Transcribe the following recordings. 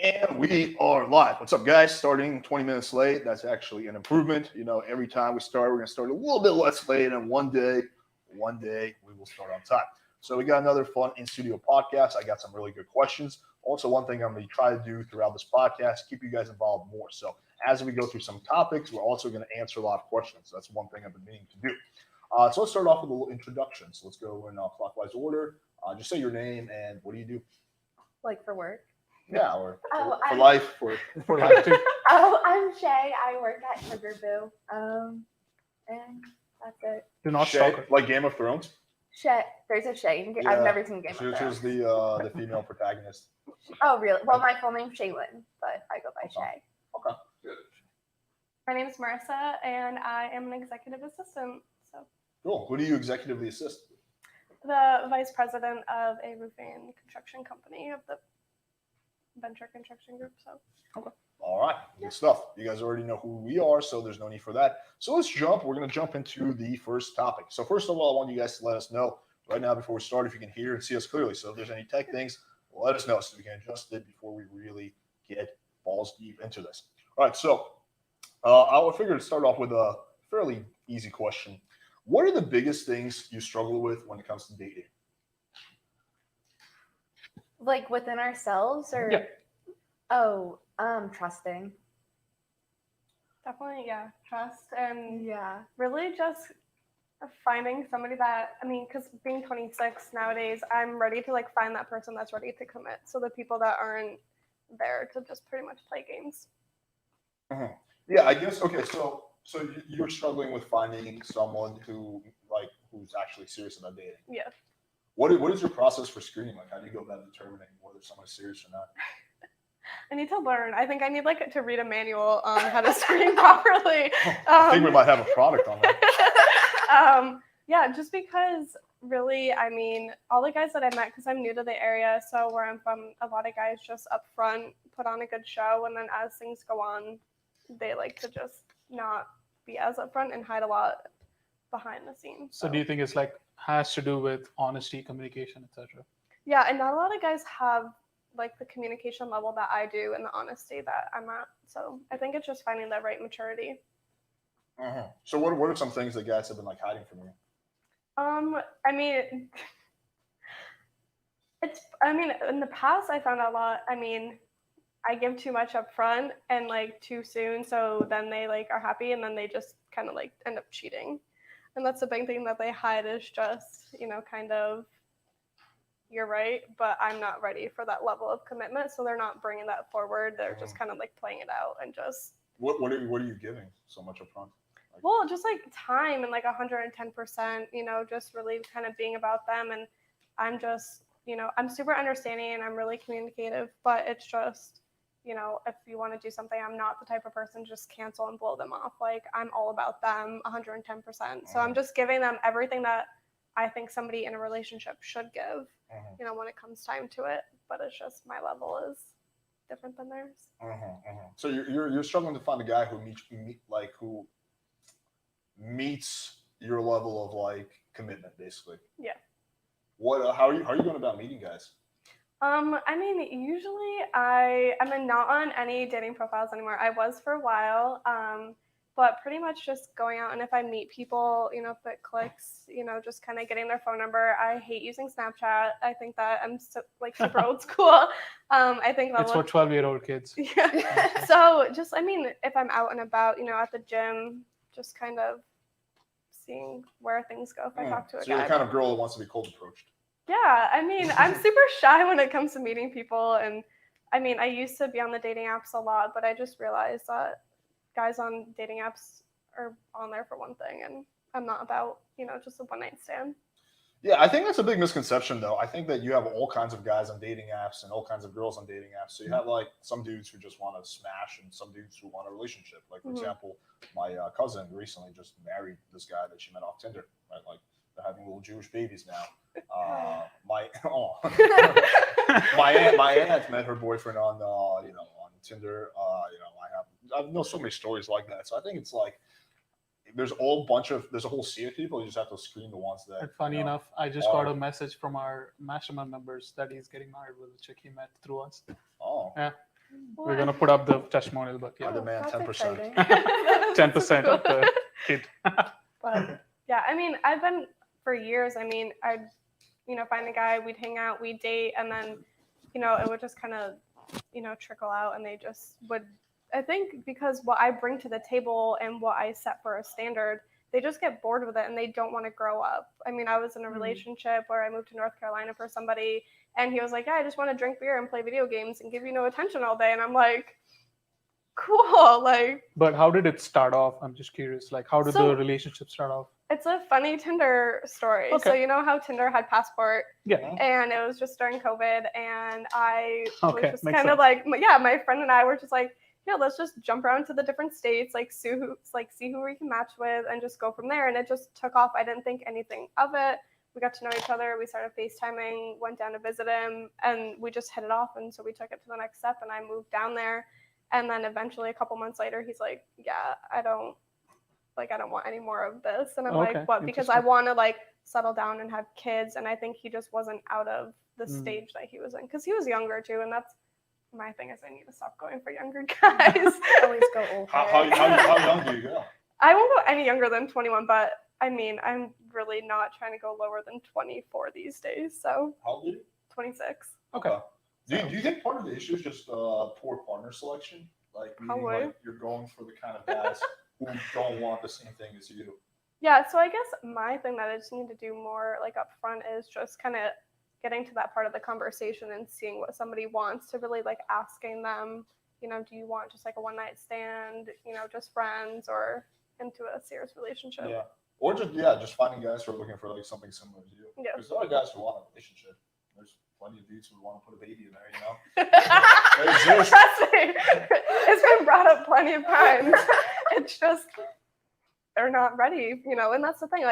And we are live. What's up, guys? Starting 20 minutes late. That's actually an improvement. You know, every time we start, we're going to start a little bit less late, and one day we will start on time. So we got another fun in-studio podcast. I got some really good questions. Also, one thing I'm going to try to do throughout this podcast, keep you guys involved more. So as we go through some topics, we're also going to answer a lot of questions. That's one thing I've been meaning to do. So let's start off with a little introduction. So let's go in clockwise order. Just say your name and what do you do? Like for work? Yeah, or for life, for life too. I'm Shay. I work at Sugar Boo. And that's it. Do not Shay, stalk. like Game of Thrones. Shay. There's a Shay. Yeah. I've never seen Game of She was Thrones. the female protagonist. Oh, really? Well, my full name's Shaylin, but I go by Shay. Okay. Good. My name is Marissa, and I am an executive assistant. So, Cool. Who do you executively assist? the vice president of a roofing construction company of the Venture Construction Group. So, All right. Good stuff. You guys already know who we are, so there's no need for that. So let's jump. We're going to jump into the first topic. So first of all, I want you guys to let us know right now before we start if you can hear and see us clearly. So if there's any tech things, let us know so we can adjust it before we really get balls deep into this. All right. So I would figure to start off with a fairly easy question. What are the biggest things you struggle with when it comes to dating? Like within ourselves, or Yeah. Trusting. definitely, yeah, trust and Yeah. really just finding somebody that, because being 26 nowadays, I'm ready to like find that person that's ready to commit. So the people that aren't there to just pretty much play games. Mhm. Yeah, I guess. Okay, so you're struggling with finding someone who's actually serious about dating. Yeah. What is your process for screening? Like, how do you go about determining whether someone's serious or not? I need to learn. I think I need like to read a manual on how to screen properly. I think we might have a product on that. Yeah, just because really, all the guys that I met, because I'm new to the area, so where I'm from, a lot of guys just up front put on a good show, and then as things go on, they like to just not be as upfront and hide a lot behind the scenes. So do you think it's like has to do with honesty, communication, etc.? Yeah, and not a lot of guys have like the communication level that I do and the honesty that I'm at. So I think it's just finding that right maturity. So what are some things that guys have been like hiding from you? In the past I found out a lot. I give too much up front and like too soon, so then they like are happy and then they just kind of like end up cheating. And that's the big thing that they hide is just, kind of, you're right, but I'm not ready for that level of commitment. So they're not bringing that forward. They're just kind of like playing it out and just. What are you giving so much up front? Well, just like time and like 110%, just really kind of being about them. And I'm just, I'm super understanding and I'm really communicative, but it's just, if you want to do something, I'm not the type of person to just cancel and blow them off. Like I'm all about them 110%. So I'm just giving them everything that I think somebody in a relationship should give, when it comes time to it. But it's just my level is different than theirs. So you're struggling to find a guy who meets your level of like commitment, basically. Yeah. What? How are you going about meeting guys? Usually I'm not on any dating profiles anymore. I was for a while, but pretty much just going out, and if I meet people, if it clicks, just kind of getting their phone number. I hate using Snapchat. I think that I'm super old school. I think It's for 12-year-old kids. Yeah. So just, if I'm out and about, at the gym, just kind of seeing where things go if I talk to a guy. So you're the kind of girl that wants to be cold approached. Yeah, I'm super shy when it comes to meeting people, and I used to be on the dating apps a lot, but I just realized that guys on dating apps are on there for one thing, and I'm not about, just a one-night stand. Yeah, I think that's a big misconception, though. I think that you have all kinds of guys on dating apps and all kinds of girls on dating apps. So you have like some dudes who just want to smash and some dudes who want a relationship. Like, for example, my cousin recently just married this guy that she met off Tinder, right? Like, they're having little Jewish babies now. My aunt met her boyfriend on Tinder. I know so many stories like that. So I think it's like there's a whole sea of people. You just have to screen the ones that. And funny enough, I just got a message from our mastermind members that he's getting married with a chick he met through us. Oh. Yeah. We're gonna put up the testimonial, but I yeah, demand that's 10%. exciting. 10% of the kid. But yeah, I mean, I've been for years. I mean, I'd find a guy, we'd hang out, we'd date, and then it would just kind of trickle out, and they just would. I think because what I bring to the table and what I set for a standard, they just get bored with it and they don't want to grow up. I mean, I was in a relationship where I moved to North Carolina for somebody, and he was like, "Yeah, I just want to drink beer and play video games and give you no attention all day," and I'm like, cool, like. But how did it start off? I'm just curious. Like, how did So- the relationship start off? It's a funny Tinder story. Okay. So you know how Tinder had Passport, Yeah. and it was just during COVID, and I was Okay, just makes kind of sense. like, my friend and I were just like, let's just jump around to the different states, like see who we can match with, and just go from there. And it just took off. I didn't think anything of it. We got to know each other. We started FaceTiming, went down to visit him, and we just hit it off. And so we took it to the next step, and I moved down there. And then eventually, a couple months later, he's like, "Yeah, I don't want any more of this." And I'm Okay, like, "What?" Because I want to settle down and have kids. And I think he just wasn't out of the stage that he was in, because he was younger too. And that's my thing, is I need to stop going for younger guys. Always go older. How young do you go? I won't go any younger than 21, but I mean, I'm really not trying to go lower than 24 these days. So How old are you? 26. Okay. Do you think part of the issue is just poor partner selection? Like, meaning, Probably. like you're going for the kind of guys who don't want the same thing as you. Yeah, so I guess my thing that I just need to do more up front is just kind of getting to that part of the conversation and seeing what somebody wants, to really asking them, do you want just a one night stand, just friends, or into a serious relationship? Yeah. Or just finding guys who are looking for something similar to you. Yeah. Because there are guys who want a relationship. There's plenty of dudes who want to put a baby in there, exist. Trust me, it's been brought up plenty of times. It's just they're not ready, and that's the thing.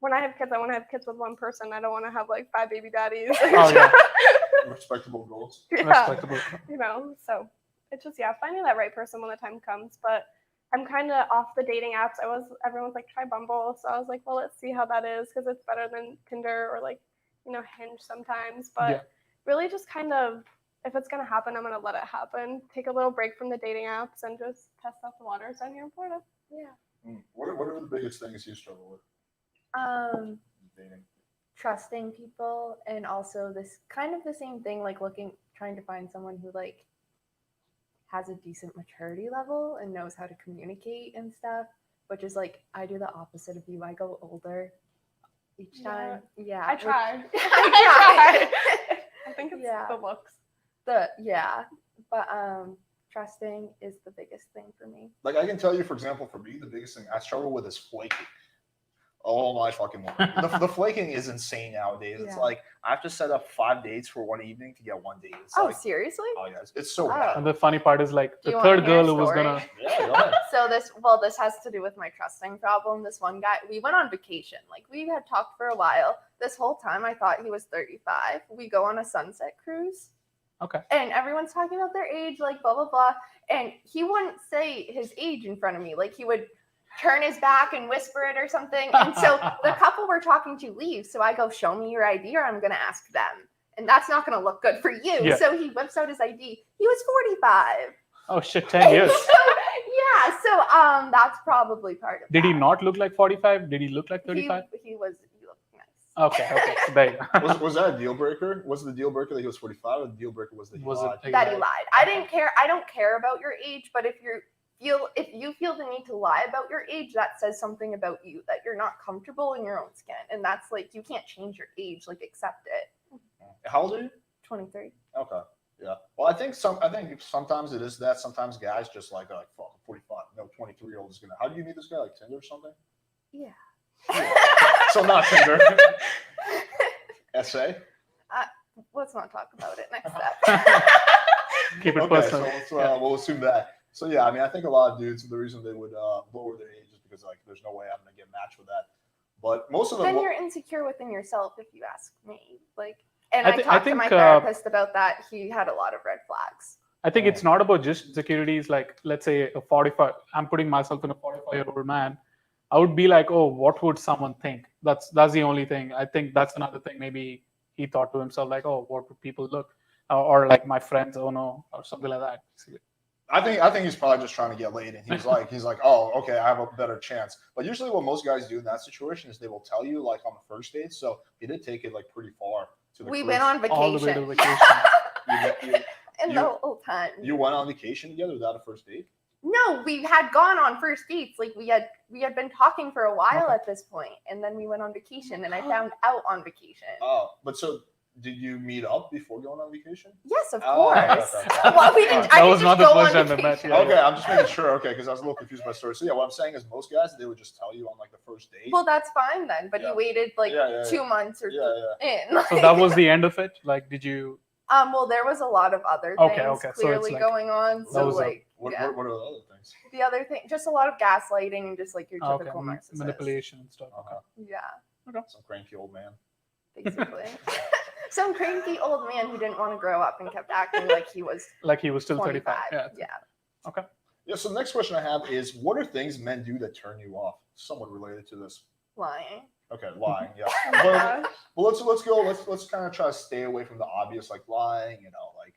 When I have kids, I want to have kids with one person. I don't want to have 5 baby daddies. Oh, yeah. Respectable goals. Yeah. Respectable. So it's just finding that right person when the time comes. But I'm kind of off the dating apps. Everyone's like, try Bumble, so I was like, well, let's see how that is, because it's better than Tinder or Hinge sometimes. But Yeah. really just kind of, if it's gonna happen, I'm gonna let it happen. Take a little break from the dating apps and just test out the waters down here in Florida. Yeah. What are the biggest things you struggle with in dating? Trusting people, and also this kind of the same thing, trying to find someone who has a decent maturity level and knows how to communicate and stuff, which is I do the opposite of you. I go older each time. Yeah. I tried. I I think it's Yeah. the looks. But trusting is the biggest thing for me. I can tell you, for example, for me, the biggest thing I struggle with is flaking. Oh my fucking Lord. The flaking is insane nowadays. It's Yeah. I have to set up 5 dates for one evening to get one date. It's Seriously? oh yeah, it's so Oh. bad. And the funny part is Do the you wanna third hear a girl who was story? gonna. Yeah, go ahead. So this has to do with my trusting problem. This one guy, we went on vacation. We had talked for a while. This whole time I thought he was 35. We go on a sunset cruise. Okay. And everyone's talking about their age, blah, blah, blah. And he wouldn't say his age in front of me. He would turn his back and whisper it or something. And so the couple we're talking to leaves. So I go, show me your ID or I'm going to ask them. And that's not going to look good for you. Yeah. So he whips out his ID. He was 45. Oh shit, 10 years. So that's probably part of Did he that. not look like 45? Did he look like 35? He looked nice. Okay. So there you go. Was that a deal breaker? Was the deal breaker that he was 45, or the deal breaker was that he Was it lied? like- That he lied. I didn't care. I don't care about your age, but if you feel the need to lie about your age, that says something about you, that you're not comfortable in your own skin. And that's you can't change your age, accept it. How old are you? 23. Okay. Yeah. Well, I think sometimes it is that. Sometimes guys just fuck, I'm 45. No, 23-year-old is gonna. How do you meet this guy? Tinder or something? Yeah. So not Tinder. SA. Let's not talk about it. Next step. Keep it Okay, personal. so let's, we'll assume that. So yeah, I mean, I think a lot of dudes, the reason they would lower their age is because there's no way I'm gonna get matched with that. But most of them. Then you're insecure within yourself, if you ask me. And I I thi- talked I to think, my therapist about that. He had a lot of red flags. I think it's not about just insecurities. Let's say a 45. I'm putting myself in a 45-year-old man. I would be like, oh, what would someone think? That's the only thing. I think that's another thing. Maybe he thought to himself oh, what would people look? or like my friends, oh no, or something like that. I think he's probably just trying to get laid, and he's like, oh, okay, I have a better chance. But usually, what most guys do in that situation is they will tell you like on the first date. So he did take it like pretty far to the We cruise. went on vacation. All the way to vacation. And the whole time. You went on vacation together without a first date? No, we had gone on first dates. Like we had been talking for a while Okay. at this point, and then we went on vacation, and I found out on vacation. Oh, but so did you meet up before going on vacation? Yes, of Oh, course. okay. Well, we didn't. That I was didn't not just the go first on time they met, vacation. yeah. Okay, I'm just making sure. Okay, because I was a little confused by the story. So yeah, what I'm saying is most guys they would just tell you on like the first date. Well, that's fine then. But Yeah. you waited like Yeah, 2 months or yeah. in. So that was the end of it. Like, did you? Well, there was a lot of other things Okay, so it's clearly like- going on. That So was a- like, What yeah. are the other things? The other thing, just a lot of gaslighting and just like your Okay, typical narcissist. manipulation and stuff. Uh-huh. Yeah, Some cranky old man. basically. Some cranky old man who didn't want to grow up and kept acting like he was Like he was still 25. 35. Yeah. Yeah. Yeah. So the next question I have is, what are things men do that turn you off? Somewhat related to this. Lying. Okay, lying. Yeah. Oh my But, gosh. well, let's go. Let's kind of try to stay away from the obvious, like lying. Like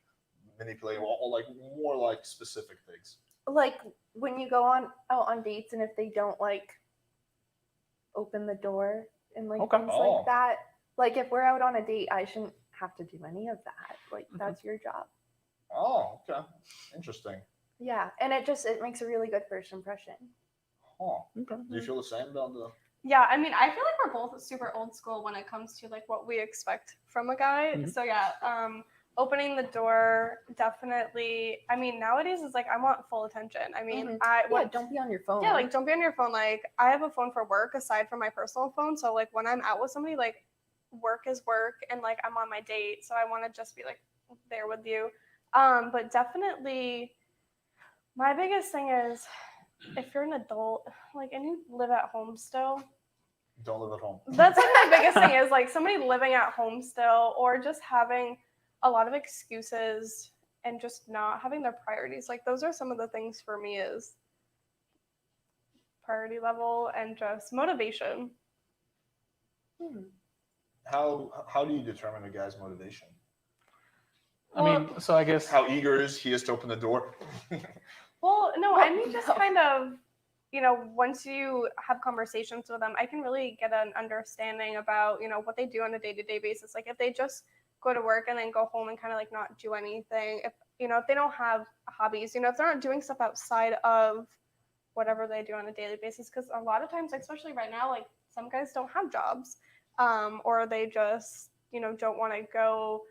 manipulating, or like more like specific things. Like when you go out on dates and if they don't like open the door and like Okay. things Oh. like that. Like if we're out on a date, I shouldn't have to do any of that. Like Mhm. that's your job. Oh, okay. Interesting. Yeah, and it makes a really good first impression. Huh. Okay. Do you feel the same about the? Yeah, I mean, I feel like we're both super old school when it comes to like what we expect from a guy. Mhm. So yeah, opening the door definitely. I mean, nowadays it's like I want full attention. I mean, Mm-hmm. Yeah, don't be on your phone. Yeah, like don't be on your phone. Like I have a phone for work aside from my personal phone. So like when I'm out with somebody, like work is work, and like I'm on my date, so I want to just be like there with you. But definitely, my biggest thing is if you're an adult, like, and you live at home still. Don't live at home. That's like my biggest thing is like somebody living at home still, or just having a lot of excuses and just not having their priorities. Like those are some of the things for me is priority level and just motivation. How do you determine a guy's motivation? I mean, so I guess How eager is he to open the door? Well, no, I mean just No. kind of, once you have conversations with them, I can really get an understanding about, what they do on a day-to-day basis. Like if they just go to work and then go home and kind of like not do anything, if they don't have hobbies, if they're not doing stuff outside of whatever they do on a daily basis, because a lot of times, especially right now, like some guys don't have jobs, or they just, don't want to go,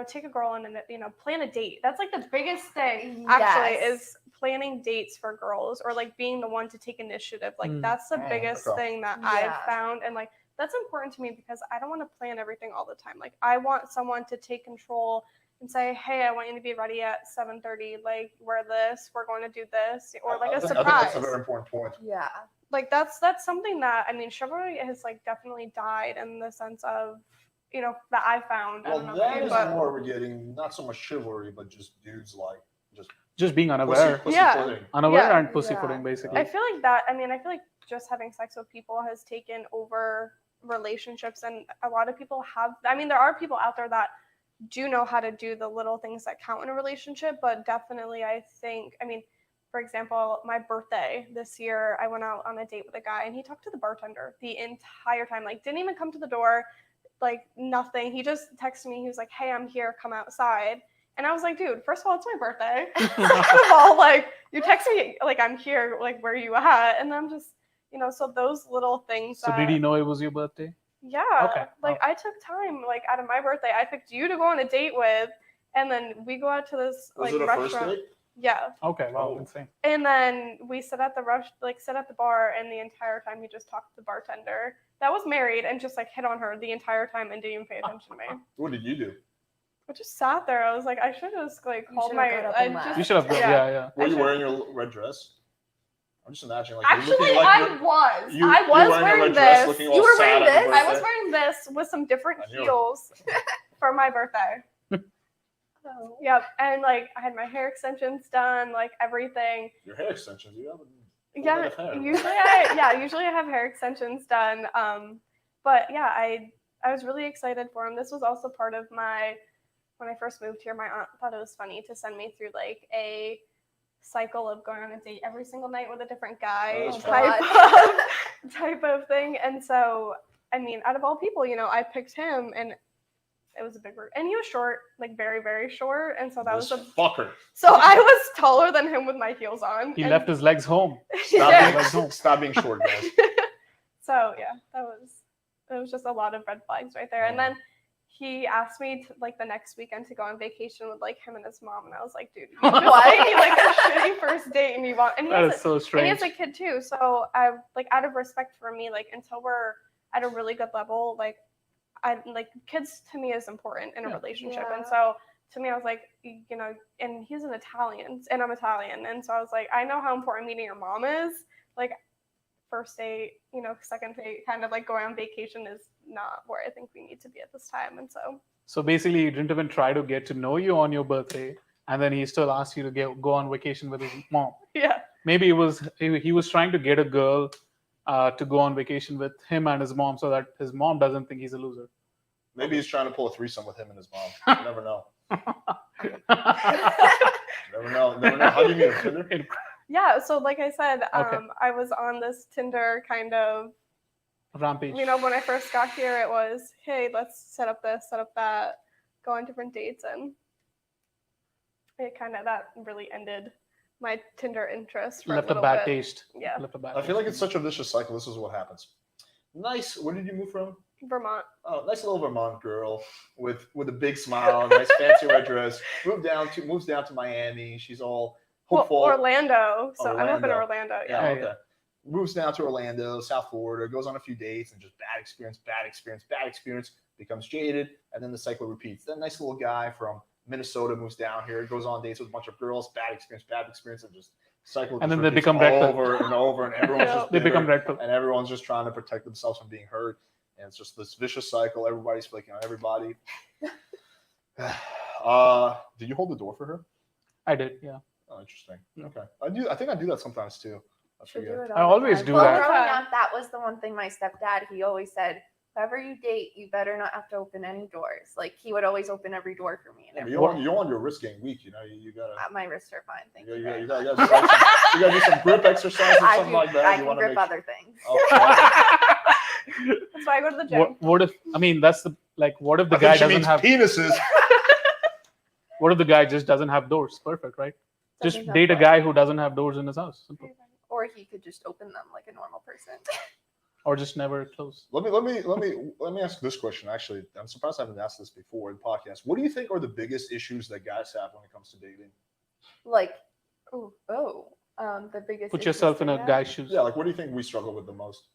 take a girl and, plan a date. That's like the biggest thing actually Yes. is planning dates for girls, or like being the one to take initiative. Like Mm. that's the Oh, biggest okay. thing that Yeah. I've found. And like, that's important to me because I don't want to plan everything all the time. Like I want someone to take control and say, hey, I want you to be ready at 7:30. Like wear this, we're going to do this, or like I a think surprise. that's a very important point. Yeah. Like that's something that, I mean, chivalry has like definitely died in the sense of, that I found. I Well, don't know that about you, is but more we're getting not so much chivalry, but just dudes like just being unaware, pussyfooting. unaware Yeah. and pussyfooting, basically. I feel like that, I feel like just having sex with people has taken over relationships, and a lot of people have, there are people out there that do know how to do the little things that count in a relationship, but definitely I think, for example, my birthday this year, I went out on a date with a guy and he talked to the bartender the entire time, like didn't even come to the door, like nothing. He just texted me, he was like, hey, I'm here, come outside. And I was like, dude, first of all, it's my birthday. Second of all, like, you text me, like, I'm here, like, where are you at? And I'm just, so those little things. So did he know it was your birthday? Yeah. Okay. Like, I took time, like, out of my birthday. I picked you to go on a date with, and then we go out to this, Was like, it a restaurant. first date? Yeah. Okay, wow, Oh. insane. And then we sit at the bar, and the entire time he just talked to the bartender that was married and just, like, hit on her the entire time and didn't even pay attention to me. What did you do? I just sat there. I was like, I should have just like You called should've my. got up I and left. just, You should have, yeah. Were you should- wearing your red dress? I'm just imagining like Actually, you're looking like I you're- was. you- I you're was wearing a wearing red dress, this. looking all You were sad wearing on your this? I was birthday. wearing this with some different I knew it. heels for my birthday. Oh. Yep, and like I had my hair extensions done, like everything. Your hair extensions. You have a full Yeah, head of hair. usually I have hair extensions done. But yeah, I was really excited for him. This was also part of my when I first moved here, my aunt thought it was funny to send me through like a cycle of going on a date every single night with a different guy Oh, type of thing. And so, I mean, out of all people, you know, I picked him, and it was a big word. And he was short, like very, very short. And so that This was a fucker. so I was taller than him with my heels on. He and- left his legs home. Stop being short, guys. So yeah, it was just a lot of red flags right there. And then he asked me to, like the next weekend to go on vacation with like him and his mom, and I was like, dude, you just gave me like a shitty first date, and you want and he That has is so and he strange. has a kid too. So I like out of respect for me, like until we're at a really good level, like I like kids to me is important in a relationship. Yeah. And so to me, I was like, you know, and he's an Italian and I'm Italian. And so I was like, I know how important meeting your mom is. Like first date, you know, second date, kind of like going on vacation is not where I think we need to be at this time. And so Basically, he didn't even try to get to know you on your birthday, and then he still asked you to go on vacation with his mom. yeah. Maybe he was trying to get a girl to go on vacation with him and his mom, so that his mom doesn't think he's a loser. Maybe he's trying to pull a threesome with him and his mom. You never know. Never know. Never know. How do you meet him? Tinder? Yeah. So like I said, Okay. I was on this Tinder kind of, Rampage. you know, when I first got here, it was, hey, let's set up this, set up that, go on different dates. And it kind of, that really ended my Tinder interest for Left a a little bad bit. taste. Yeah. Left a bad I feel like taste. it's such a vicious cycle. This is what happens. Nice. Where did you move from? Vermont. Oh, nice little Vermont girl with a big smile, nice fancy red dress. Moves down to Miami. She's all hopeful. Well, Orlando. So I'm up in Orlando. Orlando. Yeah, Yeah. okay. Moves down to Orlando, South Florida, goes on a few dates, and just bad experience, becomes jaded, and then the cycle repeats. Then nice little guy from Minnesota moves down here, goes on dates with a bunch of girls, bad experience, and just cycle. And just then they repeats become red pill. over and over, and everyone's Yeah. just They bitter, become red pill. and everyone's just trying to protect themselves from being hurt, and it's just this vicious cycle. Everybody's flaking on everybody. Did you hold the door for her? I did, yeah. Oh, interesting. Yeah. Okay, I think I do that sometimes too. I Should forget. do it I all the always time. do well, that. Growing up, that was the one thing my stepdad, he always said, whoever you date, you better not have to open any doors. Like, he would always open every door for me. Yeah, And but you don't want your wrist getting weak, you know. You gotta. my wrists are fine. Thank you. You very gotta, much. you gotta do some grip exercises or I something do, like that. I You can wanna grip make other things. Okay. That's why I go to the gym. What if? I mean, that's the like. What if the I guy think she doesn't means have? penises. What if the guy just doesn't have doors? Perfect, right? Just Doesn't have date a what? guy who doesn't have doors in his house. Simple. Or he could just open them like a normal person. Or just never close. Let me ask this question. Actually, I'm surprised I haven't asked this before in the podcast. What do you think are the biggest issues that guys have when it comes to dating? Like, the biggest. Put issues yourself in they a have? guy's shoes. Yeah, like what do you think we struggle with the most?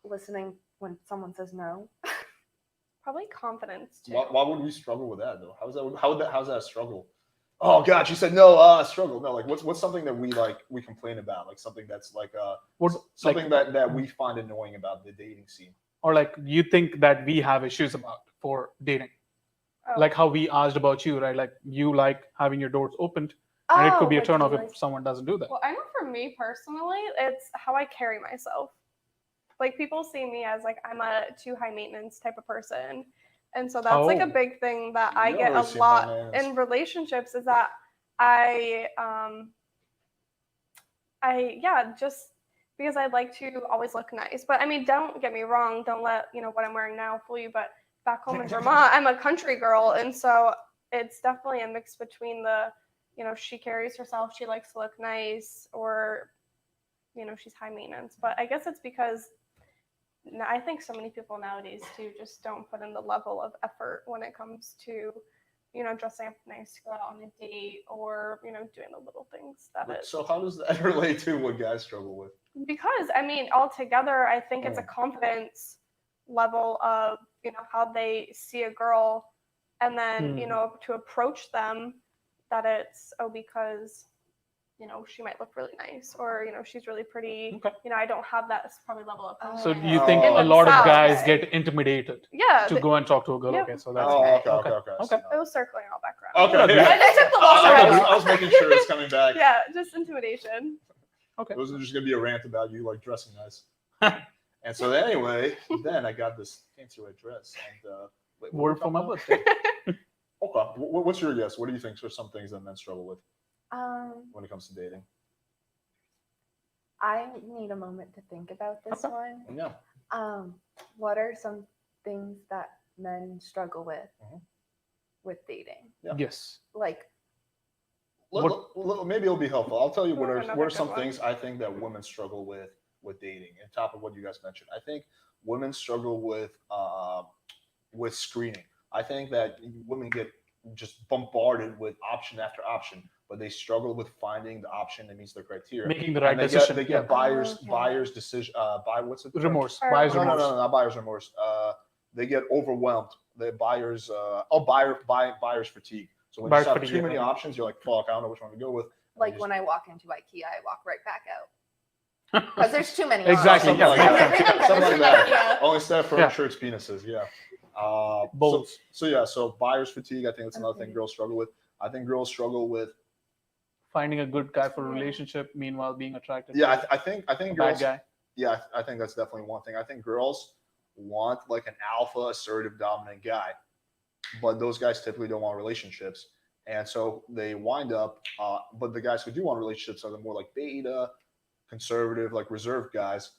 Listening when someone says no. Probably confidence too. Why would we struggle with that though? How's that a struggle? Oh God, you said no. Struggle. No, like what's something that we complain about? Like something that's like something that we find annoying about the dating scene. Or like you think that we have issues about for dating. Oh. Like how we asked about you, right? Like you like having your doors opened, and it could be a like, turn do off you if like- someone doesn't do that. Well, I know for me personally, it's how I carry myself. Like people see me as like I'm a too high maintenance type of person. And so that's like a Oh. big thing that I You get always a seem lot high maintenance. in relationships is that I just because I like to always look nice. But I mean, don't get me wrong, don't let, what I'm wearing now fool you, but back home in Vermont, I'm a country girl, and so it's definitely a mix between the, she carries herself, she likes to look nice, or she's high maintenance. But I guess it's because I think so many people nowadays too just don't put in the level of effort when it comes to, dressing up nice to go out on a date, or doing the little things that it. So how does that relate to what guys struggle with? Because I mean, altogether, I think it's a confidence level of how they see a girl, and then to approach them, that it's because she might look really nice, or she's really pretty. Okay. I don't have that probably level of confidence. So do you Oh. think In a lot of themselves. guys get intimidated Yeah, to go and talk to a girl? Yeah. Okay, so that's Oh, right. okay. Okay. it was circling all back around. Okay. Yeah. I took the lost road. I was making sure it's coming back. Yeah, just intimidation. Okay. It wasn't just gonna be a rant about you like dressing nice. And so anyway, then I got this fancy red dress, and wait, what were Word we for my talking about? birthday. Okay. What's your guess? What do you think are some things that men struggle with when it comes to dating? I need a moment to think about this Okay. one. Yeah. What are some things that men struggle with dating? Yeah. Yes. Like, Maybe it'll be helpful. I'll tell you Oh, what another are some good one. things I think that women struggle with dating. On top of what you guys mentioned, I think women struggle with screening. I think that women get just bombarded with option after option, but they struggle with finding the option that meets their criteria. Making the right And decision. They get Yeah. buyer's decision. Buy what's it? Remorse. Or- Buyer's No, remorse. not buyer's remorse. They get overwhelmed. The buyers, buyer's fatigue. So when Buyer's you have fatigue, too many yeah. options, you're like, fuck, I don't know which one to go with. And like you when I walk into IKEA, I walk right back out because there's too many. Exactly, Something options. like yeah. that. Something like that. Yeah. Oh, instead of furniture, it's penises. Yeah. Bowls. So buyer's fatigue. I think that's another thing Okay. girls struggle with. I think girls struggle with. Finding a good guy for a Yeah. relationship, meanwhile being attracted Yeah, to I think a girls. bad guy. Yeah, I think that's definitely one thing. I think girls want like an alpha, assertive, dominant guy, but those guys typically don't want relationships, and so they wind up. But the guys who do want relationships are the more like beta, conservative, like reserved guys,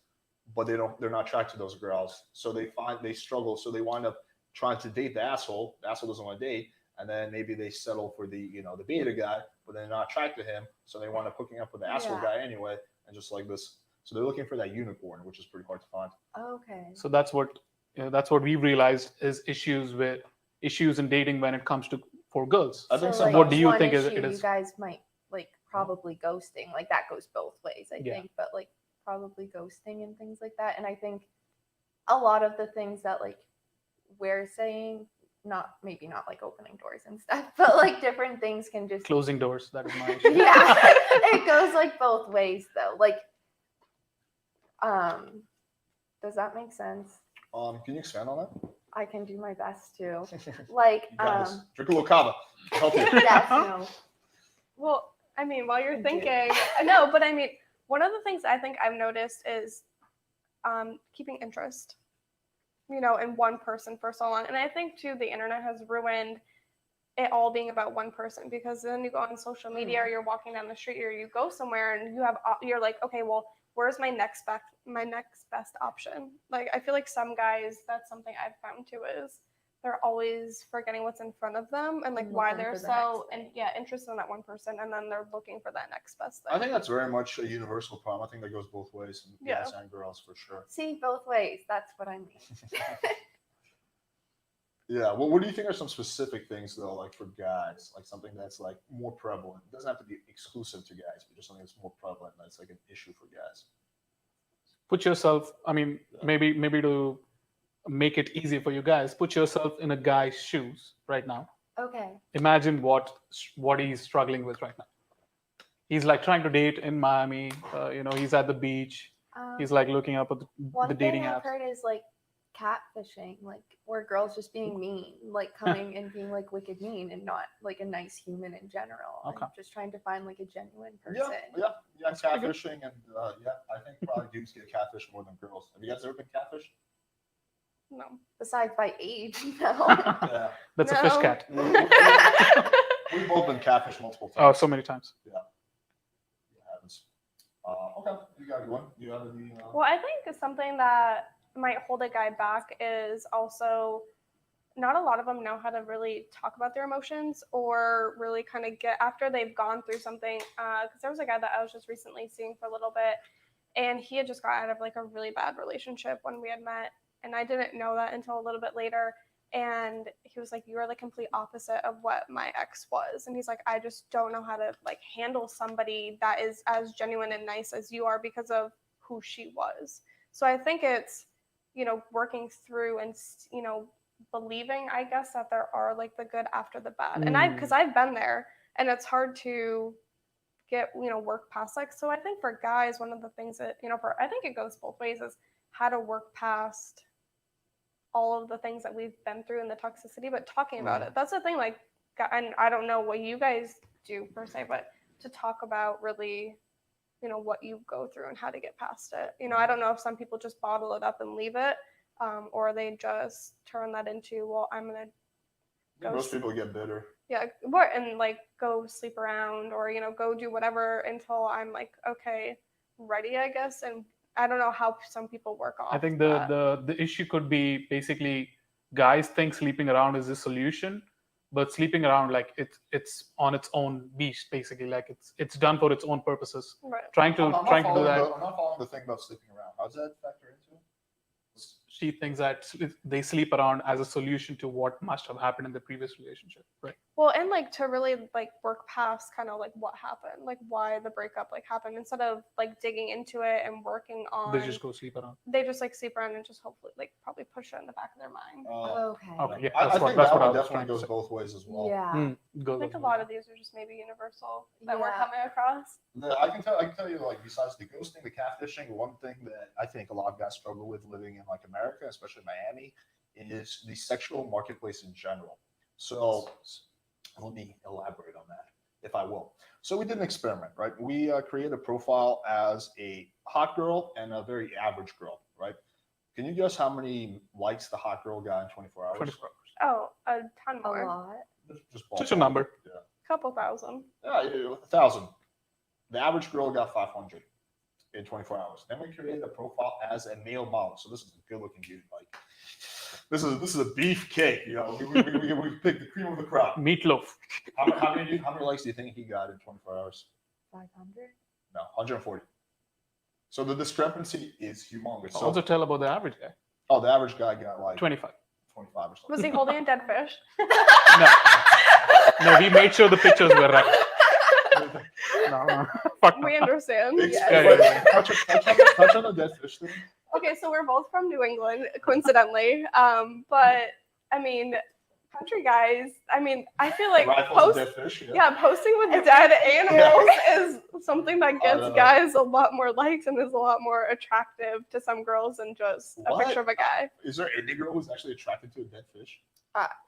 but they're not attracted to those girls, so they struggle. So they wind up trying to date the asshole. The asshole doesn't want to date, and then maybe they settle for the beta guy, but they're not attracted to him, so they wind up hooking up with the asshole Yeah. guy anyway, and just like this. So they're looking for that unicorn, which is pretty hard to find. Okay. So that's what we've realized is issues in dating when it comes to for girls. I think So, so. like, What do you one think issue it is? You guys might like probably ghosting. Like that goes both ways, I Yeah. think. But like probably ghosting and things like that. And I think a lot of the things that like we're saying, maybe not like opening doors and stuff, but like different things can just Closing doors. That is my issue. yeah. It goes like both ways though. Like does that make sense? Can you expand on that? I can do my best to. Like You got this. Drink a little kava. Help you. yes, no. Well, I mean, while you're Thank you. thinking, no, but I mean, one of the things I think I've noticed is keeping interest, in one person for so long. And I think too, the internet has ruined it all being about one person, because then you go on social media or you're walking down the street or you go somewhere and you're like, okay, well, where's my next best option? Like, I feel like some guys, that's something I've found too, is they're always forgetting what's in front of them and like And why looking they're for the so next thing. interested in that one person, and then they're looking for that next best thing. I think that's very much a universal problem. I think that goes both ways, Yeah. guys and girls for sure. See, both ways. That's what I mean. Yeah. Well, what do you think are some specific things though, like for guys, like something that's like more prevalent? It doesn't have to be exclusive to guys, but just something that's more prevalent that's like an issue for guys. Put yourself. I mean, maybe to make it easy for you guys, put yourself in a guy's shoes right now. Okay. Imagine what he's struggling with right now. He's like trying to date in Miami. He's at the beach. He's like looking up at the One dating thing I've apps. heard is like catfishing, like where girls just being mean, like coming and being like wicked mean and not like a nice human in general. Okay. I'm just trying to find like a genuine person. Yeah. Catfishing, and I think probably dudes get catfished more than girls. Have you guys ever been catfished? No. Besides by age, no. Yeah. That's a fish No. cat. We've both been catfished multiple times. Oh, so many times. It happens. Okay, you got one. You have any? Well, I think something that might hold a guy back is also not a lot of them know how to really talk about their emotions or really kind of get after they've gone through something. Because there was a guy that I was just recently seeing for a little bit, and he had just got out of like a really bad relationship when we had met, and I didn't know that until a little bit later. And he was like, you are the complete opposite of what my ex was. And he's like, I just don't know how to like handle somebody that is as genuine and nice as you are because of who she was. So I think it's, working through and, believing, I guess, that there are like the good after the bad. And because I've been there, and it's hard to get, work past like, so I think for guys, one of the things that, I think it goes both ways, is how to work past all of the things that we've been through in the toxicity, but talking about it. That's the thing, like, and I don't know what you guys do per se, but to talk about really, what you go through and how to get past it. I don't know if some people just bottle it up and leave it, or they just turn that into, well, I'm going to go Most people get bitter. and like go sleep around or go do whatever until I'm like okay, ready, I guess. And I don't know how some people work off. I think that. the issue could be basically guys think sleeping around is the solution, but sleeping around like it's on its own beast basically, like it's done for its own purposes. Right. Trying to do that. I'm not following the thing about sleeping around. How does that factor into it? She thinks that they sleep around as a solution to what must have happened in the previous relationship, right? Well, and like to really like work past kind of like what happened, like why the breakup like happened, instead of like digging into it and working on. They just go sleep around. They just like sleep around and just hopefully like probably push it in the back of their mind. Okay. Okay, yeah, I that's think what that I one was definitely trying to goes say. both ways as well. Yeah. Go I think a those lot ways. of these are just maybe universal that we're Yeah. coming across. I can tell you, like, besides the ghosting, the catfishing, one thing that I think a lot of guys struggle with living in like America, especially Miami, is the sexual marketplace in general. So let me elaborate on that, if I will. So we did an experiment, right? We created a profile as a hot girl and a very average girl, right? Can you guess how many likes the hot girl got in 24 hours? 24 hours. Oh, a ton A more. lot. Just a number. Yeah. Couple thousand. Yeah, 1,000. The average girl got 500 in 24 hours. Then we created a profile as a male model. So this is a good-looking dude. Like this is a beef cake. You know, we picked the cream of the crop. Meatloaf. How many likes do you think he got in 24 hours? 500. No, 140. So the discrepancy is humongous. So, Also tell about the average guy. oh, the average guy got like 25. 25 or something. Was he holding a dead fish? No. No, we made sure the pictures were right. No. Fuck no. We understand. Yeah. Touch on the dead fish thing. Okay, so we're both from New England, coincidentally. But I mean, country guys. I mean, I feel like Rifles and dead fish. posting with dead animals is something that gets guys a lot more likes and is a lot more attractive to some girls than just a What? picture of a guy. Is there any girl who's actually attracted to a dead fish?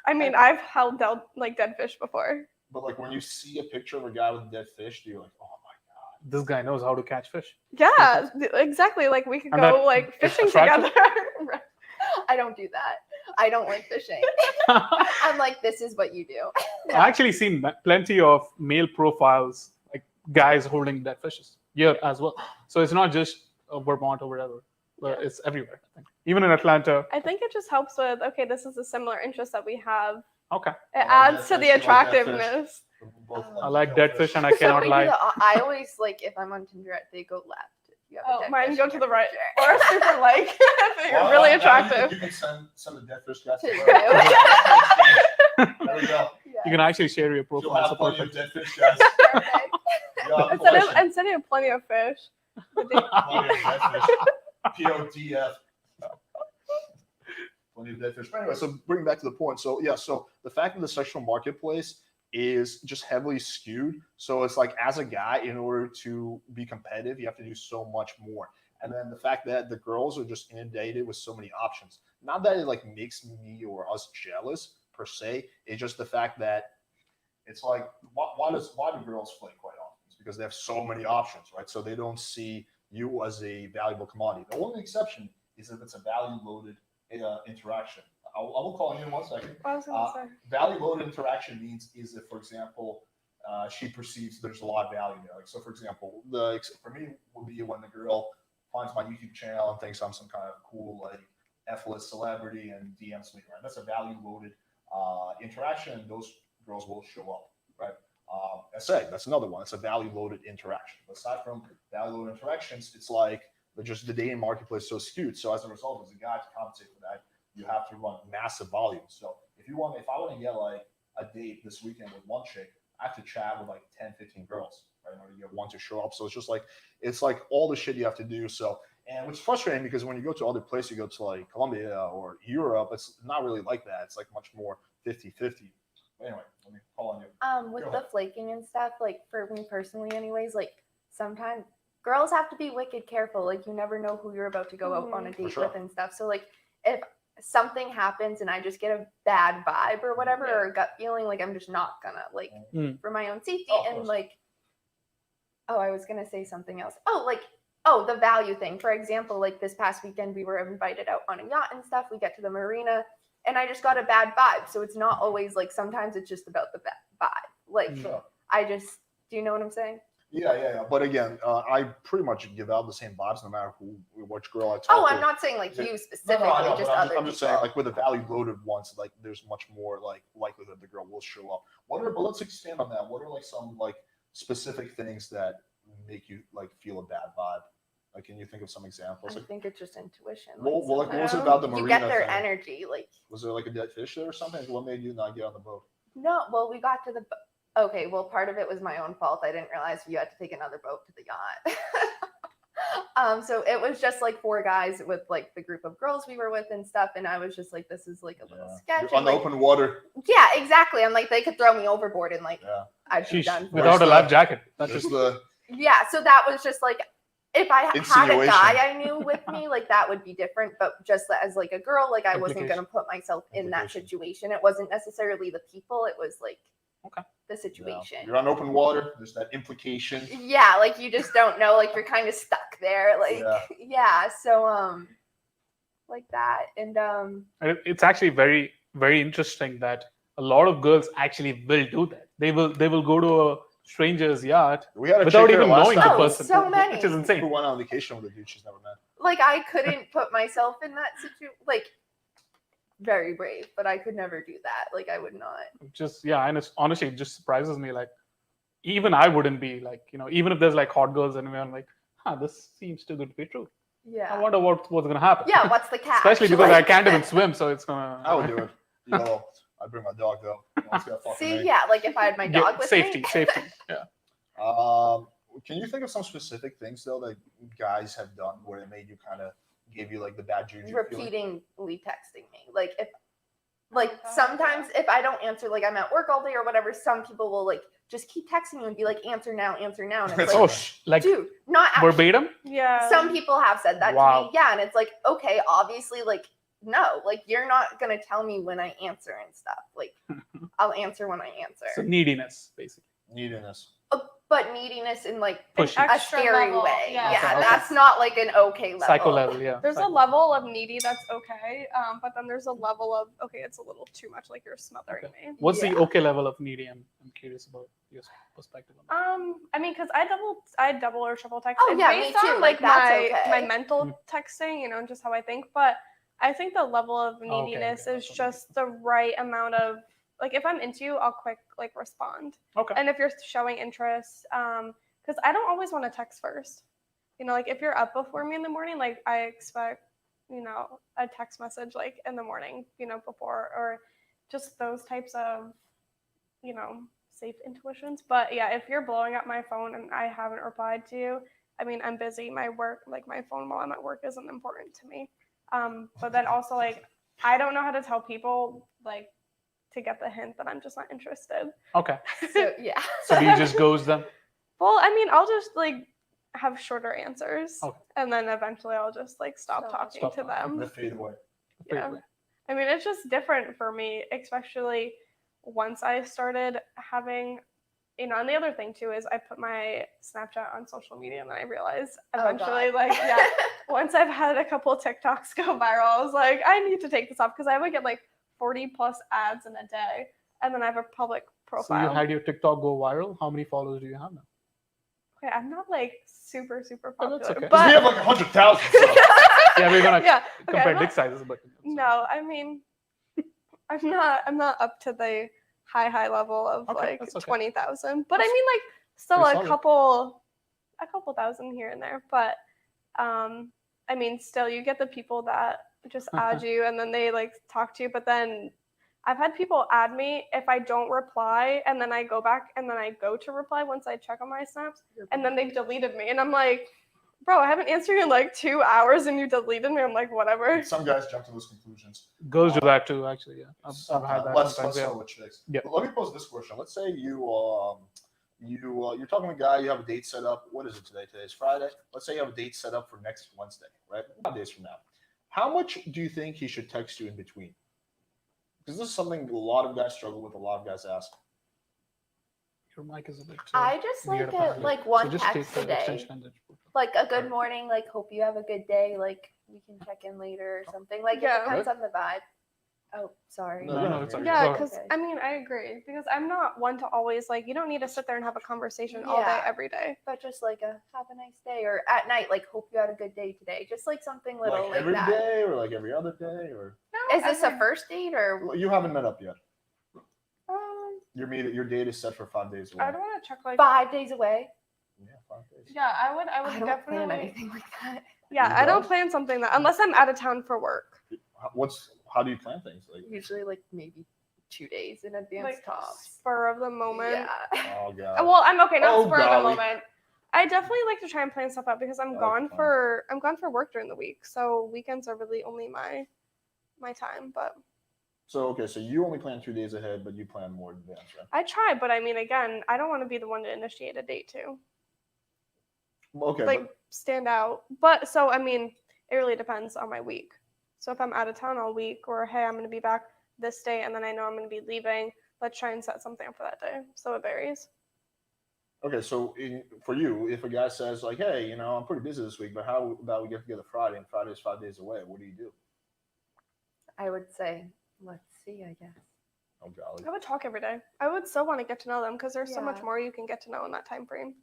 I mean, I've held like dead fish before. But like when you see a picture of a guy with a dead fish, you're like, oh my god. This guy knows how to catch fish. Yeah, exactly. Like we could And go that like is fishing attractive? together. I don't do that. I don't like fishing. I'm like, this is what you do. I've actually seen plenty of male profiles, like guys holding dead fishes here as well. So it's not just Vermont or whatever, but it's everywhere, I think. Even in Atlanta. I think it just helps with, okay, this is a similar interest that we have. Okay. It adds to the Dead fish, you like dead fish. attractiveness. I like dead fish and I So cannot we do lie. I always like if I'm on Tinder, they go left. If you have a Oh, dead mine fish go in to your the right. picture. Or a super like if you're Well, really now attractive. You can send the dead fish guys To to you. There we go. You can actually share your You'll profile. have So plenty of perfect. dead fish guys. Perfect. You'll have Instead of plenty of fish. plenty of dead fish. PODF. Plenty of dead fish. But anyway, so bring back to the point. So yeah, so the fact that the sexual marketplace is just heavily skewed. So it's like as a guy, in order to be competitive, you have to do so much more. And then the fact that the girls are just inundated with so many options. Not that it like makes me or us jealous per se. It's just the fact that it's like why do girls flake quite often? It's because they have so many options, right? So they don't see you as a valuable commodity. The only exception is if it's a value loaded interaction. I will call you in 1 second. I was gonna say. Value loaded interaction means is if, for example, she perceives there's a lot of value there. Like, so for example, for me would be when the girl finds my YouTube channel and thinks I'm some kind of cool like F-list celebrity and DMs me, right? That's a value loaded interaction, and those girls will show up, right? I say that's another one. It's a value loaded interaction. But aside from value loaded interactions, it's like just the dating marketplace is so skewed. So as a result, as a guy to compensate for that, you have to run massive volumes. So if I want to get like a date this weekend with one chick, I have to chat with like 10, 15 girls, right? In order to get one to show up. So it's like all the shit you have to do. So, and it's frustrating because when you go to other places, you go to like Colombia or Europe, it's not really like that. It's like much more 50-50. Anyway, let me call on you. With Go the ahead. flaking and stuff, like for me personally anyways, like sometimes girls have to be wicked careful. Like you never know who you're about to go out on a date sure. with and stuff. So like if something happens and I just get a bad vibe or whatever or a gut feeling, like I'm just not gonna like for my own safety Oh, of and course. like I was gonna say something else. The value thing. For example, like this past weekend we were invited out on a yacht and stuff. We get to the marina. and I just got a bad vibe. So it's not always like, sometimes it's just about the vibe. Like, Sure. do you know what I'm saying? Yeah. But again, I pretty much give out the same vibes no matter which girl I talk Oh, to. I'm not saying like Yeah. you specifically, I know, just but other I'm just saying, people. like with the value loaded ones, like there's much more like likelihood the girl will show up. But let's expand on that. What are like some like specific things that make you like feel a bad vibe? Like, can you think of some examples? I Like, think it's just intuition. well, like what was it sometimes about the you marina get their thing? energy. Like, Was there like a dead fish there or something? What made you not get on the boat? no, well, we got to the okay, well, part of it was my own fault. I didn't realize you had to take another boat to the yacht. So it was just like 4 guys with like the group of girls we were with and stuff, and I was just like, this is like a little sketchy. You're on the like, open water. yeah, exactly. I'm like, they could throw me overboard and like Yeah. I'd be Sheesh, done. for. without a life jacket. That's There's just the Yeah, so that was just like, if I had a Insinuation. guy I knew with me, like that would be different. But just as like a girl, like I wasn't Implication. gonna put myself in that Implication. situation. It wasn't necessarily the people; it was like Okay. the yeah. situation. You're on open water. There's that implication. Yeah, like you just don't know. Like you're kind of stuck there. Like Yeah. so like that, and And it's actually very, very interesting that a lot of girls actually will do that. They will go to a stranger's yacht We had a without chick here even last knowing time the Oh, person, so many. which is who insane. went on vacation with a dude she's never met. like I couldn't put myself in that situation. Like very brave, but I could never do that. Like I would not. Just and it's honestly it just surprises me. Like even I wouldn't be like, even if there's like hot girls and I'm like, this seems too good to be true. Yeah. I wonder what's gonna happen. Yeah. What's the catch? Especially because I Like- can't even swim, so it's gonna. I would do it. I'd bring my dog though. No one's gonna fuck with See, me. yeah, like if I had my dog with safety, me. safety. Yeah. Can you think of some specific things though that guys have done where it made you kind of gave you like the bad juju feeling? Repeatedly texting me. Like if sometimes if I don't answer, like I'm at work all day or whatever, some people will like just keep texting you and be like, answer now. And it's That's like, Like dude, not actually. verbatim. Yeah. Some people have said that to Wow. me. Yeah. And it's like, okay, obviously, like, no, like you're not gonna tell me when I answer and stuff. Like I'll answer when I answer. So neediness, basically. Neediness. But neediness in like Pushy. a Extra scary level, way. yeah. Yeah, Okay, okay. that's not like an okay level. Psycho level, yeah. There's a Psycho. level of needy that's okay, but then there's a level of okay, it's a little too much, like you're smothering me. What's the Yeah. okay level of needy? I'm curious about your perspective on that. I mean, because I double or triple text. Oh, It's yeah, me based too, on like, like that's my okay. my mental texting, and just how I think. But I think the level of Okay, neediness okay, is that's just the right amount of like if I'm into you, I'll quick like respond. Okay. And if you're showing interest, because I don't always want to text first. Like if you're up before me in the morning, like I expect, a text message like in the morning, before, or just those types of, safe intuitions. But yeah, if you're blowing up my phone and I haven't replied to you, I mean, I'm busy. My work, like my phone while I'm at work isn't important to me. But then also like, I don't know how to tell people like to get the hint that I'm just not interested. Okay. So yeah. So do you just ghost them? Well, I mean, I'll just like have shorter answers, Okay. and then eventually I'll just like stop Stop talking talking. to them. The fade away. Yeah. I mean, it's just different for me, especially once I started having, and the other thing too is I put my Snapchat on social media, and then I realized eventually, once I've had a couple of TikToks go viral, I was like, I need to take this off because I would get like 40 plus ads in a day, and then I have a public So profile. you had your TikTok go viral. How many followers do you have now? Okay, I'm not like super Oh, that's popular, okay. We have but like 100,000. So. Yeah, we're gonna yeah, okay, compare I'm dick not- sizes, but No, I mean, I'm not up to the high level of Okay, like that's okay. 20,000, but I That's mean like still pretty a solid. couple thousand here and there. But I mean, still you get the people that just add you and then they like talk to you, but then I've had people add me if I don't reply, and then I go back and then I go to reply once I check on my snaps, and then they've deleted me, and I'm like, bro, I haven't answered you in like 2 hours and you deleted me. I'm like, whatever. Some guys jump to those conclusions. girls do that too. Actually, yeah. I've had Sometimes. that Let's sometimes. Yeah. start with chicks. Yeah. But let me pose this question. Let's say you're talking to a guy, you have a date set up. What is it today? Today's Friday. Let's say you have a date set up for next Wednesday, right? 5 days from now. How much do you think he should text you in between? Because this is something a lot of guys struggle with. A lot of guys ask. Your mic is a bit. I just weird, like apparently. like one So just text take a the day. extension and then put it. Like a good morning, like hope you have a good day, like we can check in later or something. Like Yeah. it depends on the vibe. Oh, sorry. No, No, it's okay. Yeah, Go ahead. because Okay. I mean, I agree. Because I'm not one to always like, you don't need to sit there and have a conversation all day, Yeah. every day. But just like a have a nice day, or at night, like hope you had a good day today. Just like something little like every that. day or like every other day or No, Is this a first date or? you haven't met up yet. Um, Your date is set for 5 days away. I'd want to check like 5 days away? Yeah, 5 days. Yeah, I would I don't definitely. plan anything like that. Yeah, You I don't don't? plan something that unless I'm out of town for work. How do you plan things? Like, Usually like maybe 2 days in advance Like tops. spur of the moment. Yeah. oh god. Well, I'm okay, not Oh, spur of golly. the moment. I definitely like to try and plan stuff out because I'm I like gone to plan. for work during the week. So weekends are really only my time. But So okay, so you only plan 2 days ahead, but you plan more in advance, right? I try, but I mean again, I don't want to be the one to initiate a date too. Okay, Like stand out. But so I mean, it really depends on my week. So if I'm out of town all week or hey, I'm gonna be back this day and then I know I'm gonna be leaving, let's try and set something up for that day. So it varies. okay, so for you, if a guy says like, "Hey, I'm pretty busy this week, but how about we get together Friday?" and Friday's 5 days away, what do you do? I would say, let's see, I guess. Oh golly. I would talk every day. I would still want to get to know them because there's so much Yeah. more you can get to know in that time frame.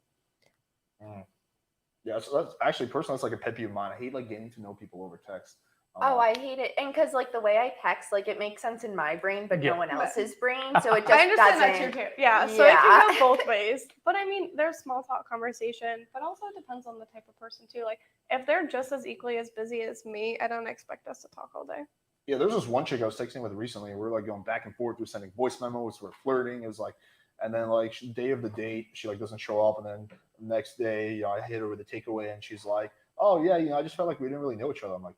Yeah, so that's actually personally, that's like a pet peeve of mine. I hate like getting to know people over text. Oh, I hate it. And because like the way I text, like it makes sense in my brain, but Yeah. no one else's brain. So it just I understand doesn't. that too. Yeah, so it Yeah. can go both ways. But I mean, there's small talk conversation, but also it depends on the type of person too. Like if they're just as equally as busy as me, I don't expect us to talk all day. Yeah, there's this one chick I was texting with recently. We're like going back and forth. We're sending voice memos. We're flirting. It was like, and then like day of the date, she like doesn't show up, and then the next day, I hit her with a takeaway, and she's like, "Oh yeah, I just felt like we didn't really know each other." I'm like,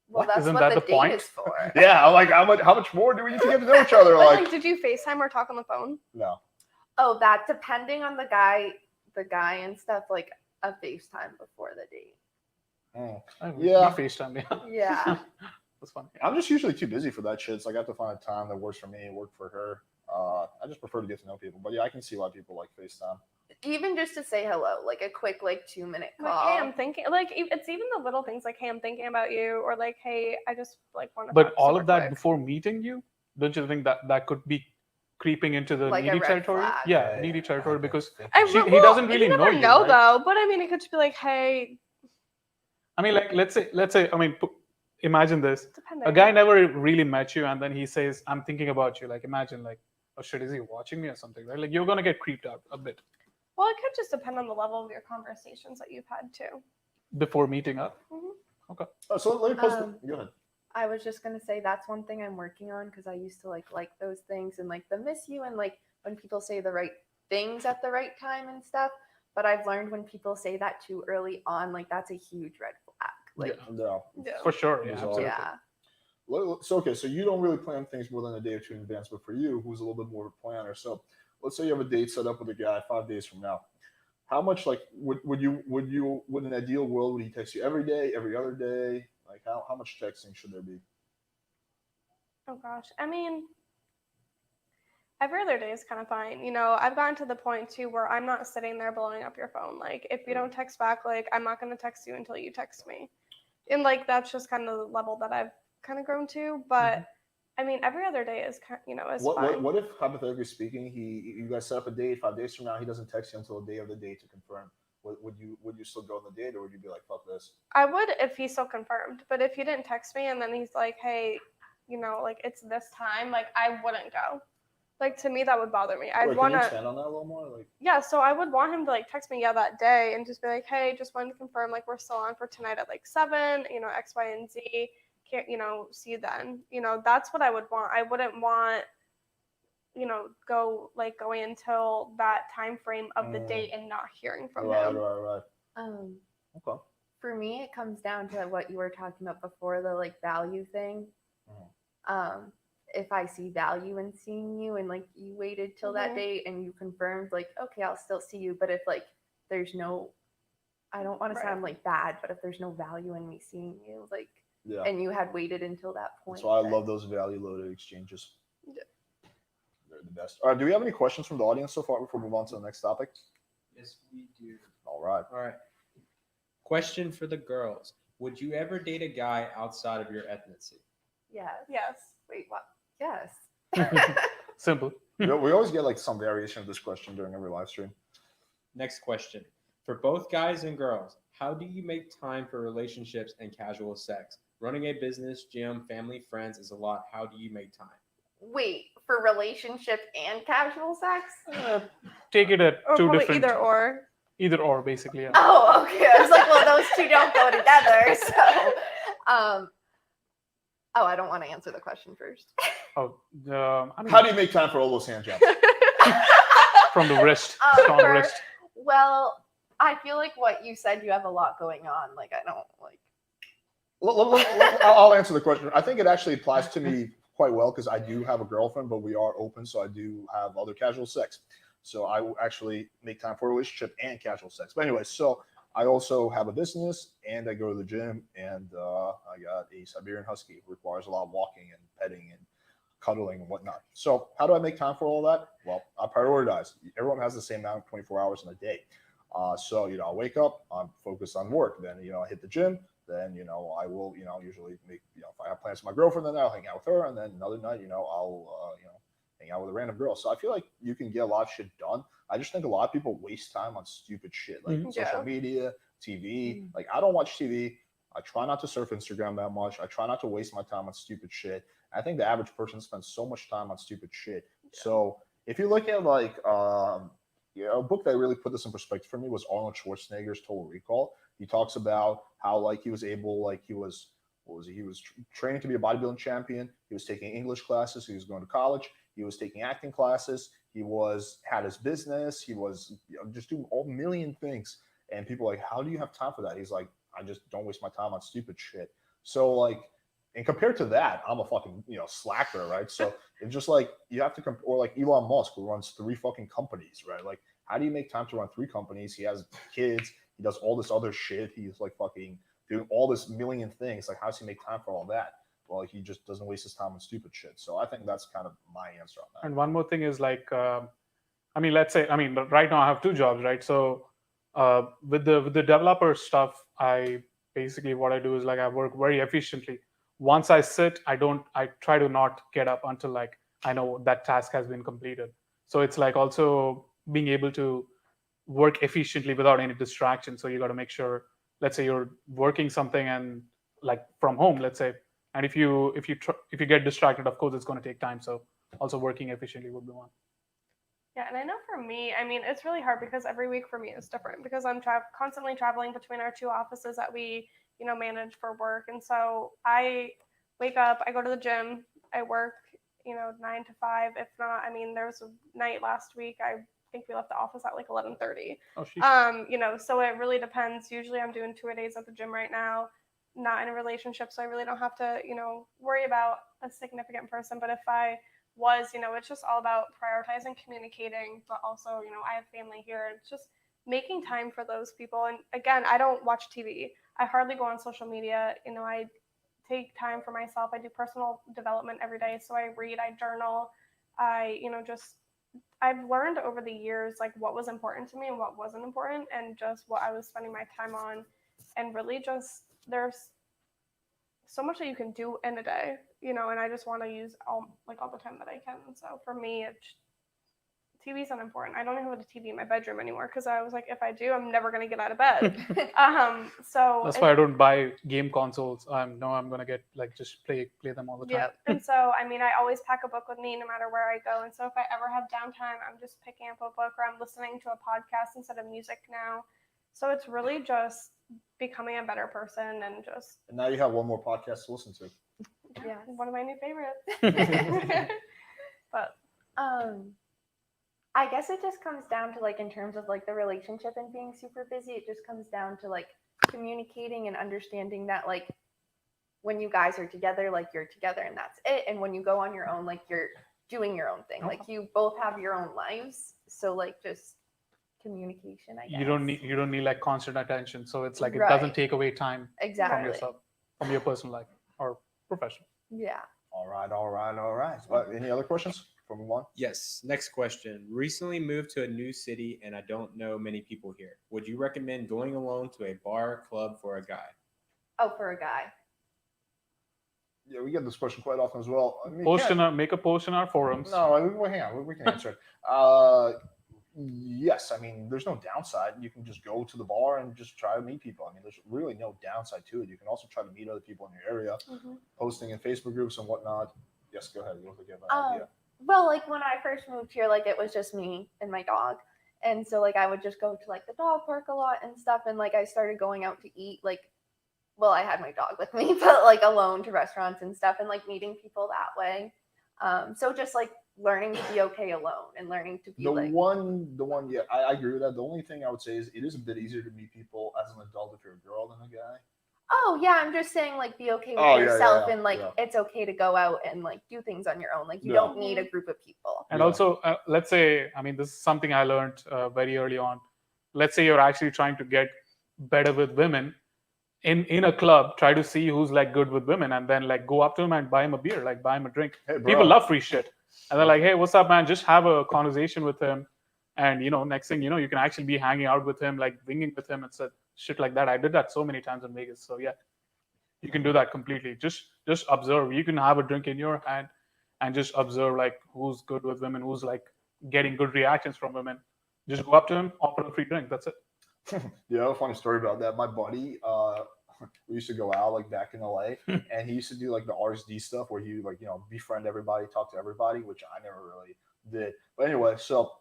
Well, What? that's Isn't what that the the date point? is for. "Yeah." I'm like, how much more do we need to get to know each other? But, Like, like, did you FaceTime or talk on the phone? no. Oh, that depending on the guy and stuff, like a FaceTime before the date. Yeah. We FaceTime, yeah. Yeah. That's fun. I'm just usually too busy for that shit. It's like I have to find a time that works for me, work for her. I just prefer to get to know people. But yeah, I can see why people like FaceTime. Even just to say hello, like a quick 2-minute call. Like, hey, I'm thinking. Like, it's even the little things. Like, hey, I'm thinking about you, or like, hey, I just like want to. But all of that before meeting you, don't you think that could be creeping into the Like a needy red territory? flag. Yeah, needy territory because He he doesn't really you know never you, know right? though. But I mean, it could just be like, hey, I mean, like let's say, I mean, imagine this: depending. a guy never really met you, and then he says, "I'm thinking about you." Like, imagine, like, oh shit, is he watching me or something? Right? Like, you're gonna get creeped out a bit Well, it could just depend on the level of your conversations that you've had too. before meeting up. So let me post. Um, Go ahead. I was just gonna say that's one thing I'm working on because I used to like those things and like the miss you and like when people say the right things at the right time and stuff. But I've learned when people say that too early on, like that's a huge red flag. Like, No. Yeah. For sure, yeah, It's absolutely. yeah. So okay, so you don't really plan things more than a day or two in advance, but for you, who's a little bit more of a planner, so let's say you have a date set up with a guy 5 days from now. How much like would in an ideal world would he text you every day, every other day? Like how much texting should there be? Oh gosh, I mean, every other day is kind of fine. You know, I've gotten to the point too where I'm not sitting there blowing up your phone. Like, if you don't text back, like, I'm not going to text you until you text me. And, like, that's just kind of the level that I've kind of grown to. But, I mean, every other day is, is fine. What if, hypothetically speaking, you guys set up a date 5 days from now, he doesn't text you until the day of the date to confirm? Would you still go on the date, or would you be like, fuck this? I would if he's still confirmed. But if he didn't text me and then he's like, hey, like, it's this time, like, I wouldn't go. Like, to me, that would bother me. I'd Wait, want can you to. expand on that a little more? Like, Yeah, so I would want him to like text me that day and just be like, hey, just wanted to confirm like we're still on for tonight at like 7, X, Y, and Z. Can't, see you then. That's what I would want. I wouldn't want, going until that time frame of the date and not hearing from him. Right. Okay. For me, it comes down to what you were talking about before, the like value thing. If I see value in seeing you and like you waited till that date and you confirmed like, okay, I'll still see you. But if like there's no, I don't want to sound like bad, but if there's no value in me seeing you, like, Yeah. and you had waited until that point. That's why I then- love those value loaded exchanges. Yeah. They're the best. All right. Do we have any questions from the audience so far before we move on to the next topic? Yes, we do. All right. All right. Question for the girls. Would you ever date a guy outside of your ethnicity? Yes. Yes. Wait, what? Yes. Simple. We always get like some variation of this question during every live stream. Next question. For both guys and girls, how do you make time for relationships and casual sex? Running a business, gym, family, friends is a lot. How do you make time? Wait, for relationship and casual sex? Take it at Or two probably different. either or. Basically. Yeah. Oh, okay. I was like, well, those two don't go together. So, I don't want to answer the question first. Oh, I mean, How do you make time for all those hand jobs? from the wrist, strong For- wrist. Well, I feel like what you said, you have a lot going on. Like, I don't like. I'll answer the question. I think it actually applies to me quite well because I do have a girlfriend, but we are open, so I do have other casual sex. So I will actually make time for a relationship and casual sex. But anyway, so I also have a business and I go to the gym, and I got a Siberian Husky who requires a lot of walking and petting and cuddling and whatnot. So how do I make time for all that? Well, I prioritize. Everyone has the same amount of 24 hours in a day. So, I wake up, I'm focused on work. Then, I hit the gym. Then, I will, usually make, if I have plans with my girlfriend, then I'll hang out with her. And then another night, I'll, hang out with a random girl. So I feel like you can get a lot of shit done. I just think a lot of people waste time on stupid shit like social media, TV. Like, I don't watch TV. I try not to surf Instagram that much. I try not to waste my time on stupid shit. I think the average person spends so much time on stupid shit. Yeah. So if you look at like, a book that really put this in perspective for me was Arnold Schwarzenegger's Total Recall. He talks about how like he was able, like he was training to be a bodybuilding champion. He was taking English classes. He was going to college. He was taking acting classes. He had his business. He was just doing a million things. And people are like, how do you have time for that? He's like, I just don't waste my time on stupid shit. So like, and compared to that, I'm a fucking, slacker, right? So it's just like, you have to or like Elon Musk, who runs 3 fucking companies, right? Like, how do you make time to run 3 companies? He has kids. He does all this other shit. He's like fucking doing all this million things. Like, how does he make time for all that? Well, he just doesn't waste his time on stupid shit. So I think that's kind of my answer on that. And one more thing is like, let's say, right now I have 2 jobs, right? So with the developer stuff, what I do is like I work very efficiently. Once I sit, I try to not get up until like I know that task has been completed. So it's like also being able to work efficiently without any distraction. So you got to make sure, let's say you're working something and like from home, let's say, and if you get distracted, of course it's going to take time. So also working efficiently would be one. Yeah, and I know for me, it's really hard because every week for me is different because I'm constantly traveling between our 2 offices that we, manage for work. And so I wake up, I go to the gym, I work, 9 to 5. If not, there was a night last week, I think we left the office at like 11:30. Oh, so it really depends. Usually I'm doing 2 a days at the gym right now, not in a relationship, so I really don't have to, worry about a significant person. But if I was, it's just all about prioritizing, communicating, but also, I have family here. It's just making time for those people. And again, I don't watch TV. I hardly go on social media. I take time for myself. I do personal development every day. So I read, I journal, I've learned over the years, like what was important to me and what wasn't important, and just what I was spending my time on. And really just, there's so much that you can do in a day, and I just want to use all the time that I can. So for me, TV is unimportant. I don't even have a TV in my bedroom anymore because I was like, if I do, I'm never going to get out of bed. So that's why I don't buy game consoles. I'm going to get like just play them all the time. Yeah. And so, I always pack a book with me no matter where I go. And so if I ever have downtime, I'm just picking up a book or I'm listening to a podcast instead of music now. So it's really just becoming a better person and just. And now you have one more podcast to listen to. Yeah. One of my new favorites. But. I guess it just comes down to like in terms of like the relationship and being super busy, it just comes down to like communicating and understanding that like when you guys are together, like you're together and that's it. And when you go on your own, like you're doing your own thing. Like you both have your own lives. So like just communication, I guess. You don't need like constant attention. So it's like it Right. doesn't take away time Exactly. from yourself, from your personal life or professional. Yeah. All right. Well, any other questions? From one? Yes. Next question. Recently moved to a new city and I don't know many people here. Would you recommend going alone to a bar, club for a guy? Oh, for a guy. Yeah, we get this question quite often as well. I mean, Make a post in our forums. No, hang on. We can answer it. Yes, I mean, there's no downside. You can just go to the bar and just try to meet people. I mean, there's really no downside to it. You can also try to meet other people in your area, posting in Facebook groups and whatnot. Yes, go ahead. You look like you have an idea. Well, like when I first moved here, like it was just me and my dog. And so like I would just go to like the dog park a lot and stuff. And like I started going out to eat, like, well, I had my dog with me, but like alone to restaurants and stuff and like meeting people that way. So just like learning to be okay alone and learning to be the one, yeah, I agree with that. The only thing I would say is it is a bit easier to meet people as an adult if you're a girl than a guy. Oh yeah, I'm just saying like be okay with yourself and like it's okay to go out and like do things on your own. Like you don't need a group of people. And also, let's say, I mean, this is something I learned very early on. Let's say you're actually trying to get better with women in a club. Try to see who's like good with women, and then like go up to him and buy him a beer, like buy him a drink. Hey, bro. People love free shit, and they're like, "Hey, what's up, man?" Just have a conversation with him, and next thing you know, you can actually be hanging out with him, like winging with him, and shit like that. I did that so many times in Vegas. So yeah, you can do that completely. Just observe. You can have a drink in your hand and just observe like who's good with women, who's like getting good reactions from women. Just go up to him, offer a free drink. That's it. Yeah, I have a funny story about that. My buddy, we used to go out like back in LA, and he used to do like the RSD stuff where he like befriend everybody, talk to everybody, which I never really did. But anyway, so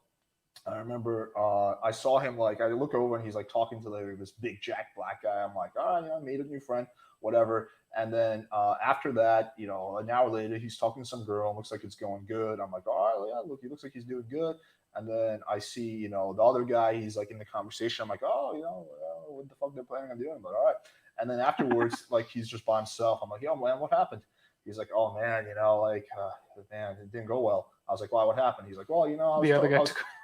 I remember I saw him, like I look over and he's like talking to like this big jack black guy. I'm like, all right, I made a new friend, whatever. And then after that, an hour later, he's talking to some girl. Looks like it's going good. I'm like, all right, yeah, look, he looks like he's doing good. And then I see, the other guy, he's like in the conversation. I'm like, oh, what the fuck they're planning on doing? But all right. And then afterwards, like he's just by himself. I'm like, yo, man, what happened? He's like, oh man, man, it didn't go well. I was like, why? What happened? He's like, well, I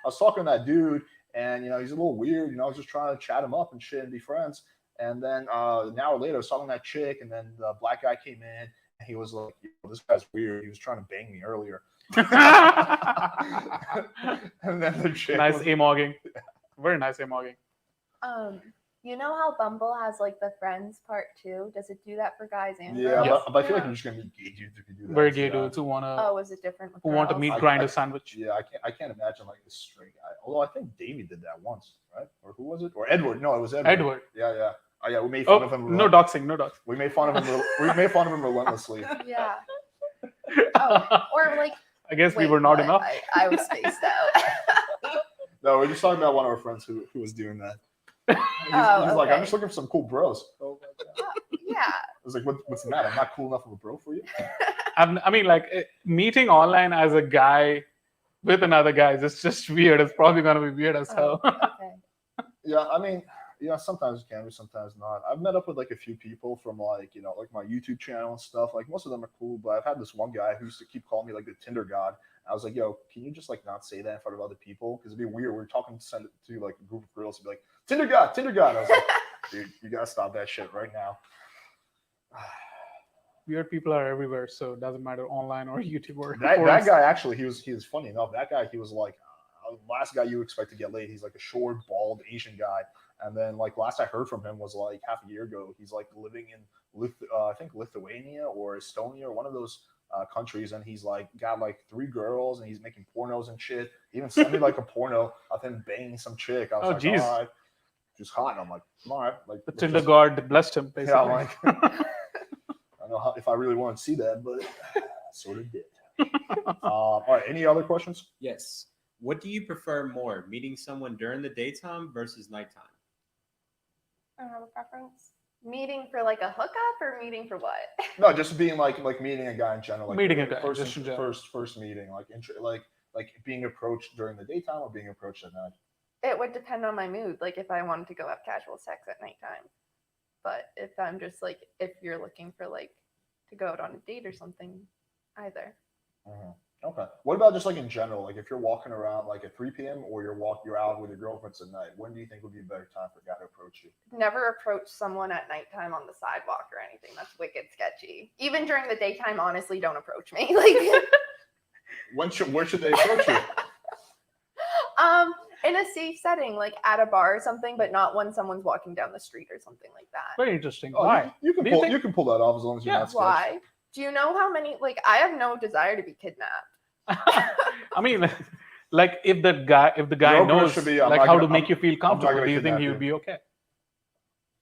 was talking to that dude, and he's a little weird. I was just trying to chat him up and shit and be friends. And then an hour later, I was talking to that chick, and then the black guy came in, and he was like, this guy's weird. He was trying to bang me earlier. And then the chick nice amogging. Very nice amogging. You know how Bumble has like the friends part too? Does it do that for guys and girls? Yeah, but I feel like you're just gonna meet gay dudes if you do that. Very gay dudes who wanna. Oh, is it different? Who want to meet grinder sandwich? Yeah, I can't imagine like a straight guy. Although I think Davey did that once, right? Or who was it? Or Edward? No, it was Edward. Edward. Yeah. Oh yeah, we made fun of him. No doxing. We made fun of him. We made fun of him relentlessly. Yeah. Oh, or like. I guess we were not enough. I was spaced out. No, we're just talking about one of our friends who was doing that. He's like, I'm just looking for some cool bros. Oh my God. Yeah. I was like, what's the matter? I'm not cool enough of a bro for you. I mean, like meeting online as a guy with another guy is just weird. It's probably gonna be weird as hell. Okay. Yeah, I mean, sometimes it can be, sometimes not. I've met up with like a few people from like my YouTube channel and stuff. Like most of them are cool, but I've had this one guy who used to keep calling me like the Tinder god. I was like, yo, can you just like not say that in front of other people? Because it'd be weird. We're talking to send it to like a group of girls to be like, Tinder god. I was like, dude, you gotta stop that shit right now. Weird people are everywhere, so it doesn't matter online or YouTube or that guy actually, he was funny enough. That guy, he was like last guy you expect to get laid. He's like a short, bald Asian guy. And then like last I heard from him was like half a year ago. He's like living in I think Lithuania or Estonia or one of those countries, and he's like got like 3 girls, and he's making pornos and shit. He even sent me like a porno of him banging some chick. I was like, all right, just hot. And I'm like, all right, like the Tinder god blessed him basically. Yeah, I'm like, I don't know if I really want to see that, but I sort of did. All right, any other questions? Yes. What do you prefer more, meeting someone during the daytime versus nighttime? I don't have a preference. Meeting for like a hookup or meeting for what? No, just being like meeting a guy in general. Like meeting a guy, first meeting, like being approached during the daytime or being approached at night. It would depend on my mood. Like if I wanted to go have casual sex at nighttime, but if I'm just like if you're looking for like to go out on a date or something, either. Mm-hmm. Okay. What about just like in general? Like if you're walking around like at 3 p.m. or you're out with your girlfriends at night, when do you think would be a better time for a guy to approach you? Never approach someone at nighttime on the sidewalk or anything. That's wicked sketchy. Even during the daytime, honestly, don't approach me. Like where should they approach you? In a safe setting, like at a bar or something, but not when someone's walking down the street or something like that. Very interesting. Oh, Why? You can pull that off as long as you're not sketchy. Why? Do you know how many? Like, I have no desire to be kidnapped. I mean, like if the guy Your knows should be, I'm like not how gonna- to make I'm- you feel not comfortable, gonna do you think kidnap he you. would be okay?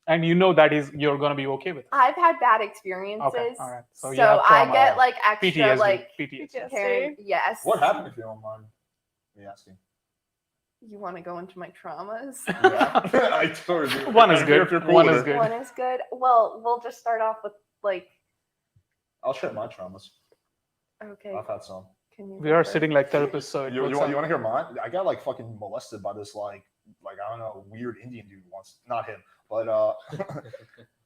And you know that you're gonna be okay with it. I've had bad experiences. Okay, all right. So So, you have I trauma. get like extra PTSD. like PTSD. Karen, yes. What happened if you don't mind me asking? You want to go into my traumas? Yeah. I totally do. One is I don't care good. if you're cool One with is it. good. One is good. Well, we'll just start off with like. I'll share my traumas. Okay. I've had some. Can you? We go are first? sitting like therapists, so You what's want up? to hear mine? I got like fucking molested by this like I don't know, weird Indian dude once. Not him, but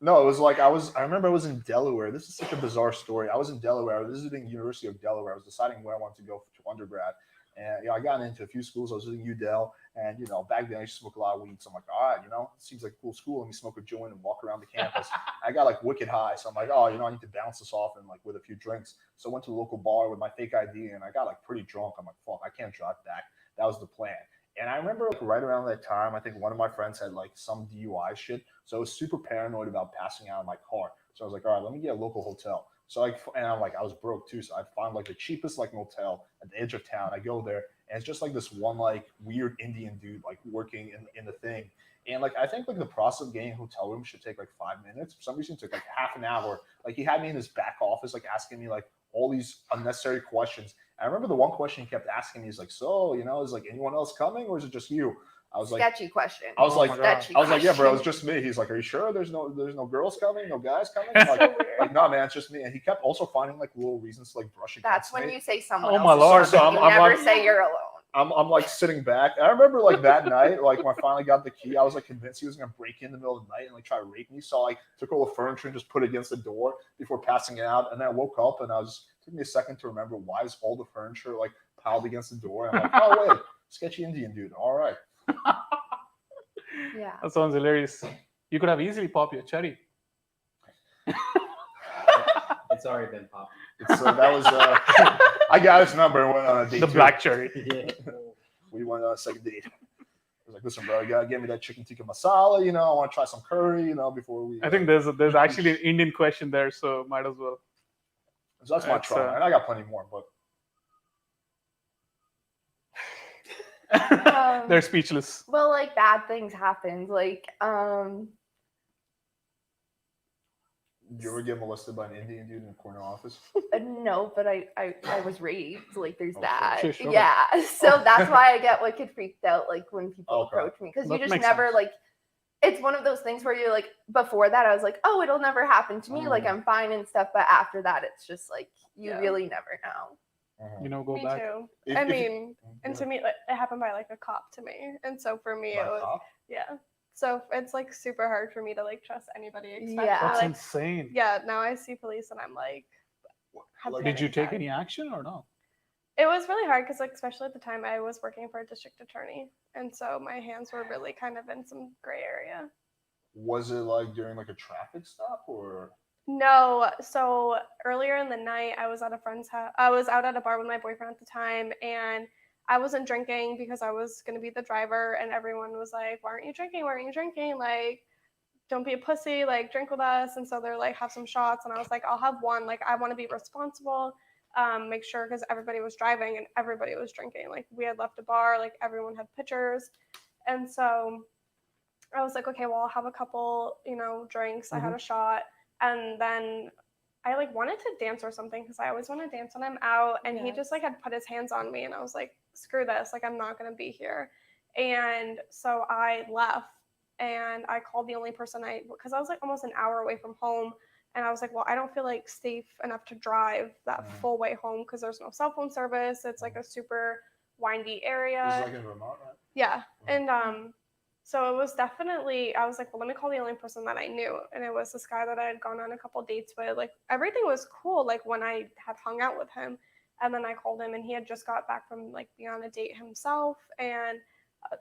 no, it was like I remember I was in Delaware. This is such a bizarre story. I was in Delaware. I was visiting University of Delaware. I was deciding where I wanted to go to undergrad. And I got into a few schools. I was visiting UDel, and back then I used to smoke a lot of weed. So I'm like, all right, it seems like a cool school. Let me smoke a joint and walk around the campus. I got like wicked high, so I'm like, oh, I need to bounce this off and like with a few drinks. So I went to the local bar with my fake ID, and I got like pretty drunk. I'm like, fuck, I can't drive back. That was the plan. And I remember like right around that time, I think one of my friends had like some DUI shit. So I was super paranoid about passing out in my car. So I was like, all right, let me get a local hotel. So and I'm like, I was broke too. So I found like the cheapest like motel at the edge of town. I go there, and it's just like this one like weird Indian dude like working in the thing. And like I think like the process of getting a hotel room should take like 5 minutes. For some reason it took like half an hour. Like he had me in his back office like asking me like all these unnecessary questions. I remember the one question he kept asking me is like, so, is like anyone else coming or is it just you? I was like, sketchy question. I was Oh like, my God. Sketchy I was like, yeah, bro, it's question. just me. He's like, are you sure there's no girls coming, no guys coming? I'm So like, weird. no, man, it's just me. And he kept also finding like little reasons to like brush against That's when me. you say someone Oh else. my is Lord. coming. So You I'm never like- say you're alone. I'm like sitting back. I remember like that night, like when I finally got the key, I was like convinced he was gonna break in the middle of the night and like try to rape me. So I like, took all the furniture and just put it against the door before passing out. And then I woke up and it took me a second to remember why is all the furniture like piled against the door. And I'm like, oh wait, sketchy Indian dude. All right. Yeah. That sounds hilarious. You could have easily popped your cherry. It's already been popped. So that was I got his number and went on a date. The too. black cherry. Yeah. We went on a second date. I was like, listen, bro, you gotta get me that chicken tikka masala. I want to try some curry. Before we. I think there's actually an Indian question there, so might as well. So that's my It's, trauma, and I got plenty more. But They're speechless. Well, like bad things happen. Like, did you ever get molested by an Indian dude in a corner office? no, but I was raped. Like, there's Oh, that. sure, sure. Yeah. So that's why I get wicked freaked out, like when people Okay. approach me, because you That just makes never sense. like. It's one of those things where you're like, before that, I was like, oh, it'll never happen to me. Like, I'm fine and stuff. But after that, it's just like, you Yeah. really never know. Go Me back. too. If- I if you- mean, and to me, like, it happened by like a cop to me, and so for me, By it a was cop? yeah. So it's like super hard for me to like trust anybody. Especially, Yeah. That's like, insane. yeah. Now I see police, and I'm like, have Like, been Did you take inside. any action or no? It was really hard because, like, especially at the time, I was working for a district attorney, and so my hands were really kind of in some gray area. Was it like during like a traffic stop or? No, so earlier in the night, I was at a friend's house. I was out at a bar with my boyfriend at the time, and I wasn't drinking because I was going to be the driver, and everyone was like, why aren't you drinking? Why aren't you drinking? Like, don't be a pussy, like, drink with us. And so they're like, have some shots. And I was like, I'll have one. Like, I want to be responsible, make sure, because everybody was driving and everybody was drinking. Like, we had left a bar, like, everyone had pictures. And so I was like, okay, well, I'll have a couple, drinks. I had a shot. And then I like wanted to dance or something because I always want to dance when I'm out. And he Yes. just like had put his hands on me, and I was like, screw this, like I'm not gonna be here. And so I left, and I called the only person because I was like almost an hour away from home, and I was like, well, I don't feel like safe enough to drive that full way home because there's no cell phone service. It's like a super windy area. This is like in Vermont, right? Yeah. And so it was definitely, I was like, well, let me call the only person that I knew. And it was this guy that I had gone on a couple dates with. Like, everything was cool, like, when I had hung out with him. And then I called him, and he had just got back from, like, being on a date himself. And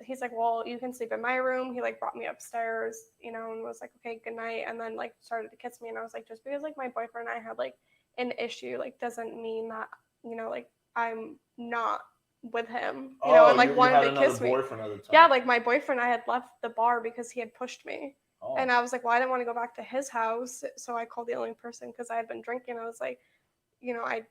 he's like, well, you can sleep in my room. He, like, brought me upstairs, and was like, okay, good night. And then, like, started to kiss me. And I was like, just because, like, my boyfriend and I had, like, an issue, like, doesn't mean that, like, I'm not with him, and like wanted to kiss me. Boyfriend at the time. Yeah, like my boyfriend, I had left the bar because he had pushed me. Oh. And I was like, well, I didn't want to go back to his house. So I called the only person because I had been drinking. I was like, I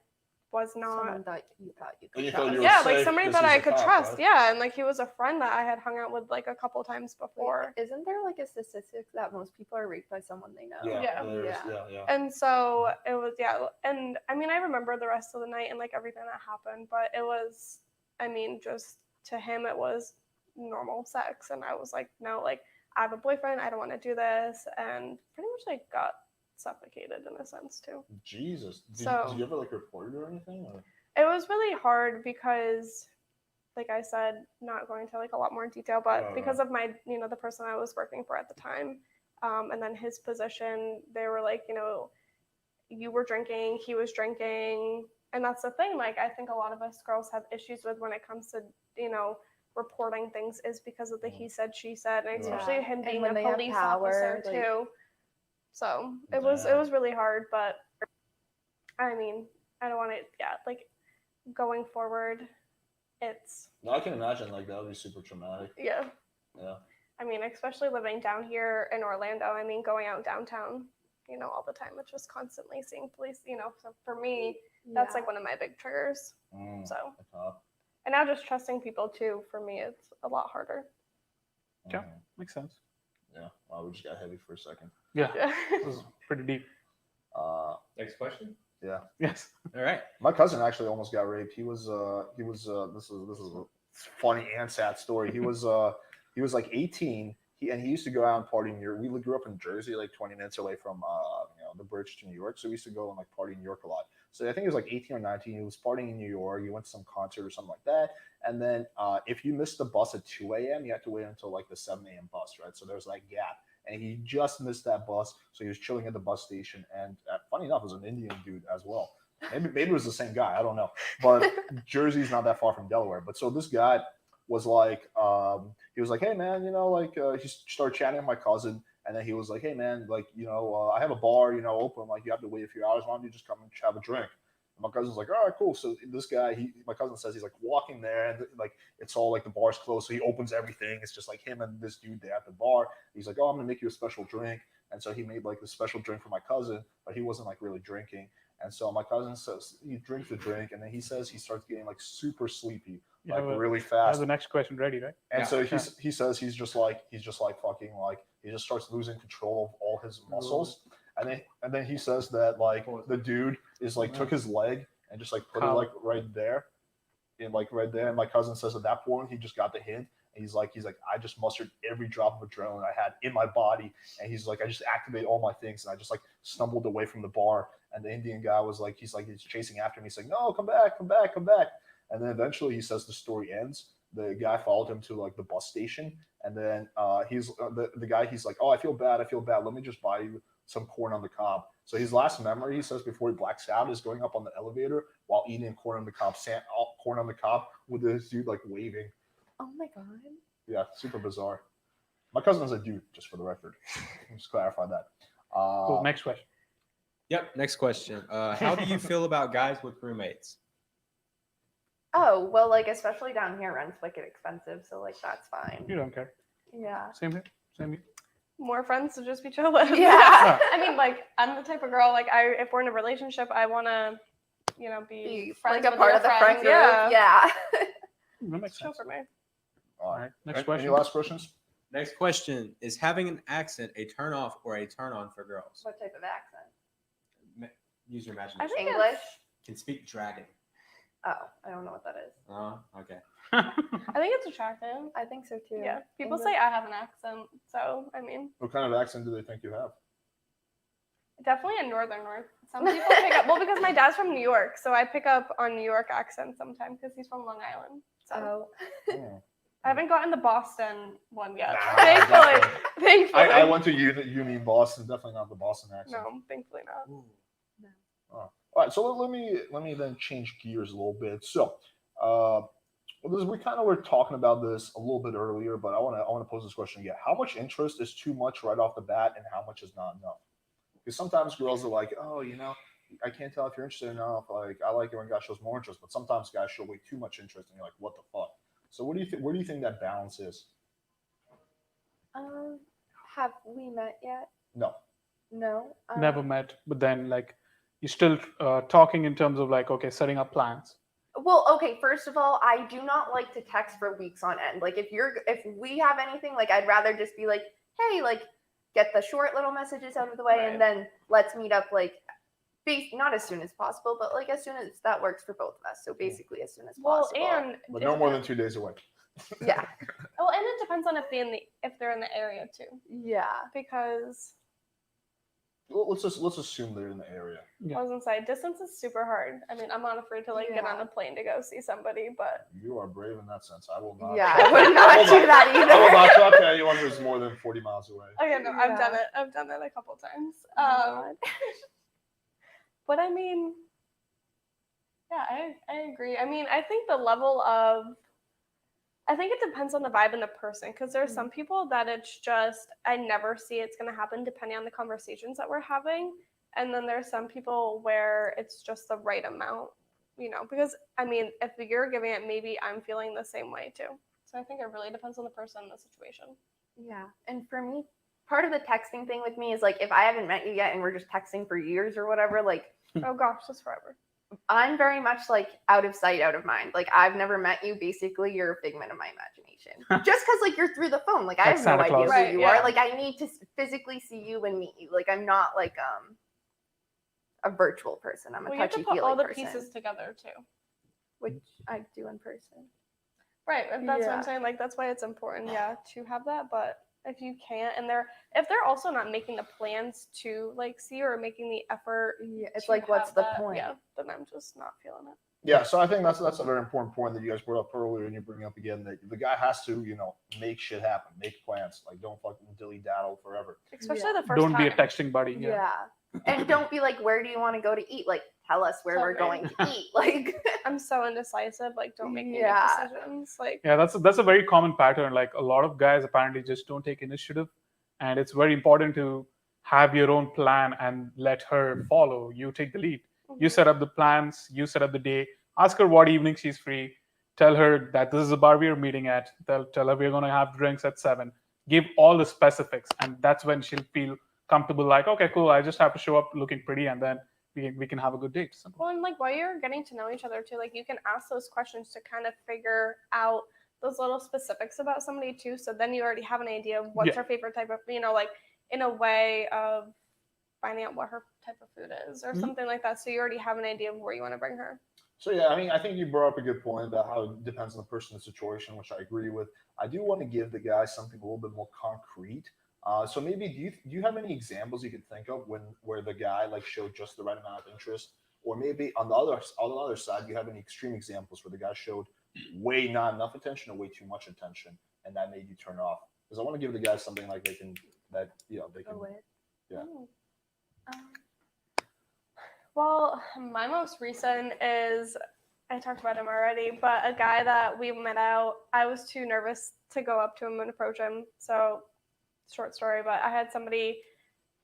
was not. Someone that you thought you And could you thought trust. you were Yeah, safe like somebody because that he's I a could cop, trust. right? Yeah, and like he was a friend that I had hung out with like a couple times Wait, before. isn't there like a statistic that most people are raped by someone they know? Yeah. Yeah. And so it was, yeah. And I mean, I remember the rest of the night and like everything that happened, but it was, I mean, just to him, it was normal sex. And I was like, no, like I have a boyfriend. I don't want to do this. And pretty much like got suffocated in a sense too. Jesus. Did So- you ever like report it or anything? Or? It was really hard because, like I said, not going into like a lot more detail, but Right, because of my, the person I was working for at the time, and then his position, they were like, you were drinking, he was drinking, and that's the thing. Like I think a lot of us girls have issues with when it comes to, reporting things is because of the he said, she said, and Yeah. especially him And being when a they have police power, officer like- too. So it was really hard, but I mean, I don't want to, like going forward, it's No, I can imagine like that would be super traumatic. yeah. Yeah. I mean, especially living down here in Orlando. I mean, going out downtown, all the time. It's just constantly seeing police. So for me, that's like one of my big triggers. Mm, So, a cop. and now just trusting people too. For me, it's a lot harder. Yeah. Mhm. Makes sense. Yeah. Wow, we just got heavy for a second. Yeah, Yeah. this is pretty deep. Next question. Yeah. Yes. All right. My cousin actually almost got raped. He was this is a funny and sad story. He was like 18. He used to go out and party in New York. We grew up in Jersey, like 20 minutes away from the bridge to New York. So we used to go and like party in New York a lot. So I think he was like 18 or 19. He was partying in New York. He went to some concert or something like that. And then if you missed the bus at 2 a.m., you had to wait until like the 7 a.m. bus, right? So there's that gap. And he just missed that bus, so he was chilling at the bus station. And funny enough, it was an Indian dude as well. Maybe it was the same guy. I don't know. But Jersey's not that far from Delaware. But so this guy was like, he was like, hey man, he started chatting with my cousin, and then he was like, hey man, like, I have a bar, open. Like, you have to wait a few hours. Why don't you just come and have a drink? And my cousin's like, all right, cool. So this guy, my cousin says he's like walking there, and like it's all like the bar's closed, so he opens everything. It's just like him and this dude there at the bar. He's like, oh, I'm gonna make you a special drink, and so he made like the special drink for my cousin, but he wasn't like really drinking. And so my cousin says he drinks the drink, and then he says he starts getting like super sleepy, You like have a- really I have fast. the next question ready, right? And Yeah. so he says he's just like fucking like he just starts losing control of all his muscles. And then he says that like the dude is like took his leg and just like put it like right there. And my cousin says at that point he just got the hint. And he's like, I just mustered every drop of adrenaline I had in my body. And he's like, I just activated all my things, and I just like stumbled away from the bar. And the Indian guy was like, he's chasing after me. He's like, no, come back. And then eventually he says the story ends. The guy followed him to like the bus station, and then he's the guy. He's like, oh, I feel bad. Let me just buy you some corn on the cob. So his last memory, he says, before he blacks out, is going up on the elevator while eating corn on the cob with this dude like waving. Oh my god. Yeah, super bizarre. My cousin's a dude, just for the record. Just clarify that. Cool. Next question. Yep. Next question. How do you feel about guys with roommates? Oh, well, like, especially down here, rent's wicked expensive, so, like, that's fine. You don't care. Yeah. Same here. Same here. More friends to just be chill with. Yeah. I mean, like, I'm the type of girl, like, if we're in a relationship, I want to, be friends like a with part your of the friends. friend group. Yeah. Yeah. That makes It's chill sense. for me. All right, next Any question. last questions? Next question: is having an accent a turn off or a turn on for girls? What type of accent? Use your I imagination. think English? Can speak dragon. Oh, I don't know what that is. Okay. I think it's attractive. I think so too. Yeah. People English? say I have an accent, so, I mean, What kind of accent do they think you have? definitely a north. Some people pick up, well, because my dad's from New York, so I pick up on New York accent sometimes because he's from Long Island. So Oh. Hmm. I haven't gotten the Boston one yet. Nah, Thankfully. definitely. Thankfully. I went to uni in Boston. Definitely not the Boston accent. No, thankfully not. All right, so let me then change gears a little bit. So, we kind of were talking about this a little bit earlier, but I want to pose this question again. How much interest is too much right off the bat, and how much is not enough? Because sometimes girls are like, oh, I can't tell if you're interested enough. Like, I like it when guys shows more interest, but sometimes guys show way too much interest, and you're like, what the fuck? So, what do you think? Where do you think that balance is? Have we met yet? No. No. Never met, but then like you're still talking in terms of like, okay, setting up plans. Well, okay, first of all, I do not like to text for weeks on end. Like if we have anything, like I'd rather just be like, hey, like get the short little messages out of the way Right. and then let's meet up like not as soon as possible, but like as soon as that works for both of us. So basically as soon as Well, possible. and But no more than 2 days away. Yeah. well, and it depends on if they're in the area too, Yeah. because Well, let's assume they're in the area. Yeah. I was gonna say distance is super hard. I mean, I'm not afraid to like get on Yeah. a plane to go see somebody, but You are brave in that sense. I will not. Yeah, I would not do that I will either. not talk to anyone who's more than 40 miles away. okay, no, I've done Yeah. it. I've done it a couple times. God. But I mean, yeah, I agree. I mean, I think it depends on the vibe and the person, because there's some people that it's just, I never see it's going to happen depending on the conversations that we're having. And then there's some people where it's just the right amount, because I mean, if you're giving it, maybe I'm feeling the same way too. So I think it really depends on the person and the situation. Yeah. And for me, part of the texting thing with me is like if I haven't met you yet and we're just texting for years or whatever, like Oh gosh, that's forever. I'm very much like out of sight, out of mind. Like I've never met you. Basically, you're a figment of my imagination. Just because like you're through the phone. Like I Like have Santa no idea Claus. who Right, you yeah. are. Like I need to physically see you and meet you. Like I'm not like a virtual person. I'm a Well, you have to touchy put feely all the person, pieces together too. which I do in person. Right, and that's what Yeah. I'm saying. Like that's why it's important, to have that. But if you can't, and if they're also not making the plans to like see or making the effort, Yeah, it's to like what's have the that, point? Yeah, then I'm just not feeling it. Yeah, so I think that's a very important point that you guys brought up earlier, and you're bringing up again that the guy has to, make shit happen, make plans. Like, don't fucking dilly daddle forever. Especially Yeah. the first Don't time. be a texting buddy. Yeah. And don't be like, where do you want to go to eat? Like, tell us where Tell we're me. going to eat. Like, I'm so indecisive. Like, don't make me Yeah. make decisions. Like, Yeah, that's a very common pattern. Like a lot of guys apparently just don't take initiative, and it's very important to have your own plan and let her follow. You take the lead. You set up the plans. You set up the day. Ask her what evening she's free. Tell her that this is a bar we're meeting at. Tell her we're gonna have drinks at 7. Give all the specifics, and that's when she'll feel comfortable. Like, okay, cool. I just have to show up looking pretty, and then we can have a good date. Simple. well, and like while you're getting to know each other too, like you can ask those questions to kind of figure out those little specifics about somebody too. So then you already have an idea of what's Yeah. her favorite type of, like in a way of finding out what her type of food is or Mhm. something like that. So you already have an idea of where you want to bring her. So yeah, I mean, I think you brought up a good point about how it depends on the person and situation, which I agree with. I do want to give the guy something a little bit more concrete. So maybe do you have any examples you could think of where the guy like showed just the right amount of interest, or maybe on the other side, do you have any extreme examples where the guy showed way not enough attention or way too much attention, and that made you turn off? Because I want to give the guys something like they can. go with. Yeah. Well, my most recent is, I talked about him already, but a guy that we met out, I was too nervous to go up to him and approach him. So, short story, but I had somebody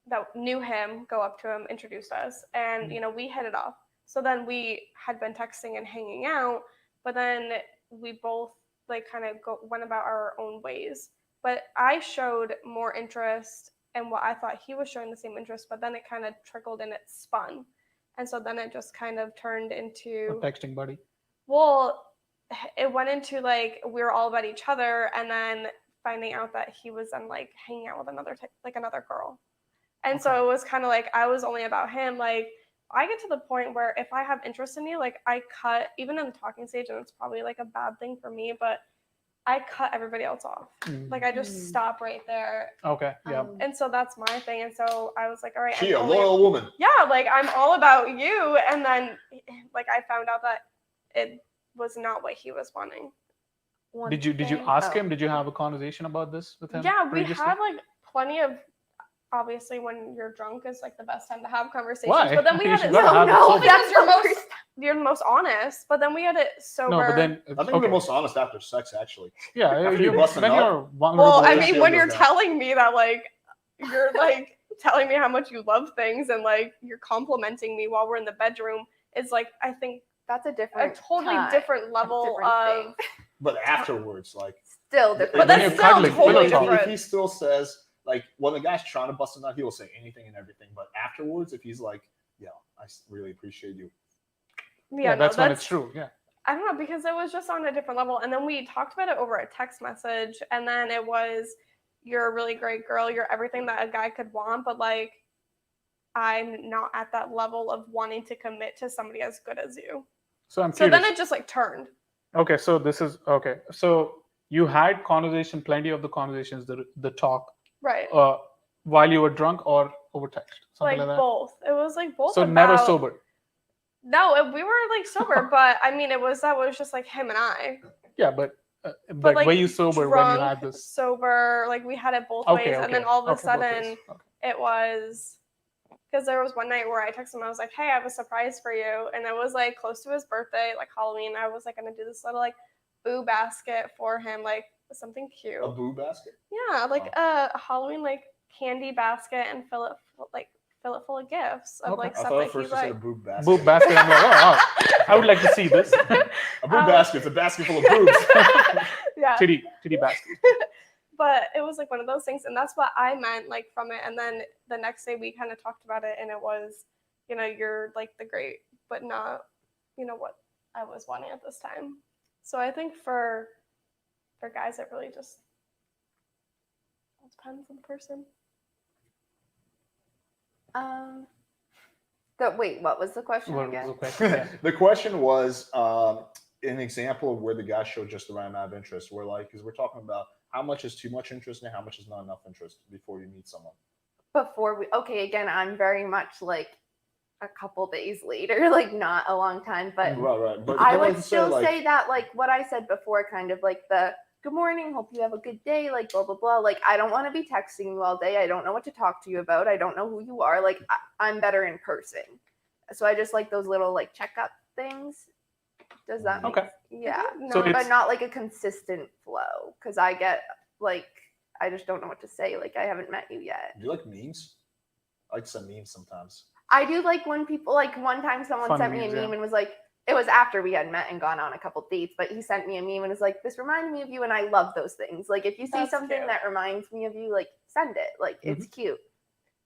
that knew him go up to him, introduced us, and, we hit it off. So then we had been texting and hanging out, but then we both like kind of went about our own ways. But I showed more interest in what I thought he was showing the same interest, but then it kind of trickled and it spun. And so then it just kind of turned A into, texting buddy. well, it went into like we were all about each other, and then finding out that he was then like hanging out with another girl. And so it was kind of like I was only about him. Like I get to the point where if I have interest in you, like I cut, even in the talking stage, and it's probably like a bad thing for me, but I cut everybody else off. Like I just stop right there. Okay, yeah. And so that's my thing. And so I was like, all right. She I'm a only- loyal woman. Yeah, like I'm all about you. And then like I found out that it was not what he was wanting. Did you ask him? Did you have a conversation about this with him? Yeah, we previously? had like plenty of, obviously when you're drunk is like the best time to have conversations. Why? But then we You had should it gotta have it no, sober. because that's you're the most you're the most honest. But then we had it sober. No, but then I think okay. we're most honest after sex, actually. Yeah, After you you're busting when up. you're vulnerable. well, I Vulnerable mean, when goes you're down. telling me that like you're like telling me how much you love things and like you're complimenting me while we're in the bedroom, is like I think That's a a different, totally time, different level different of. thing. But afterwards, like, Still different. But when that's you're still cuddling, totally pillow talk. different. if he still says, like, when the guy's trying to bust him out, he will say anything and everything. But afterwards, if he's like I really appreciate you. Yeah, no, that's when it's true. Yeah. I don't know, because it was just on a different level. And then we talked about it over a text message. And then it was, you're a really great girl. You're everything that a guy could want. But like, I'm not at that level of wanting to commit to somebody as good as you. So I'm So curious. then it just like turned. Okay, so this is okay. So you had plenty of the conversations, the talk, Right. while you were drunk or over text, something Like like that. both. It was like both. So about, never sober. No, we were like sober, but I mean, that was just like him and I. Yeah, but But were you sober drunk, when you had this? Sober, like we had it both Okay, ways, and then all of a both ways. sudden Okay. it was, because there was one night where I texted him, I was like, hey, I have a surprise for you, and it was like close to his birthday, like Halloween. I was like gonna do this little like boo basket for him, like something cute. A boo basket? Yeah, like a Halloween like candy basket, and fill it full of gifts of Okay. like I stuff thought that at first he you said a liked. boob basket. Boob basket. I'm like, oh, wow. I would like to see this. A boob basket. It's a basket full of boobs. Yeah. Titty basket. But it was like one of those things, and that's what I meant like from it. And then the next day we kind of talked about it, and it was, you're like the great, but not, what I was wanting at this time. So I think for guys, it really just depends on the person. Wait, what was the question What again? was the question? Yeah. The question was an example of where the guy showed just the right amount of interest. Where because we're talking about how much is too much interest and how much is not enough interest before you meet someone. Again, I'm very much like a couple days later, like not a long time, but Right. But I like would you still said, say that like what I said before, kind of like the good morning, hope you have a good day, like blah blah blah. Like I don't want to be texting you all day. I don't know what to talk to you about. I don't know who you are. Like I'm better in person. So I just like those little like checkup things. Does that make Okay. Yeah. So but it's- not like a consistent flow, because I get like I just don't know what to say. Like I haven't met you yet. do you like memes? I like to send memes sometimes. I do like when people, like one time someone Fun sent me a memes, meme yeah. and was like, it was after we had met and gone on a couple dates, but he sent me a meme and was like, this reminded me of you, and I love those things. Like if you see That's something cute. that reminds me of you, like send it. Like it's cute.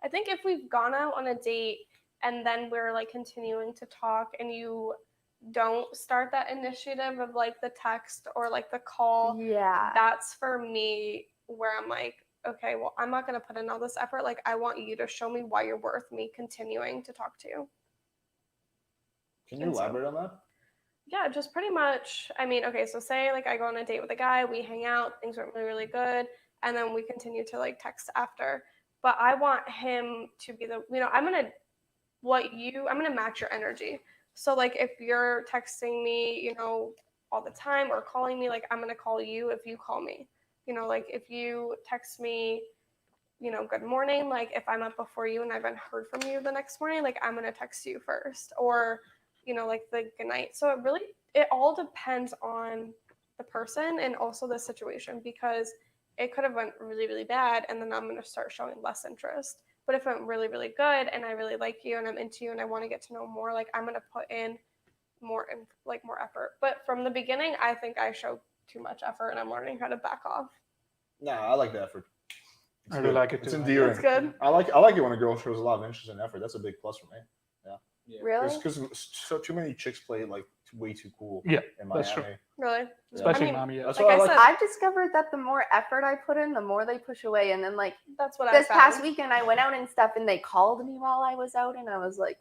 I think if we've gone out on a date and then we're like continuing to talk, and you don't start that initiative of like the text or like the call, Yeah. that's for me where I'm like, okay, well, I'm not going to put in all this effort. Like, I want you to show me why you're worth me continuing to talk to you. Can you And so- elaborate on that? Yeah, just pretty much. I mean, okay, so say like I go on a date with a guy, we hang out, things went really, really good, and then we continue to like text after. But I want him to be I'm gonna match your energy. So like if you're texting me, all the time or calling me, like I'm gonna call you if you call me. Like if you text me, good morning, like if I'm up before you and I haven't heard from you the next morning, like I'm gonna text you first, or like the good night. So it all depends on the person and also the situation, because it could have went really, really bad, and then I'm gonna start showing less interest. But if it went really, really good and I really like you and I'm into you and I want to get to know more, like I'm gonna put in more effort. But from the beginning, I think I show too much effort, and I'm learning how to back off. No, I like the effort. It's I do good. like it It's too. endearing. That's good. I like it when a girl shows a lot of interest and effort. That's a big plus for me. Yeah. Really? Because so too many chicks play like way too cool. Yeah, in that's Miami. true. Really? Especially I mean, Miami. Yeah. That's like why I I like. said, I've discovered that the more effort I put in, the more they push away. And then like that's what this I found. past weekend I went out and stuff, and they called me while I was out, and I was like,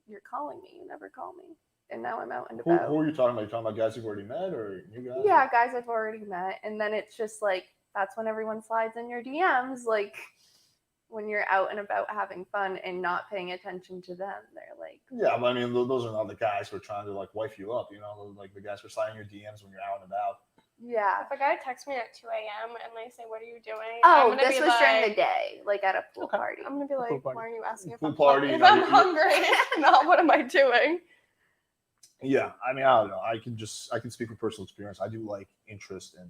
you're calling me, you never call me. And now I'm out and Who about. are you talking about? You talking about guys you've already met or new guys? Yeah, guys I've already met. And then it's just like, that's when everyone slides in your DMs. Like when you're out and about having fun and not paying attention to them, they're like, Yeah, but I mean, those are not the guys who are trying to like wife you up. Like the guys who are sliding your DMs when you're out and about. yeah. If a guy texts me at 2 a.m. and they say, "What are you doing?" Oh, I'm gonna this be was during like, the day, like at a pool Okay. party. I'm gonna be like, Pool party. "Why are you asking if Pool I'm party, if you know, I'm you're- hungry? Not what am I doing?" Yeah, I mean, I don't know. I can speak from personal experience. I do like interest and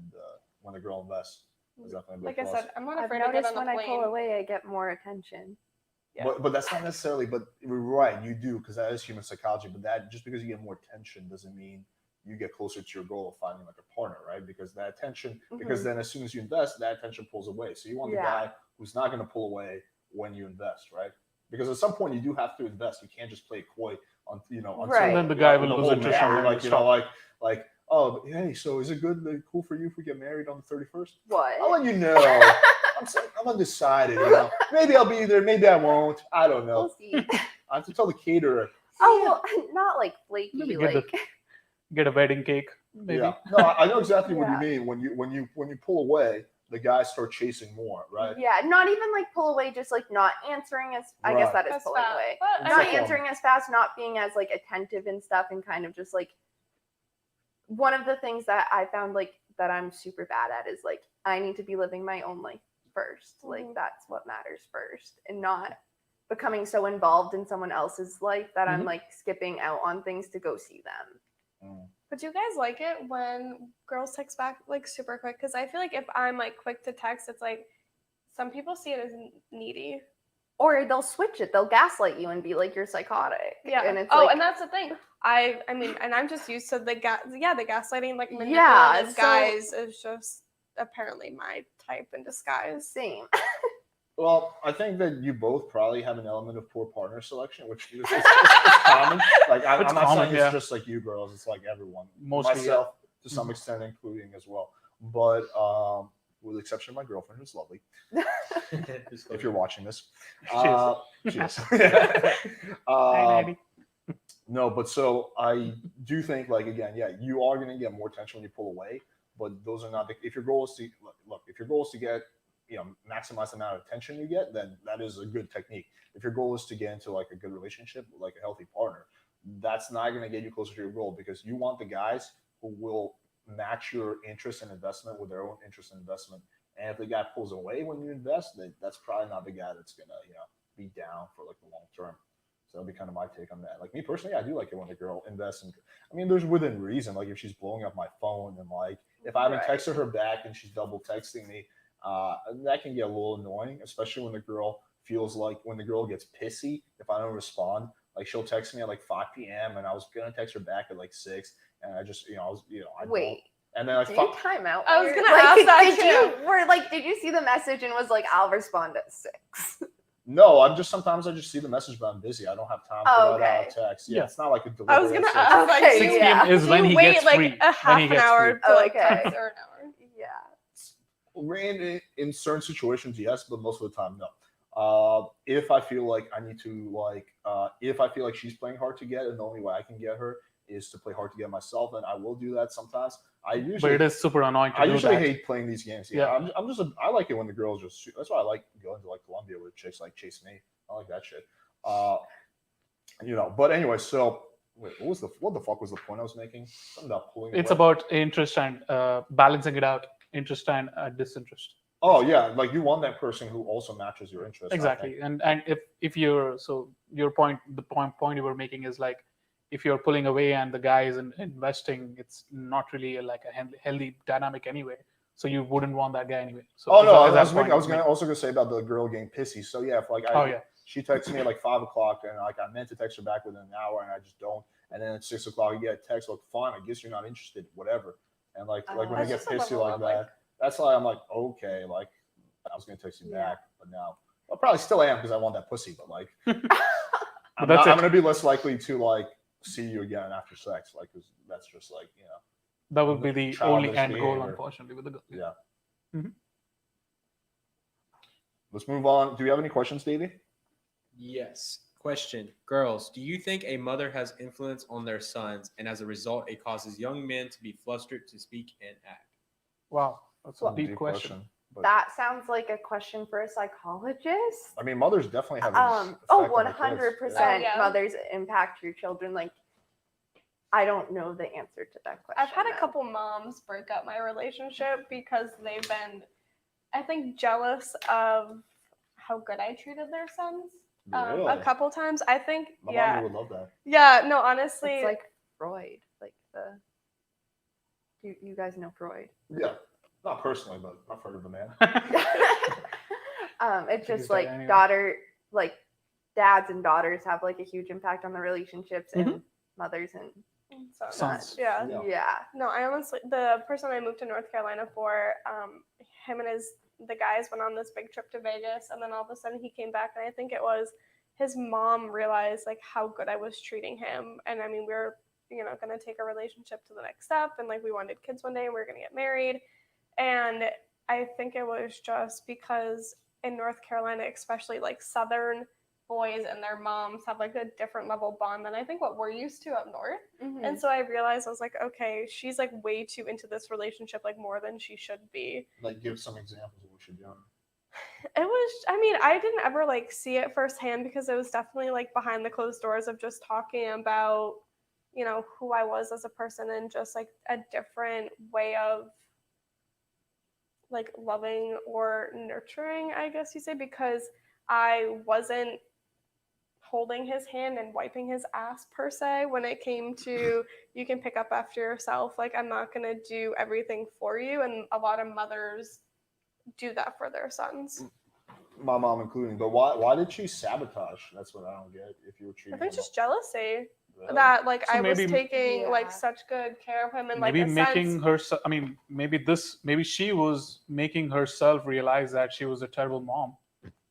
when a girl invests. It's definitely a big Like I plus. said, I'm not I've afraid to get noticed on when a I pull plane. away, I get more attention. Yeah. But that's not necessarily. But you're right, you do, because that is human psychology. But that just because you get more attention doesn't mean you get closer to your goal of finding like a partner, right? Because that attention, because then as soon as you invest, that attention pulls away. So you want the Yeah. guy who's not going to pull away when you invest, right? because at some point you do have to invest. You can't just play coy on until Right. Then the guy with will the lose whole interest marriage, on like it. like oh hey, so is it cool for you if we get married on the 31st? What? I'll let you know. I'm undecided. Maybe I'll be there. Maybe I won't. I don't know. We'll see. I have to tell the caterer. Oh, well, not like flaky. Maybe get Like get a wedding cake. Maybe. Yeah. No, I know exactly what you Yeah. mean. When you pull away, the guys start chasing more, right? yeah, not even like pull away, just like not answering as. I guess Right. that is That's pulling fast. away. But, I Not mean, answering as fast, not being as like attentive and stuff, and kind of just like one of the things that I found like that I'm super bad at is like I need to be living my own life first. Like that's what matters first, and not becoming so involved in someone else's life that I'm like skipping out on things to go see them. But do you guys like it when girls text back like super quick? Because I feel like if I'm like quick to text, it's like some people see it as needy. Or they'll switch it. They'll gaslight you and be like, "You're psychotic." Yeah. And it's oh, like, and that's the thing. I mean, and I'm just used to the gaslighting, like manipulative Yeah, so- guys is just apparently my type in disguise. same. Well, I think that you both probably have an element of poor partner selection, which is it's common. Like I'm It's not common, saying yeah. it's just like you girls. It's like everyone, Mostly, yeah. myself to some extent, including as well. But with the exception of my girlfriend, who's lovely. If you're watching this, cheers. Hi, Daddy. No, but so I do think, like, again, yeah, you are going to get more attention when you pull away, but those are not. If your goal is to look, if your goal is to get, maximize the amount of attention you get, then that is a good technique. If your goal is to get into like a good relationship, like a healthy partner, that's not going to get you closer to your goal, because you want the guys who will match your interest and investment with their own interest and investment. And if the guy pulls away when you invest, then that's probably not the guy that's going to, be down for like the long term. So that'll be kind of my take on that. Like me personally, I do like it when a girl invests in. I mean, there's within reason. Like if she's blowing up my phone, and like if I haven't Right. texted her back and she's double texting me, that can get a little annoying, especially when the girl feels like, when the girl gets pissy if I don't respond. Like she'll text me at like 5 p.m. and I was gonna text her back at like 6, and I just, I Wait. don't. And then like Did you time out? I was while you're- gonna ask that did too. did you see the message and was like, "I'll respond at 6"? No, sometimes I just see the message, but I'm busy. I don't have time to write out a text. Yeah, Yeah. it's not like a delivery. I was gonna at 6. ask, like, Okay, 6 do p.m. yeah. is when you he wait gets like free. a half When he an gets hour free. to like Okay. text or an hour? Yeah. In certain situations, yes, but most of the time, no. If I feel like I need to, if I feel like she's playing hard to get, and the only way I can get her is to play hard to get myself, then I will do that sometimes. But Usually it is super annoying to I do usually that. hate playing these games. Yeah. I like it when the girls just. That's why I like going to like Colombia where chicks like chase me. I like that shit. But anyway, so wait, what the fuck was the point I was making? Something about pulling. It's away. about interest and balancing it out, interest and disinterest. Oh yeah, like you want that person who also matches your interest. I Exactly. think. And if you're, so your point, the point you were making is like, if you're pulling away and the guy is investing, it's not really like a healthy dynamic anyway. So you wouldn't want that guy anyway. So Oh no, is that point I was you also gonna say about the girl getting pissy. So yeah, if like Oh, yeah. she texts me at like 5 o'clock, and like I meant to text her back within an hour, and I just don't. And then at 6 o'clock, you get a text like, "Fine, I guess you're not interested, whatever." And like when I That's get just a pissy level like of, that, like- that's why I'm like, okay, like I was gonna text you Yeah. back, but now I probably still am because I want that pussy. But like, I'm that's it. gonna be less likely to like see you again after Mm-hmm. sex, like 'cause that's just like that would be the Childish only end goal, behavior. unfortunately, with the girl. yeah. Mhm. Let's move on. Do you have any questions, Davey? Yes. Question. Girls, do you think a mother has influence on their sons, and as a result, it causes young men to be flustered to speak and act? Wow, that's a Well, deep question. but That sounds like a question for a psychologist. I mean, mothers definitely have. an effect Oh, on their kids. 100% Yeah. mothers impact your children. Like, I don't know the answer to that question. I've had a though. couple moms break up my relationship because they've been, I think, jealous of how good I treated their sons. Really? A couple times. I think, My yeah. mom would love that. Yeah, no, honestly. It's like Freud. Like the. You guys know Freud. Yeah, not personally, but I've heard of the man. It's Figures just that like anyway. dads and daughters have like a huge impact on the relationships, and mothers and So, Sons. yeah. Yeah. yeah. No, I honestly, the person I moved to North Carolina for, him and the guys went on this big trip to Vegas, and then all of a sudden he came back, and I think it was his mom realized like how good I was treating him. And I mean, we were, going to take our relationship to the next step. And like we wanted kids one day and we were going to get married. And I think it was just because in North Carolina, especially like Southern boys and their moms have like a different level bond than I think what we're used to up north. Mm-hmm. And so I realized I was like, okay, she's like way too into this relationship, like more than she should be. Like, give some examples of what you're doing. It was, I mean, I didn't ever like see it firsthand because it was definitely like behind the closed doors of just talking about, who I was as a person and just like a different way of like loving or nurturing, I guess you say, because I wasn't holding his hand and wiping his ass per se when it came to you can pick up after yourself. Like, I'm not going to do everything for you. And a lot of mothers do that for their sons. My mom including. But why did she sabotage? That's what I don't get. If you were treating I think her just jealousy well. that like So I was maybe- taking Yeah. like such good care of him and like Maybe a making sense. herself. I mean, maybe she was making herself realize that she was a terrible mom.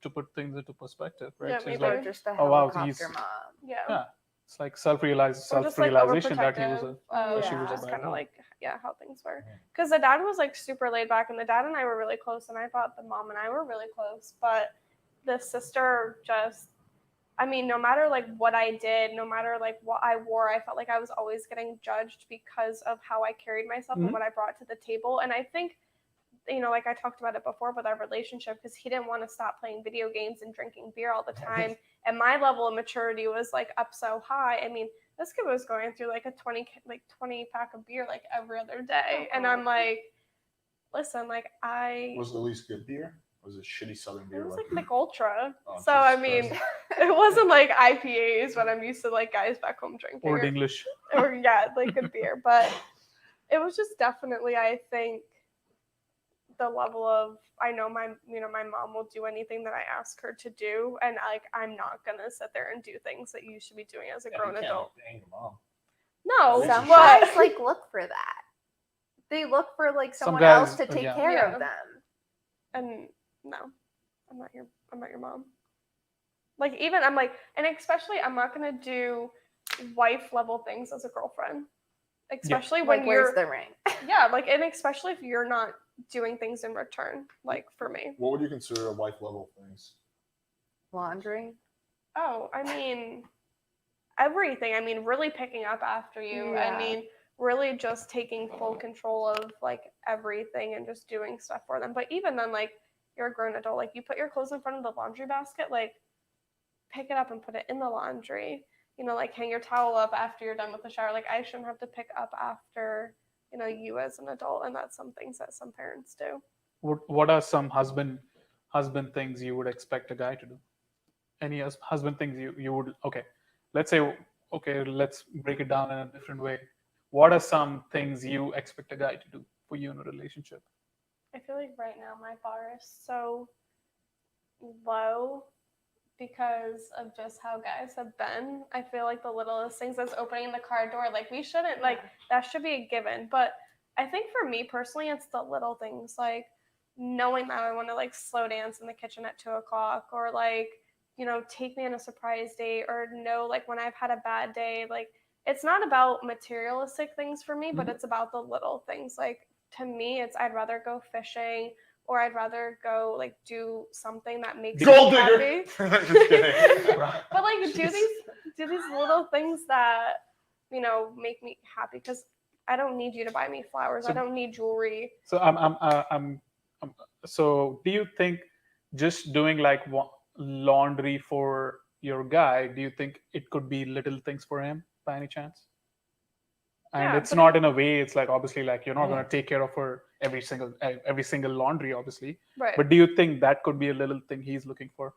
To put things into perspective, right? Yeah, So it's maybe. like, Or just a oh, wow, helicopter he's- mom. Yeah. yeah, it's like Or just like self-realization that he was overprotective. a. that she Yeah. was a Just bad kind of mom. like how things were. Mhm. Because the dad was like super laid back, and the dad and I were really close, and I thought the mom and I were really close. But the sister just, I mean, no matter like what I did, no matter like what I wore, I felt like I was always getting judged because of how I carried myself Mhm. and what I brought to the table. And I think, like I talked about it before with our relationship, because he didn't want to stop playing video games and drinking beer all the time. And my level of maturity was like up so high. I mean, this kid was going through like a 20 pack of beer like every other day. And I'm like, listen, like Was it at least good beer? Was it shitty Southern beer? it was like Mick Ultra. Oh, So I Jesus mean, Christ. it wasn't like IPAs, but I'm used to like guys back home drinking. Old English. Or yeah, like good beer. But it was just definitely, I think, the level of I know my mom will do anything that I ask her to do, and like I'm not gonna sit there and do things that you should be doing as a Yeah, grown you can't adult. bang your mom. No, Some Some But- guys like look for that. They look for like Some someone guys- else to take yeah. care Yeah. of them. and no, I'm not your mom. Like even I'm like, and especially I'm not gonna do wife level things as a girlfriend. Especially when Like, you're where's the ring? yeah, like and especially if you're not doing things in return, like for me. What would you consider wife level things? Laundry. Oh, I mean everything. I mean really picking up after you. Yeah. I mean really just taking full control of like everything and just doing stuff for them. But even then, like you're a grown adult, like you put your clothes in front of the laundry basket, like pick it up and put it in the laundry. Like hang your towel up after you're done with the shower. Like I shouldn't have to pick up after, you as an adult. And that's some things that some parents do. What are some husband things you would expect a guy to do? Any husband things you would let's break it down in a different way. What are some things you expect a guy to do for you in a relationship? I feel like right now my bar is so low because of just how guys have been. I feel like the littlest things that's opening the car door, like we shouldn't like that should be a given. But I think for me personally, it's the little things like knowing that I want to like slow dance in the kitchen at 2:00 or like, take me on a surprise date or know like when I've had a bad day, like it's not about materialistic things for me, but it's about the little things. Like to me, it's I'd rather go fishing or I'd rather go like do something that makes Gold me digger. happy. Just kidding. But like do these little things that make me happy because I don't need you to buy me flowers. So- I don't need jewelry. So so do you think just doing like laundry for your guy, do you think it could be little things for him by any chance? And Yeah, it's but not in a way, it's like obviously like you're not going to take care of her every single laundry obviously, Right. but do you think that could be a little thing he's looking for?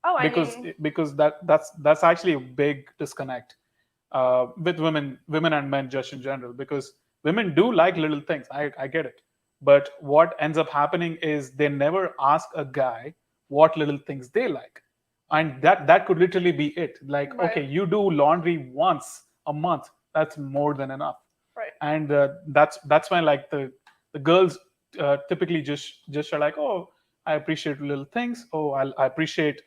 Oh, I because mean, because that's actually a big disconnect with women and men just in general, because women do like little things. I get it, but what ends up happening is they never ask a guy what little things they like, and that could literally be it. Like, Right. okay, you do laundry once a month, that's more than enough. right. And that's when like the girls typically just are like, oh, I appreciate little things. Oh, I appreciate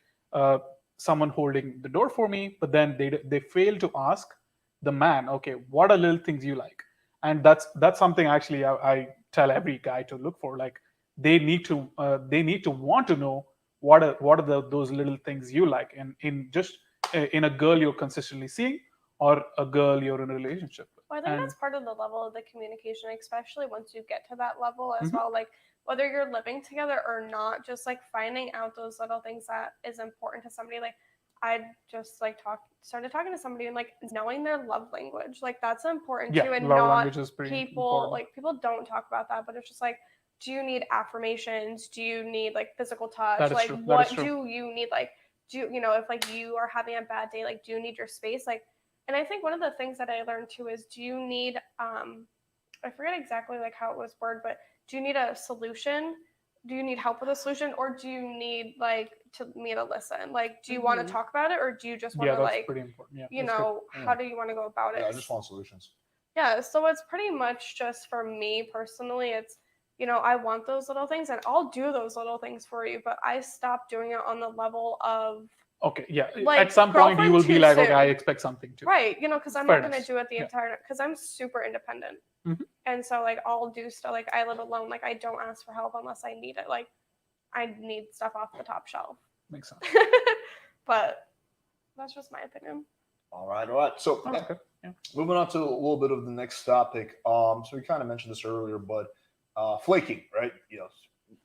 someone holding the door for me, but then they fail to ask the man, okay, what are little things you like? And that's something actually I tell every guy to look for. Like they need to want to know what are those little things you like, in just in a girl you're consistently seeing or a girl you're in a relationship with. Well, I think And- that's part of the level of the communication, especially once you get to that level as Mhm. well. Like whether you're living together or not, just like finding out those little things that is important to somebody. Like I just like started talking to somebody and like knowing their love language. Like that's important Yeah, too, and love not language is pretty people important. like people don't talk about that, but it's just like, do you need affirmations? Do you need like physical touch? That is Like true. That is what true. do you need? Like if like you are having a bad day, like do you need your space? Like, and I think one of the things that I learned too is, do you need I forget exactly like how it was worded, but do you need a solution? Do you need help with a solution, or do you need like me to listen? Like, do you want to Mhm. talk about it, or do you just want Yeah, to that's like, pretty important. Yeah, you that's good. know, Yeah. how do you want to go about it? Yeah, I just want solutions. Yeah, so it's pretty much just for me personally, it's, I want those little things and I'll do those little things for you, but I stopped doing it on the level of, Okay, yeah. Like, At some point, you girlfriend will be too like, okay, soon. I expect something too. right, because I'm Fair not going to enough. do it the Yeah. entire, because I'm super independent. Mhm. And so, like, I'll do stuff, like, I live alone, like, I don't ask for help unless I need it. Like, I need stuff off the top shelf. Makes sense. But that's just my opinion. All right. So Oh, okay. Yeah. moving on to a little bit of the next topic. So we kind of mentioned this earlier, but flaking, right?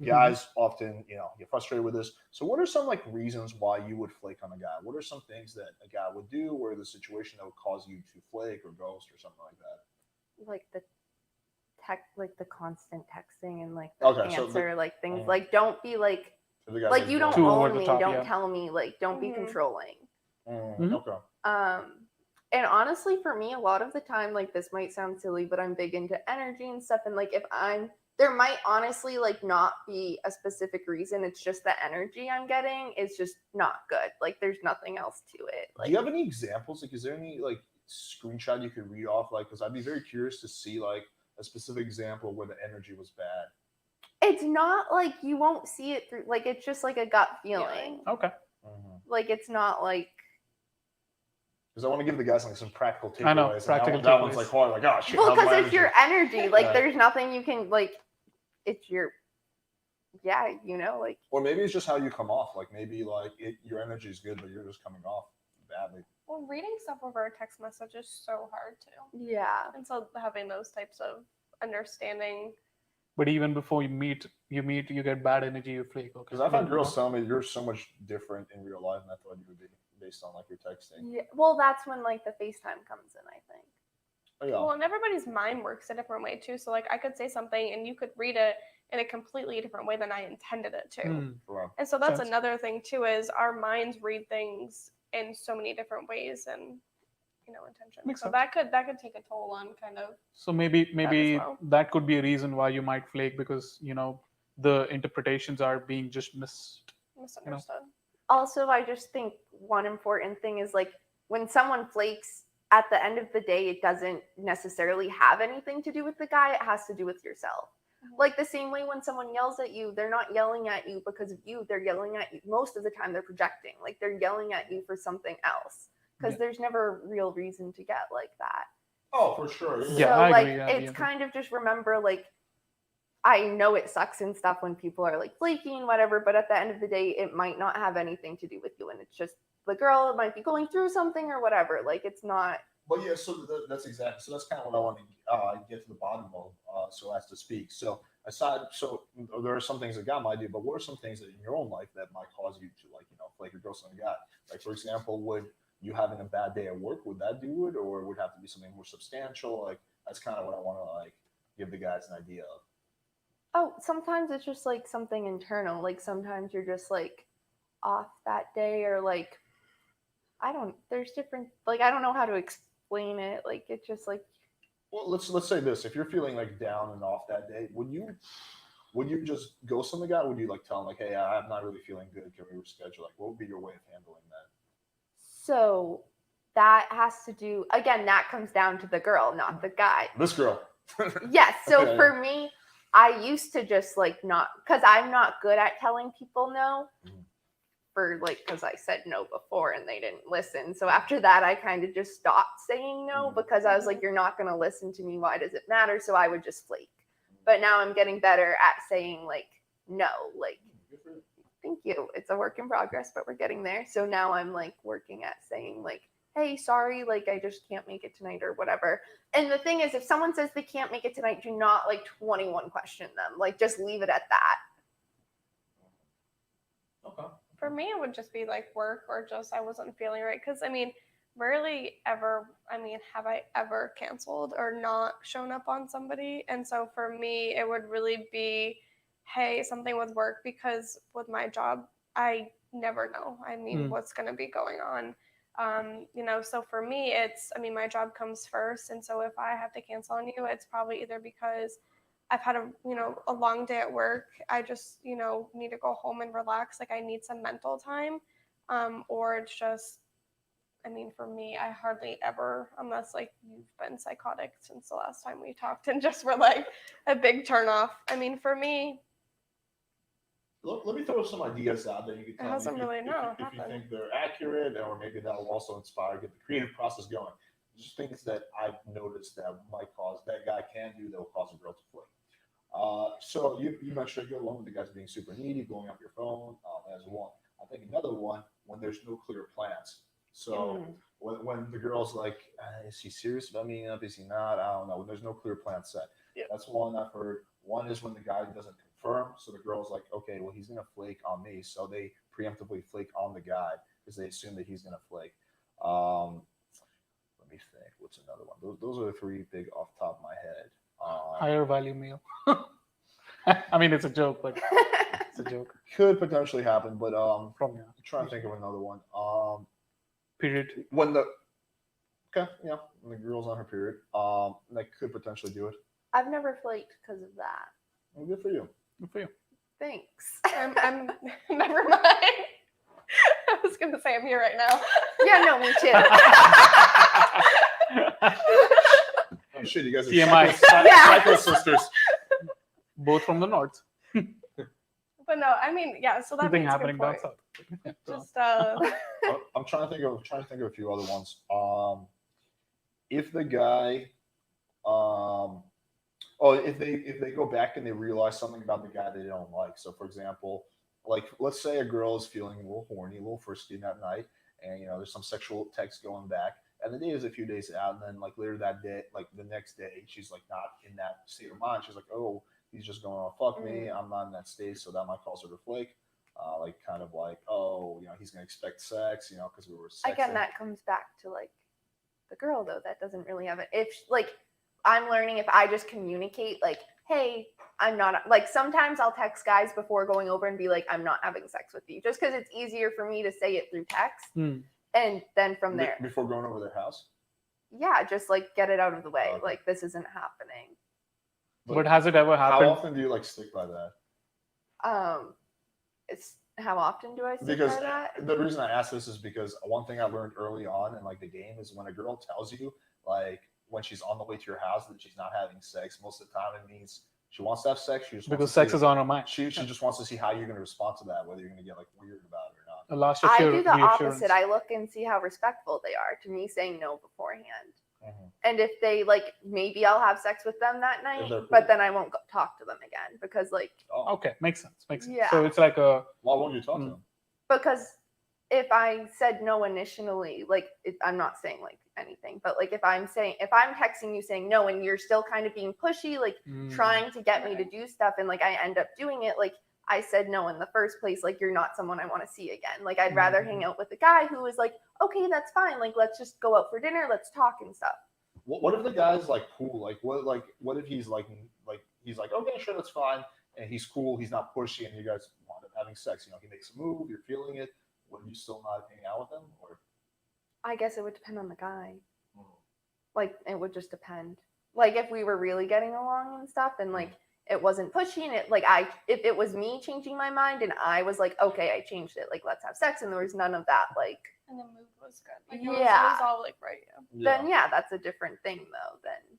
Guys often, get frustrated with this. So what are some like reasons why you would flake on a guy? What are some things that a guy would do, or the situation that would cause you to flake or ghost or something like that? Like the constant texting and like the Okay, so answer, like things Mhm. like don't be like So the guy's like you don't Too over own the me, top, don't yeah. tell me, like don't be Mhm. controlling. Mhm. Okay. And honestly, for me, a lot of the time, like this might sound silly, but I'm big into energy and stuff. And like there might honestly like not be a specific reason. It's just the energy I'm getting is just not good. Like there's nothing else to it. Like Do you have any examples? Like, is there any like screenshot you could read off? Like, because I'd be very curious to see like a specific example where the energy was bad. it's not like you won't see it through. Like it's just like a gut feeling. Okay. Like it's not like. Because I want to give the guys like some practical takeaways. I know, and practical that one's takeaways. like hard. Like, oh shit. Well, how's my because it's your energy. Like Yeah. there's nothing you can like. It's your. Yeah, like. Or maybe it's just how you come off. Like maybe like your energy is good, but you're just coming off badly. Well, reading stuff over a text message is so hard too. Yeah. And so having those types of understanding. But even before you meet, you get bad energy, you flake. Okay. Because I've had Yeah. girls tell me you're so much different in real life than I thought you would be, based on like your texting. Yeah. Well, that's when like the FaceTime comes in, I think. Oh, yeah. Well, and everybody's mind works a different way too. So like I could say something and you could read it in a completely different way than I intended it to. Mm. Wow. And so that's Sense. another thing too, is our minds read things in so many different ways and intention. Makes so sense. that could take a toll on kind of. So maybe well. that could be a reason why you might flake, because the interpretations are being just missed. Misunderstood. Also, I just think one important thing is like when someone flakes, at the end of the day, it doesn't necessarily have anything to do with the guy. It has to do with yourself. Mhm. Like the same way when someone yells at you, they're not yelling at you because of you. They're yelling at you. Most of the time, they're projecting. Like they're yelling at you for something else, because there's never a real reason to get like that. Oh, for sure. Yeah, so I like agree, yeah, it's yeah. kind of just remember, like, I know it sucks and stuff when people are like flaking, whatever, but at the end of the day, it might not have anything to do with you, and it's just the girl might be going through something or whatever. Like it's not. But yeah, so that's exactly. So that's kind of what I want to get to the bottom of, so as to speak. So there are some things that God might do, but what are some things that in your own life that might cause you to flake your ghost on God? Like for example, would you having a bad day at work, would that do it, or would it have to be something more substantial? Like that's kind of what I want to like give the guys an idea of. Oh, sometimes it's just like something internal. Like sometimes you're just like off that day, or like there's different, like I don't know how to explain it. Like it's just like. Well, let's say this: if you're feeling like down and off that day, would you just ghost on the guy? Would you like tell him like, hey, I'm not really feeling good, can we reschedule? Like, what would be your way of handling that? So that has to do, again, that comes down to the girl, not the guy. This girl. Yes. So Okay. for me, I used to just like not, because I'm not good at telling people no. Mhm. for like, because I said no before and they didn't listen. So after that, I kind of just stopped saying no because I was like, you're not going to listen to me. Why does it matter? So I would just flake. But now I'm getting better at saying like no, like thank you. It's a work in progress, but we're getting there. So now I'm like working at saying like, hey, sorry, like I just can't make it tonight or whatever. And the thing is, if someone says they can't make it tonight, do not like 21 question them. Like just leave it at that. Okay. For me, it would just be like work or just I wasn't feeling right. Because I mean, rarely ever, have I ever canceled or not shown up on somebody? And so for me, it would really be, hey, something with work, because with my job, I never know. What's going to be going on. So for me, it's, my job comes first. And so if I have to cancel on you, it's probably either because I've had a long day at work. I just, need to go home and relax. Like I need some mental time. Or it's just, for me, I hardly ever, unless like you've been psychotic since the last time we talked and just were like a big turnoff. For me, Let me throw some ideas out there. You can tell me hasn't really if you think they're accurate, or maybe that will also inspire, get the creative process going. Just things that I've noticed that might cause that guy can do that will cause a girl to flake. So you mentioned you're alone with the guys being super needy, blowing up your phone. As one, I think another one when there's no clear plans. So when the girl's like, is he serious about meeting up? Is he not? I don't know. When there's no clear plan set, that's one I've heard. One is when the guy doesn't confirm. So the girl's like, okay, well he's gonna flake on me, so they preemptively flake on the guy because they assume that he's gonna flake. Let me think. What's another one? Those are the three big off the top of my head. Higher value meal. It's a joke, but it's a joke. Could potentially happen, but I'm From trying to think of another one. period. When the when the girl's on her period, that could potentially do it. I've never flaked because of that. Well, good for you. Good for you. Thanks. I'm never mind. I was going to say I'm here right now. Yeah, no, me too. Oh shit, you guys are TMI. psycho sisters. Both from the north. But no, so that Something makes a happening good down point. south. Just I'm trying to think of a few other ones. If the guy, if they go back and they realize something about the guy they don't like. So for example, like let's say a girl is feeling a little horny, a little frisky that night, and there's some sexual text going back, and the day is a few days out, and then like later that day, like the next day, she's like not in that state of mind. She's like, oh, he's just going to fuck me. I'm not in that state, so that might cause her to flake. Like kind of like, oh, he's gonna expect sex, because we were sexing. Again, that comes back to like the girl though. That doesn't really have it. If like I'm learning, if I just communicate like, hey, I'm not, like sometimes I'll text guys before going over and be like, I'm not having sex with you, just because it's easier for me to say it through text, and then from there before going over their house. Yeah, just like get it out of the way. Okay. Like this isn't happening. But has it ever happened? How often do you like stick by that? It's how often do I stick Because by that? the reason I ask this is because one thing I learned early on in like the game is when a girl tells you like when she's on the way to your house that she's not having sex, most of the time it means she wants to have sex. She just wants Because to sex see is on her mind. She just wants to see how you're going to respond to that, whether you're going to get like weird about it or not. A last I do the reassurance. opposite. I look and see how respectful they are to me saying no beforehand. Mm-hmm. And if they like, maybe I'll have sex with them that night, they're cool. but then I won't talk to them again because like, Okay, makes sense. Makes sense. Yeah. So it's like a Why won't you talk to them? because if I said no initially, like I'm not saying like anything, but like if I'm texting you saying no and you're still kind of being pushy, like trying to get me to do stuff, and like I end up doing it, like I said no in the first place, like you're not someone I want to see again. Like I'd rather hang out with a guy who is like, okay, that's fine. Like let's just go out for dinner, let's talk and stuff. What if the guy's like cool? What if he's like he's like, okay, sure, that's fine, and he's cool, he's not pushy, and you guys wind up having sex. He makes a move, you're feeling it. Would you still not hang out with him, or? I guess it would depend on the guy. Like it would just depend. Like if we were really getting along and stuff, and like it wasn't pushy, and if it was me changing my mind, and I was like, okay, I changed it, like let's have sex, and there was none of that, like. And the mood was good. Like, Yeah. it was all like right. Then that's a different thing though. Then.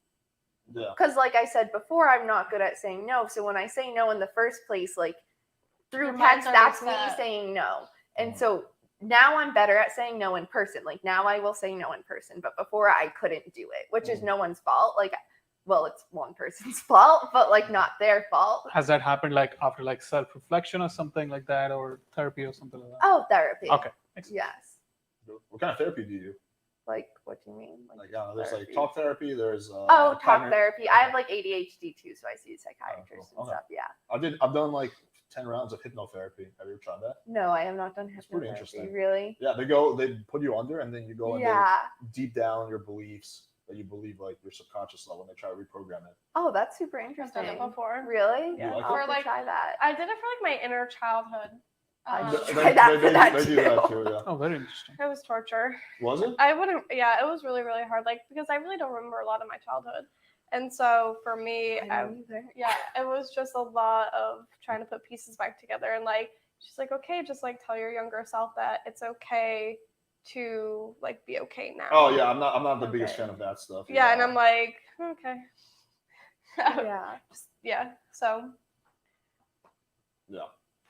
Yeah. Because like I said before, I'm not good at saying no. So when I say no in the first place, like through Your text, mind's already that's me set. saying no. And so now I'm better at saying no in person. Like now I will say no in person, but before I couldn't do it, which is no one's fault. Like, well, it's one person's fault, but like not their fault. Has that happened like after like self-reflection or something like that, or therapy or something like that? Oh, therapy. Okay. Excellent. Yes. What kind of therapy do you do? Like, what do you mean? Like, there's therapy. like talk therapy. There's talk cognitive- therapy. I have like ADHD too, so I see psychiatrists cool. and stuff. Yeah. I've done like 10 rounds of hypnotherapy. Have you ever tried that? No, I have not done It's pretty hypnotherapy. interesting. Really? Yeah, they put you under, and then you go and Yeah. they deep down your beliefs that you believe, like your subconscious level, and they try to reprogram it. Oh, that's super I've interesting. done it before. Really? Yeah. I'll Or have to like try that. I did it for like my inner childhood. I They- tried that for that they do that too. too. Yeah. Oh, very interesting. It was torture. Was it? I wouldn't. Yeah, it was really really hard. Like because I really don't remember a lot of my childhood, and so for me, I don't either. yeah, it was just a lot of trying to put pieces back together. And like she's like, okay, just like tell your younger self that it's okay to like be okay now. Oh yeah, I'm not the biggest Okay. fan of that stuff. Yeah, and I'm like, okay. Yeah. Yeah. So yeah.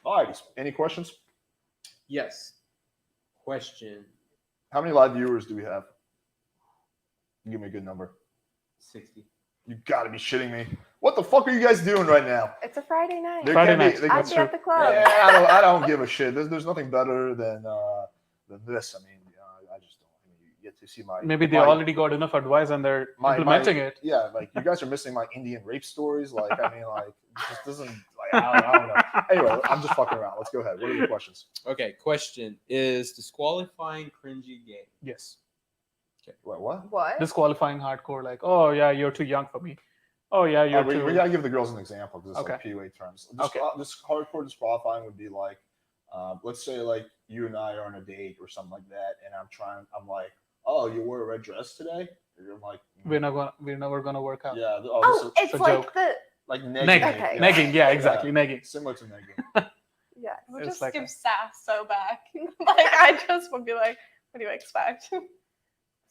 Alrighty. Any questions? Yes. Question How many live viewers do we have? Give me a good number. 60. You gotta be shitting me. What the fuck are you guys doing right now? It's a Friday night. There Friday can be- night. there- I'd That's be true. at the club. Yeah, I don't give a shit. There's nothing better than this. I mean, I just don't. I mean, you get to see my Maybe they my- already got enough advice and they're my- implementing it. Yeah, like you guys are missing my Indian rape stories. Like, I mean, like it just doesn't. Like, I don't know. Anyway, I'm just fucking around. Let's go ahead. What are the questions? Okay, question. Is disqualifying cringy game? Yes. Wait, what? What? Disqualifying hardcore, like, oh yeah, you're too young for me. Oh yeah, you're we, too. we gotta give the girls an example because it's Okay. like PUA terms. Okay. This hardcore disqualifying would be like, let's say like you and I are on a date or something like that, and I'm like, oh, you wore a red dress today? And you're like, We're never gonna work out. yeah. Oh, This is it's a like joke. the like Negging. negging. Okay. Negging, yeah, exactly, negging. Similar to negging. yeah. it would It's just like give a- sass so back. Like I just would be like, what do you expect?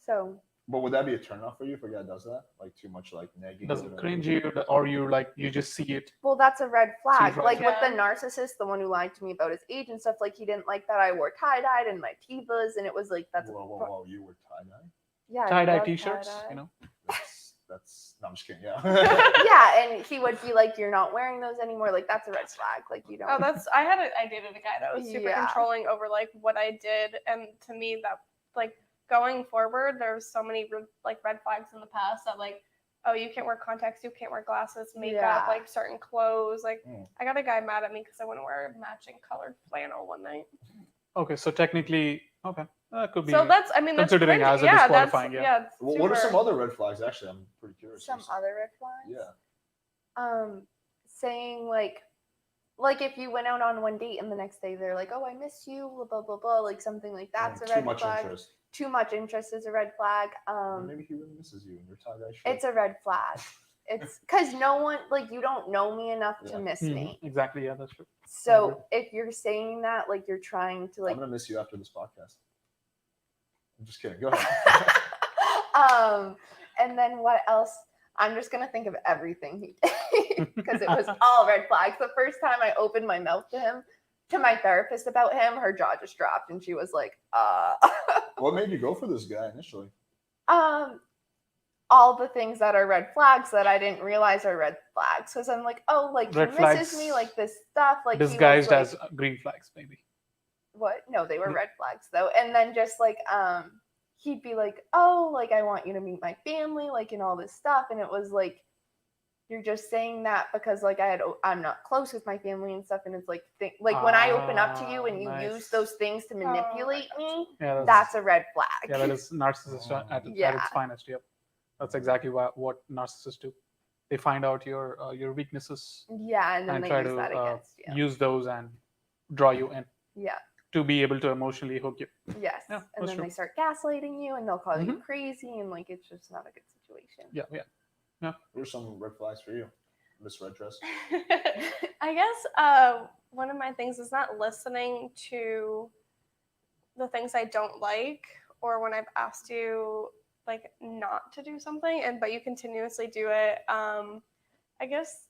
So But would that be a turnoff for you if a guy does that? Like too much like negging? Does it cringe you, or you like you just see it? well, that's a red flag. right. Like with the Yeah. narcissist, the one who lied to me about his age and stuff. Like he didn't like that I wore tie dyed and my tivas, and it was like that's Whoa! You were tie dye? yeah. I Tie-dye love t-shirts, tie-dye. you know. That's. No, I'm just kidding. Yeah. Yeah, and he would be like, "You're not wearing those anymore." Like that's a red flag. Like you don't. Oh, I dated a guy that was super Yeah. controlling over like what I did, and to me that like going forward, there's so many like red flags in the past that like, oh, you can't wear contacts, you can't wear glasses, makeup, Yeah. like certain clothes. Like Mm. I got a guy mad at me because I wouldn't wear matching colored flannel one night. Okay, so technically, okay, that could be. So that's that's considering cringy. as a yeah, disqualifying, that's, yeah. it's What are some super- other red flags? Actually, I'm pretty curious. Some other red flags. Yeah. Saying like if you went out on one date and the next day they're like, "Oh, I miss you," blah blah blah, blah like something like that's a Too red much flag. interest. Too much interest is a red flag. Or maybe he really misses you and you're tie dye shirt. It's a red flag. It's because no one like you don't know me enough Yeah. to miss Mhm, me. exactly, yeah, that's true. So if you're saying that, like you're trying to I'm like gonna miss you after this podcast. I'm just kidding. Go ahead. and then what else? I'm just gonna think of everything he did because it was all red flags. The first time I opened my mouth to my therapist about him, her jaw just dropped and she was like, What made you go for this guy initially? all the things that are red flags that I didn't realize are red flags. Because I'm like, oh, like Red he misses flags me, like this stuff, like he was, Disguised like- as green flags, maybe. what? No, they were Mm. red flags though. And then just like he'd be like, "Oh, like I want you to meet my family," like and all this stuff. And it was like you're just saying that because like I'm not close with my family and stuff. And it's like when I open up to you and you nice. use those things to manipulate me, Yeah, that's a red flag. yeah, that is narcissist at Yeah. its finest. Yep, that's exactly what narcissists do. They find out your weaknesses Yeah, and then and they try use to that against you. use those and draw you in Yeah. to be able to emotionally hook you. Yes. Yeah, and that's then true. they start gaslighting you and they'll call you Mhm. crazy and like it's just not a good situation. Yeah, yeah. What are some red flags for you, Miss Red Dress? I guess one of my things is not listening to the things I don't like, or when I've asked you like not to do something but you continuously do it. I guess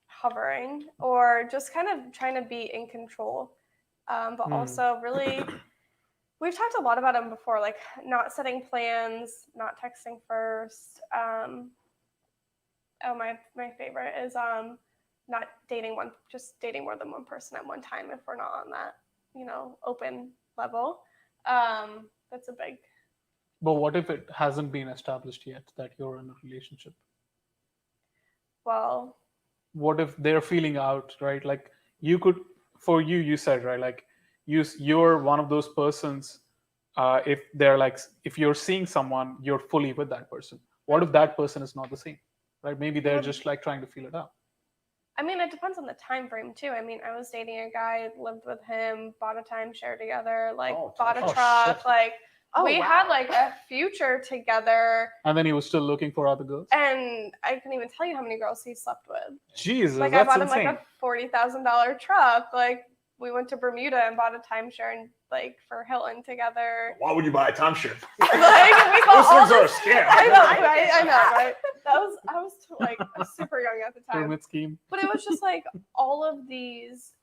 hovering or just kind of trying to be in control. But Hmm. also really, we've talked a lot about them before, like not setting plans, not texting first. Oh, my favorite is not just dating more than one person at one time if we're not on that, open level. That's a big. But what if it hasn't been established yet that you're in a relationship? Well, What if they're feeling out, right? Like you could, for you said, right? Like you're one of those persons. If they're like, if you're seeing someone, you're fully with that person. What if that person is not the same, right? Maybe they're Well, just like trying to feel it out. I mean, it depends on the time frame too. I mean, I was dating a guy, lived with him, bought a timeshare together, like Oh, bought a timeshare. Oh, truck, shit. like Oh, we wow. had like a future together, And then he was still looking for other girls. and I couldn't even tell you how many girls he slept with. Jesus, Like I that's bought him insane. like a $40,000 truck. Like we went to Bermuda and bought a timeshare and like for Hilton together. Why would you buy a timeshare? Like we got Those all things are a this. scam. I know, right? I know, right? I was like super young at the time. Pyramid scheme. But it was just like all of these,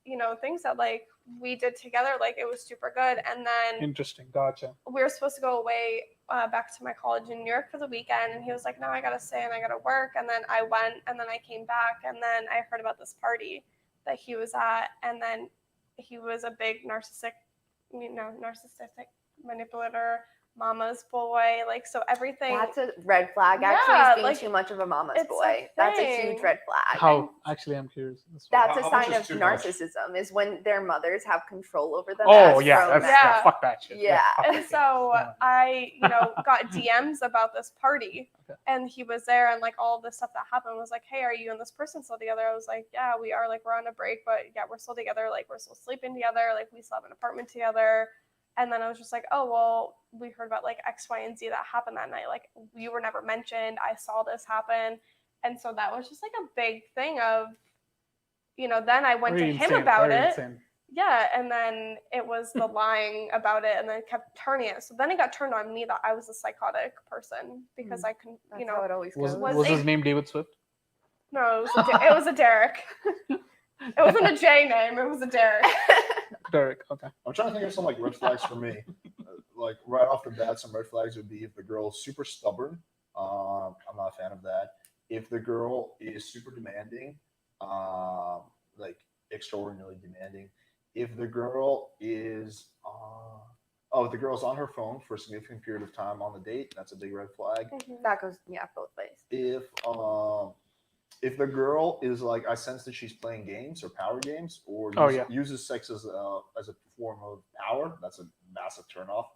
things that like we did together. Like it was super good. And then Interesting. Gotcha. we were supposed to go away back to my college in New York for the weekend. And he was like, no, I got to stay and I got to work. And then I went and then I came back. And then I heard about this party that he was at. And then he was a big narcissistic manipulator, mama's boy. Like, so everything. That's a red flag, actually, Yeah, is being like, too much of a mama's it's a boy. That's a huge thing. red flag. How? Actually, I'm curious. That's a How much sign is of too much? narcissism, is when their mothers have control over them. Oh as yeah, grown that's men. yeah. Yeah. Fuck that shit. Yeah. fuck And that shit. so Yeah. I, got DMs about this party, Okay. and he was there, and like all the stuff that happened was like, hey, are you and this person still together? I was like, yeah, we are. Like we're on a break, but yeah, we're still together. Like we're still sleeping together. Like we still have an apartment together. And then I was just like, oh well, we heard about like X, Y, and Z that happened that night. Like you were never mentioned. I saw this happen, and so that was just like a big thing of, then I went Very to him insane, about very it. insane. Yeah, and then it was the lying about it, and then kept turning it. So then it got turned on me that I was a psychotic person because I couldn't, That's how it always Was, goes. Was his it- name David Swift? no, it was a Derek. It wasn't a J name. It was a Derek. Derek. Okay. I'm trying to think of some like red flags for me. Like right off the bat, some red flags would be if the girl's super stubborn. I'm not a fan of that. If the girl is super demanding, like extraordinarily demanding. If the girl is, if the girl's on her phone for a significant period of time on the date, that's a big red flag. That goes, both ways. If the girl is like, I sense that she's playing games or power games, or uses sex as a form of power, that's a massive turnoff.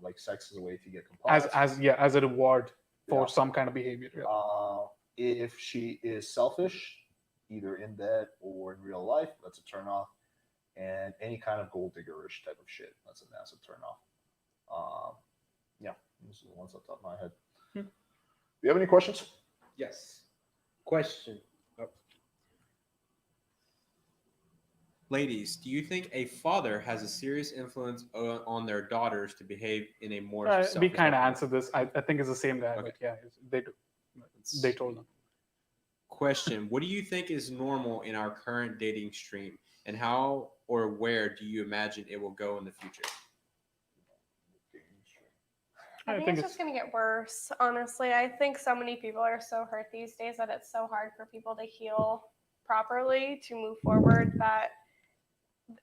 Like sex is a way to get compliance. As a reward for Yeah. some kind of behavior. Yeah. If she is selfish, either in bed or in real life, that's a turnoff. And any kind of gold diggerish type of shit, that's a massive turnoff. Yeah, these are the ones off the top of my head. Do you have any questions? Yes. Question. Oh. Ladies, do you think a father has a serious influence on their daughters to behave in a more We self-respectful kind of way? answered this. I think it's the same guy. Okay. But yeah, they do. They told them. Question. What do you think is normal in our current dating stream, and how or where do you imagine it will go in the future? I think it's just going to get worse, honestly. I think so many people are so hurt these days that it's so hard for people to heal properly, to move forward, that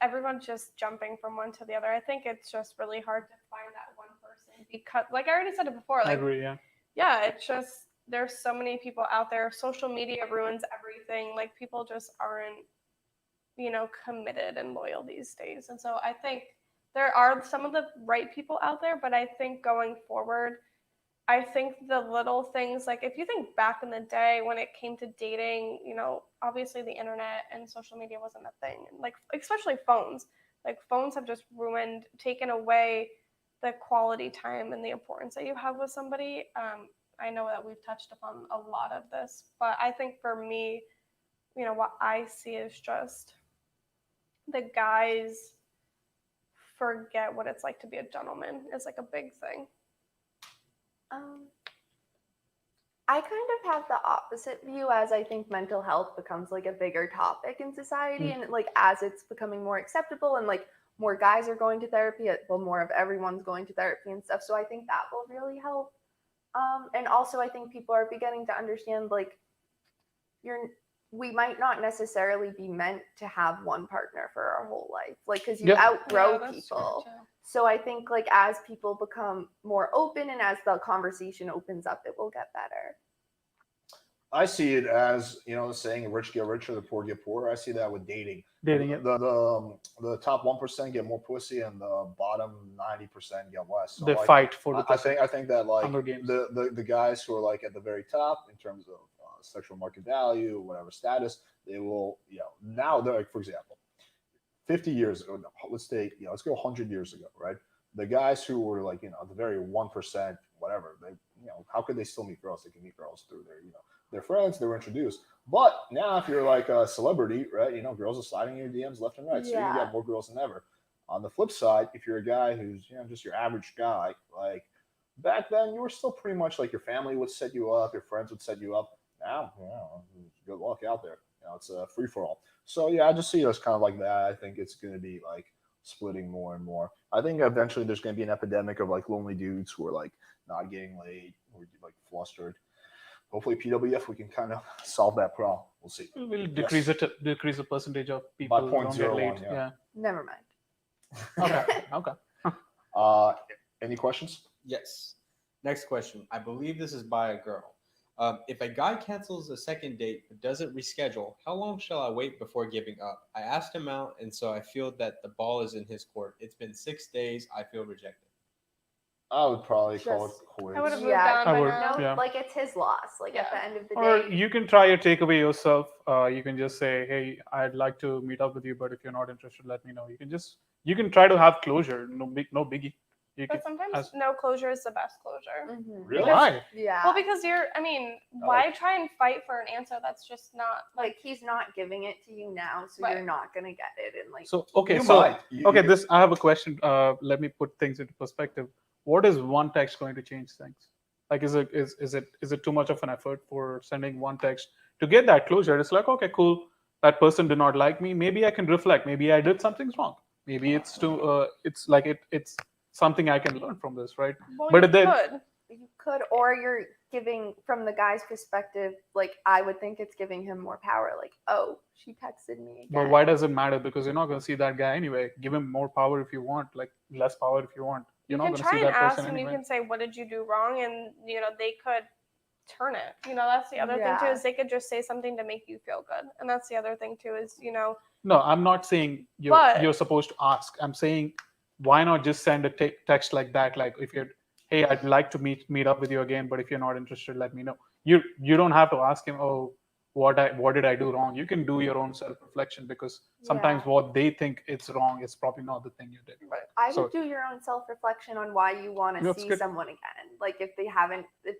everyone's just jumping from one to the other. I think it's just really hard to find that one person because, like I already said it before, I like, agree. Yeah. yeah, it's just, there's so many people out there. Social media ruins everything. Like people just aren't, committed and loyal these days. And so I think there are some of the right people out there, but I think going forward, I think the little things, like if you think back in the day when it came to dating, obviously the internet and social media wasn't a thing. Like, especially phones. Like phones have just taken away the quality time and the importance that you have with somebody. I know that we've touched upon a lot of this, but I think for me, what I see is just the guys forget what it's like to be a gentleman is like a big thing. I kind of have the opposite view, as I think mental health becomes like a bigger topic in society, and like as it's becoming more acceptable and like more guys are going to therapy, well, more of everyone's going to therapy and stuff. So I think that will really help. And also I think people are beginning to understand like we might not necessarily be meant to have one partner for our whole life, like because you Yep. outgrow Yeah, that's true, people. too. So I think like as people become more open and as the conversation opens up, it will get better. I see it as, the saying, "The rich get richer, the poor get poorer." I see that with dating. Dating it. The top 1% get more pussy, and the bottom 90% get less. So They like, fight for the I think that like Hunger Games. the guys who are like at the very top in terms of sexual market value, whatever status, they will, now they're like, for example, 50 years ago, no, let's go 100 years ago, right? The guys who were like, the very 1%, whatever, they, how could they still meet girls? They can meet girls through their friends, they were introduced. But now if you're like a celebrity, right, girls are sliding in your DMs left and right. So you Yeah. get more girls than ever. On the flip side, if you're a guy who's, just your average guy, like back then you were still pretty much like your family would set you up, your friends would set you up. Now, good luck out there. It's a free for all. So yeah, I just see it as kind of like that. I think it's going to be like splitting more and more. I think eventually there's going to be an epidemic of like lonely dudes who are like not getting laid, or like flustered. Hopefully, PWF, we can kind of solve that problem. We'll see. We'll decrease the percentage of people By who don't get 0.01, late. yeah. Never mind. Okay. Any questions? Yes. Next question. I believe this is by a girl. If a guy cancels a second date but doesn't reschedule, how long shall I wait before giving up? I asked him out, and so I feel that the ball is in his court. It's been 6 days. I feel rejected. I would probably call it Just- quits. I would have moved Yeah, on I by would, now. No, yeah. like it's his loss. Like at Yeah. the end of the Or day, you can try your takeaway yourself. You can just say, "Hey, I'd like to meet up with you, but if you're not interested, let me know." You can try to have closure. No biggie. You But can, sometimes as- no closure is the best closure. Really? Why? Yeah. Well, because why try and fight for an answer that's just not like he's not giving it to you now, so Right. you're not gonna get it. And like, So okay, You so might. okay, this I have a question. Let me put things into perspective. What is one text going to change things? Like, is it too much of an effort for sending one text to get that closure? It's like, okay, cool. That person did not like me. Maybe I can reflect. Maybe I did something wrong. Maybe it's too. It's like it's something I can learn from this, right? well, But you then- could. you could, or you're giving from the guy's perspective. Like I would think it's giving him more power. Like, oh, she texted me again. But why does it matter? Because you're not going to see that guy anyway. Give him more power if you want, like less power if you want. You You're not can going to try see and that ask, person and you anyway. can say, "What did you do wrong?" And they could turn it. That's the other thing too, Yeah. is they could just say something to make you feel good. And that's the other thing too, is No, I'm not saying But- you're supposed to ask. I'm saying, why not just send a text like that? Like, if you're, hey, I'd like to meet up with you again, but if you're not interested, let me know. You don't have to ask him, oh, what did I do wrong? You can do your own self reflection, because sometimes Yeah. what they think it's wrong is probably not the thing you did. I So- would do your own self reflection on why you want to That's see good. someone again. Like if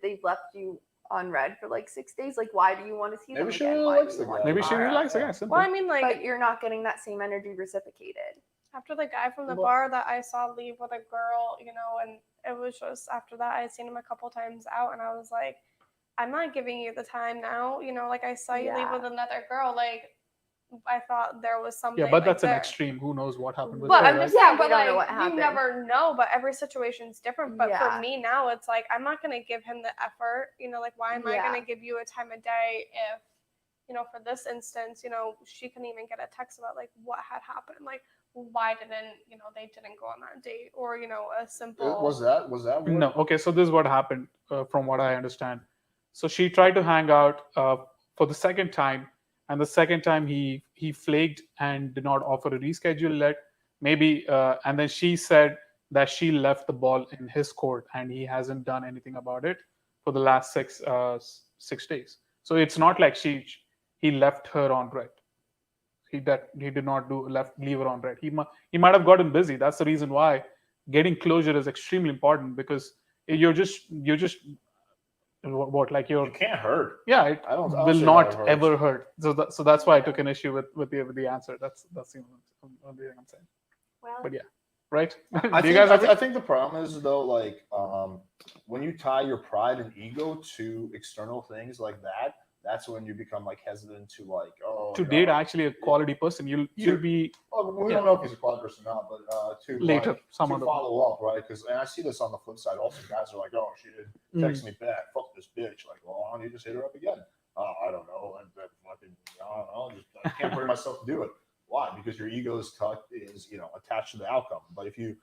they've left you on red for like 6 days, like why do you want to see Maybe them she again? really Why likes do you the want guy. Maybe to she be realized around? it. Yeah, simple. well, I mean, like But you're not getting that same energy reciprocated. after the guy from the Well- bar that I saw leave with a girl, and it was just after that I had seen him a couple times out, and I was like, I'm not giving you the time now. Like I saw you leave Yeah. with another girl. Like I thought there was something. Yeah, but like, that's an there. extreme. Who knows what happened with But her, I'm right? just Yeah, saying, we but don't like know what you happened. never know. But every situation's different. But Yeah. for me now, it's like I'm not gonna give him the effort. Like why am I Yeah. gonna give you a time of day if, for this instance, she couldn't even get a text about like what had happened, like why didn't they didn't go on that date, or a simple. Was that what? No. Okay, so this is what happened, from what I understand. So she tried to hang out for the second time, and the second time he flaked and did not offer a reschedule yet. Maybe, and then she said that she left the ball in his court, and he hasn't done anything about it for the last 6 days. So it's not like he left her on red. He did not leave her on red. He might have gotten busy. That's the reason why getting closure is extremely important, because you're just what, like You can't hurt. yeah, it I don't will see not how it hurts. ever hurt. So that's why I took an issue with the answer. That's the only thing I'm saying. Well, But yeah. right? I Do you think, guys I, agree? I think the problem is though, like when you tie your pride and ego to external things like that, that's when you become like hesitant to like, oh, To you date know, actually a quality person, you'll be well, we Yeah. don't know if he's a quality person or not, but to later like, some to other. follow up, right? Because I see this on the flip side. Also, guys are like, "Oh, she didn't text me back. Fuck this bitch." Like, well, why don't you just hit her up again? I don't know. And that fucking, I don't know. Just I can't bring myself to do it. Why? Because your ego is attached to the outcome. But if you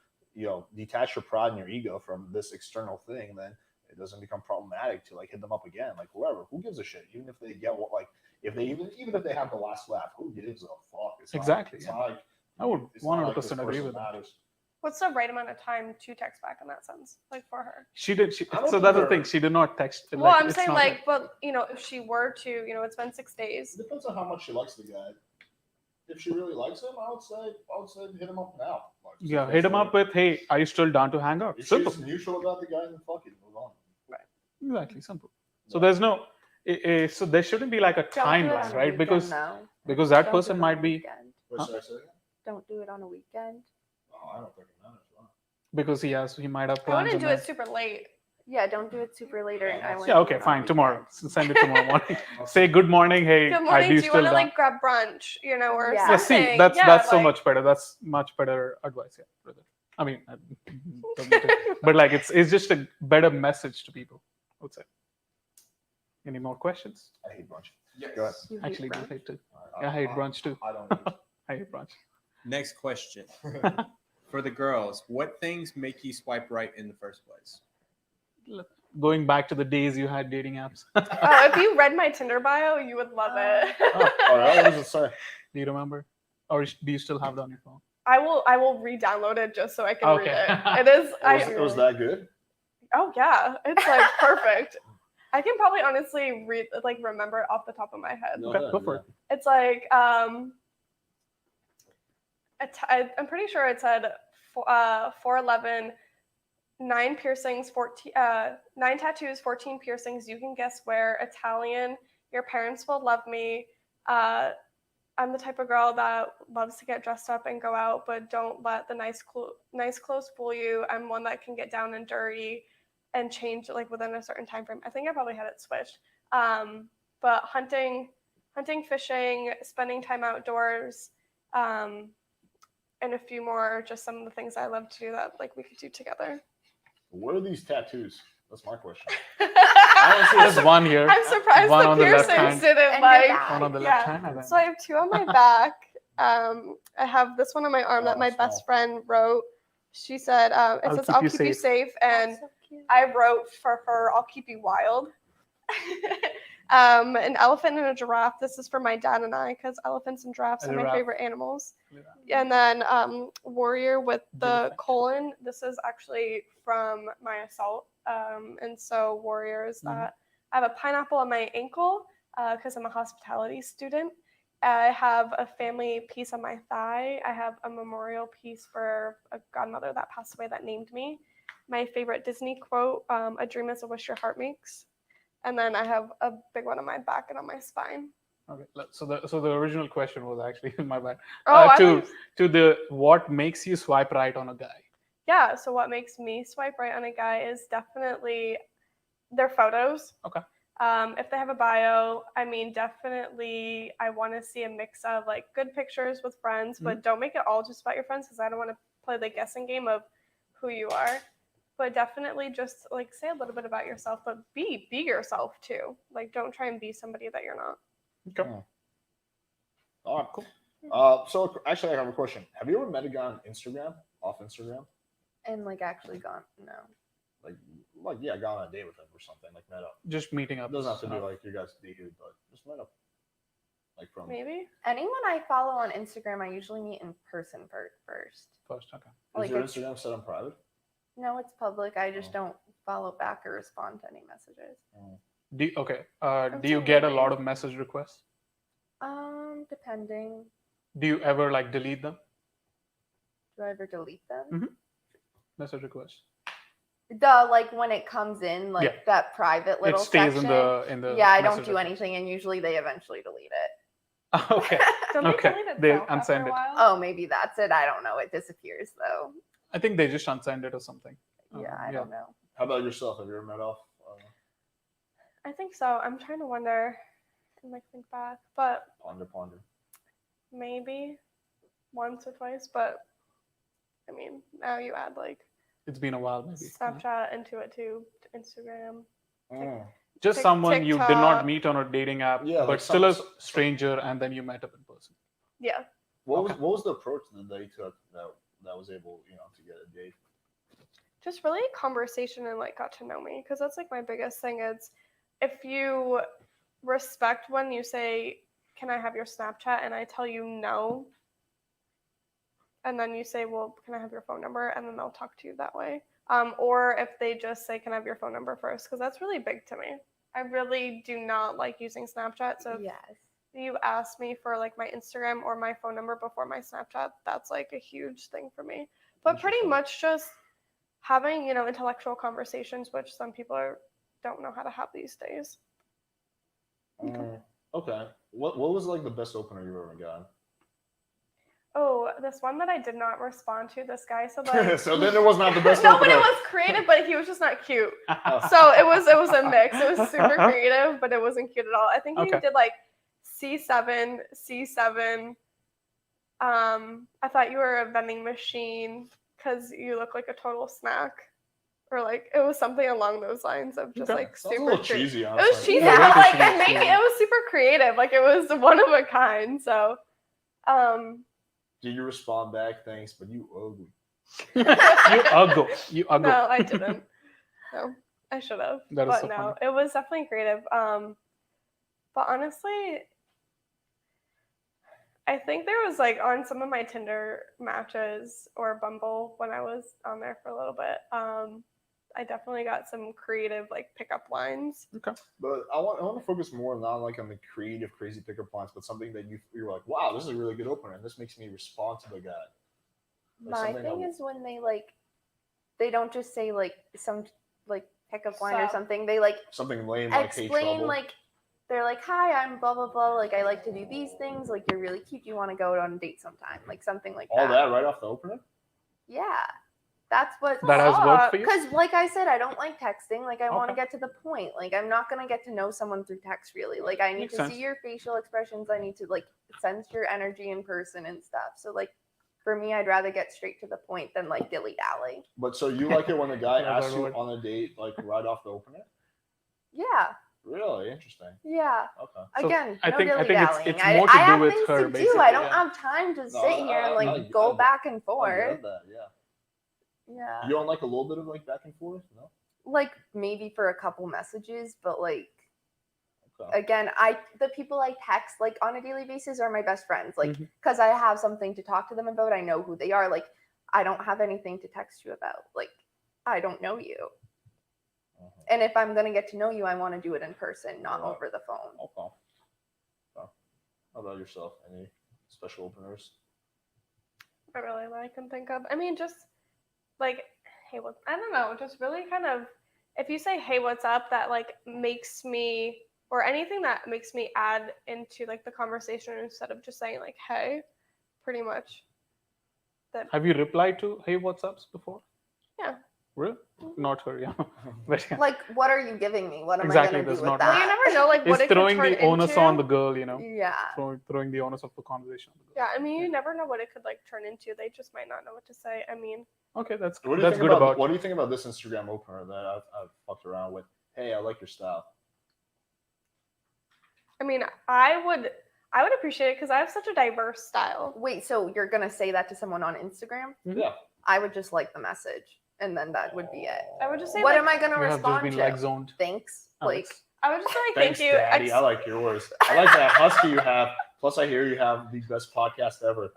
detach your pride and your ego from this external thing, then it doesn't become problematic to like hit them up again. Like whoever, who gives a shit? Even if they get what like if they even if they have the last laugh, who gives a fuck? It's Exactly, It's yeah. not like I would it's not 100% like this agree person with that. matters. What's the right amount of time to text back in that sense, like for her? She did. I don't So think that's the they're- thing. She did not text. Well, I'm it's saying not like, but if she were to, it's been 6 It days. depends on how much she likes the guy. If she really likes him, I would say hit him up now. Like, just Yeah, make hit him sure- up with, "Hey, are you still down to hang out?" If Simple. she's neutral about the guy, then fuck it, move on. Exactly, simple. So there's no. So there shouldn't be like a Don't do it on timeline, a right? weekend, Because though. because that Don't do person it on might a be weekend. Wait, Huh? sorry, say again? Don't do it on a weekend. Oh, I don't think it matters. Wow. because he might have I plans. wouldn't and do then- it super late. Yeah, don't do it super later. And I wouldn't Yeah, do okay, it on a fine. Tomorrow, weekend. send it tomorrow morning. Say good morning. Hey, Good I morning. do Do you still want to down. like grab brunch? Or Yeah. Yeah, something? see, that's so like- much better. That's much better advice, yeah, brother. I mean, but like it's just a better message to people, I would say. Any more questions? I hate brunch. Yes. Go ahead. You hate Actually, do brunch? hate too. I Yeah, I hate brunch too. I don't. I hate brunch. Next question. For the girls, what things make you swipe right in the first place? Going back to the days you had dating apps. Oh, if you read my Tinder bio, you would love it. Oh, all right. What does it say? Do you remember, or do you still have it on your phone? I will re-download it just so I can Okay. read it. It is. It was that good? Oh yeah, it's like perfect. I can probably honestly remember it off the top of my head. Go Okay, ahead, go for yeah. it. It's like I'm pretty sure it said 4'11", 9 piercings, 9 tattoos, 14 piercings. You can guess where. Italian. Your parents will love me. I'm the type of girl that loves to get dressed up and go out, but don't let the nice clothes fool you. I'm one that can get down and dirty and change like within a certain time frame. I think I probably had it switched. But hunting, fishing, spending time outdoors, and a few more, just some of the things I love to do that like we could do together. What are these tattoos? That's my question. There's one here. I'm surprised One the on the left piercings hand. didn't And like. your back. One on the Yeah. left hand. I think. So I have 2 on my back. I have this one on my arm that Oh, my small. best friend wrote. She said, it says, I'll keep you safe. And That's so cute. I wrote for her, I'll keep you wild. An elephant and a giraffe. This is for my dad and I because elephants and giraffes A are my giraffe. favorite animals. And then warrior with the colon. This is actually from my assault. And so warrior is that. I have a pineapple on my ankle because I'm a hospitality student. I have a family piece on my thigh. I have a memorial piece for a godmother that passed away that named me. My favorite Disney quote, a dream is a wish your heart makes. And then I have a big one on my back and on my spine. Okay. So the original question was actually my bad. Oh, I to thought- to the what makes you swipe right on a guy? Yeah, so what makes me swipe right on a guy is definitely their photos. Okay. If they have a bio, I mean, definitely I want to see a mix of like good pictures with friends, but don't make it all just about your friends because I don't want to play the guessing game of who you are. But definitely just like say a little bit about yourself, but be yourself too. Like don't try and be somebody that you're not. Okay. All right, cool. So actually, I have a question. Have you ever met a guy on Instagram, off Instagram? And like actually gone. No. Like yeah, gone on a date with him or something, like met up. Just meeting up. It doesn't have to be like you guys dated, but just met up. Like from Maybe. Anyone I follow on Instagram, I usually meet in person first. first. Okay. Is Like your it's- Instagram set on private? No, it's public. I just Oh. don't follow back or respond to any messages. Do you get a lot of message requests? Depending. Do you ever like delete them? Do I ever delete them? Message requests. Like when it comes in, like Yeah. that private little It stays section. in the. Yeah, I don't message do request. anything, and usually they eventually delete it. Okay. Don't they Okay, delete they itself after unsend a it. while? Oh, maybe that's it. I don't know. It disappears though. I think they just unsigned it or something. Yeah, I don't know. How about yourself? Have you ever met off? I think so. I'm trying to wonder and like think back, but Ponder. maybe once or twice. But I mean, now you add like It's been a while, maybe. Yeah. Snapchat into it too, Instagram. Just someone you did not TikTok. meet on a dating app, Yeah, but like still a some- stranger, and then you met up in person. Yeah. What was the approach that they took that was able, to get a date? Just really conversation and like got to know me, because that's like my biggest thing is if you respect when you say, can I have your Snapchat, and I tell you no, and then you say, well, can I have your phone number, and then they'll talk to you that way. Or if they just say, can I have your phone number first, because that's really big to me. I really do not like using Snapchat, so if Yes. you ask me for like my Instagram or my phone number before my Snapchat, that's like a huge thing for me. But pretty Interesting. much just having, intellectual conversations, which some people don't know how to have these days. Okay. What was like the best opener you ever got? Oh, this one that I did not respond to, this guy said like So then it was not the best no, opener. but it was creative, but he was just not cute. So it was a mix. It was super creative, but it wasn't cute at all. I think he Okay. did like C7. I thought you were a vending machine because you look like a total snack, or like it was something along those lines of just Okay. like Sounds a super little cre- cheesy, It honestly. was cheesy, Yeah, but way like too it made cheesy. it was super creative. Like it was one of a kind. So, Did you respond back? Thanks, but you ugly. You uggo. You uggo. no, I didn't. No, I should have. That is But so no, funny. it was definitely creative. But honestly, I think there was like on some of my Tinder matches or Bumble when I was on there for a little bit. I definitely got some creative like pickup lines. But I want to focus more not like on the creative, crazy pickup lines, but something that you're like, wow, this is a really good opener, and this makes me respond to the guy. Like My something thing that- is when they don't just say like some like pickup line or Sup. something. They like Something lame like hey explain trouble. like they're like, hi, I'm blah blah blah. Like I like to do these things. Like you're really cute. You want to go on a date sometime? Like something like All that right off the opener. Yeah, that's what. That has worked for you? Because like I said, I don't like texting. Like I want to Okay. get to the point. Like I'm not gonna get to know someone through text really. Like I need Makes to sense. see your facial expressions. I need to like sense your energy in person and stuff. So like for me, I'd rather get straight to the point than like dilly dally. But so you like it when the guy Yeah, asks that you would- on a date like right off the opener? Yeah, Really interesting. yeah. Okay. So Again, I no think dilly dallying. it's more to I do have with things her, to do. basically, I don't yeah. have time to No, sit here and like I go get- back and I forth. get that. Yeah. Yeah. You don't like a little bit of like back and forth? No. Like maybe for a couple messages, but like Okay. again, the people I text like on a daily basis are my best friends. Like Mhm. because I have something to talk to them about. I know who they are. Like I don't have anything to text you about. Like I don't know you. And if I'm gonna get to know you, I want to do it in person, not Right. over the phone. Okay. How about yourself? Any special openers? I really that I can think of. I mean, just like, hey, what? I don't know. Just really kind of, if you say, hey, what's up, that like makes me, or anything that makes me add into like the conversation instead of just saying like, hey, pretty much. That Have you replied to hey what's ups before? Yeah. Really? Not her, yeah. But yeah. Like what are you giving me? What am Exactly, I gonna that's do with not- that? well, you never know like what It's it could throwing turn the onus into. on the girl, Yeah. throwing the onus of the conversation on the girl. Yeah, I mean, you never know what it could like turn into. They just might not know what to say. I mean, Okay, that's What do you that's think good about about what do you think about this Instagram opener that I've fucked around with? Hey, I like your style. I mean, I would appreciate it because I have such a diverse style. Wait, so you're gonna say that to someone on Instagram? Mhm. Yeah. I would just like the message, and then that would be it. I would just say, What like, am I gonna You have just respond been to? like zoned. Thanks. Alex. Like I would just say like, Thanks, thank you. Daddy. I like yours. I like that husky you have. Plus, I hear you have the best podcast ever.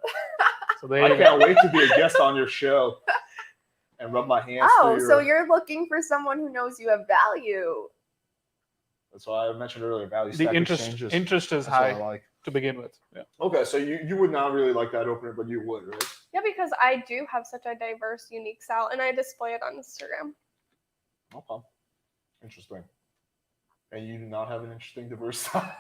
So there I you go. can't wait to be a guest on your show and rub my hands oh, through so your. you're looking for someone who knows you have value. That's why I mentioned earlier. Value The stack interest exchanges. interest is That's what I high like. to begin with. Yeah. Okay, so you would not really like that opener, but you would, right? Yeah, because I do have such a diverse, unique style, and I display it on Instagram. Okay. Interesting. And you do not have an interesting diverse style.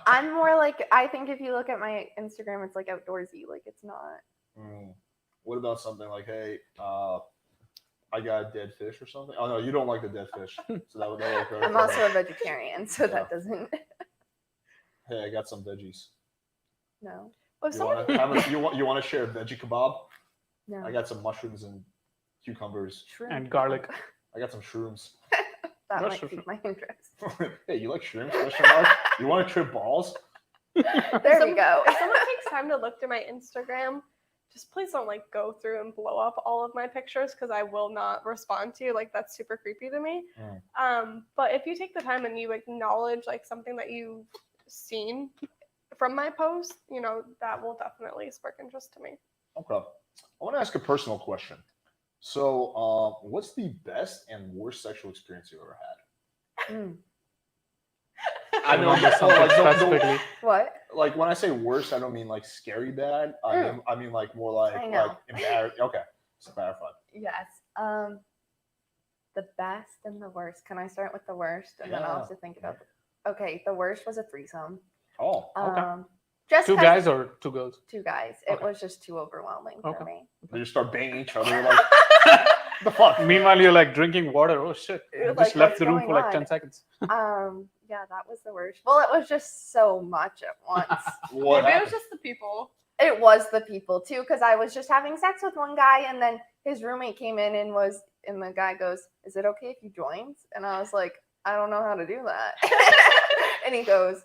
I'm more like I think if you look at my Instagram, it's like outdoorsy. Like it's not. Mm. What about something like, hey, I got a dead fish or something? Oh no, you don't like the dead fish, so that would work. I'm also a vegetarian, so Yeah. that doesn't. Hey, I got some veggies. No, Well, if You someone want to have you want to share a veggie kebab? no. I got some mushrooms and cucumbers. Shrimp. And garlic. I got some shrooms. That That's might true. pique my interest. Hey, you like shrooms? Question mark? You want to trip balls? There we go. If someone takes time to look through my Instagram, just please don't like go through and blow up all of my pictures because I will not respond to you. Like that's super creepy to me. But if you take the time and you acknowledge like something that you've seen from my post, you know, that will definitely spark interest to me. Okay. I want to ask a personal question. So, what's the best and worst sexual experience you've ever had? Mm. I know Remember something specifically. What? like when I say worst, I don't mean like scary bad. I mean like more like I know. like embarrassed. Okay, so clarified. Yes. The best and the worst. Can I start with the worst, and then I'll have to think about the. Okay, the worst was a threesome. Oh, Okay. Just 2 'cause- guys or 2 girls? 2 guys. It Okay. was just too overwhelming for Okay. me. they just start banging each other like the fuck. Meanwhile, you're like drinking water. Oh shit! You're I like, just left what's the room going for like on? 10 seconds. Yeah, that was the worst. Well, it was just so much at once. What Maybe it happened? was just the people. It was the people too, because I was just having sex with one guy, and then his roommate came in and the guy goes, "Is it okay if he joins?" And I was like, "I don't know how to do that." And he goes,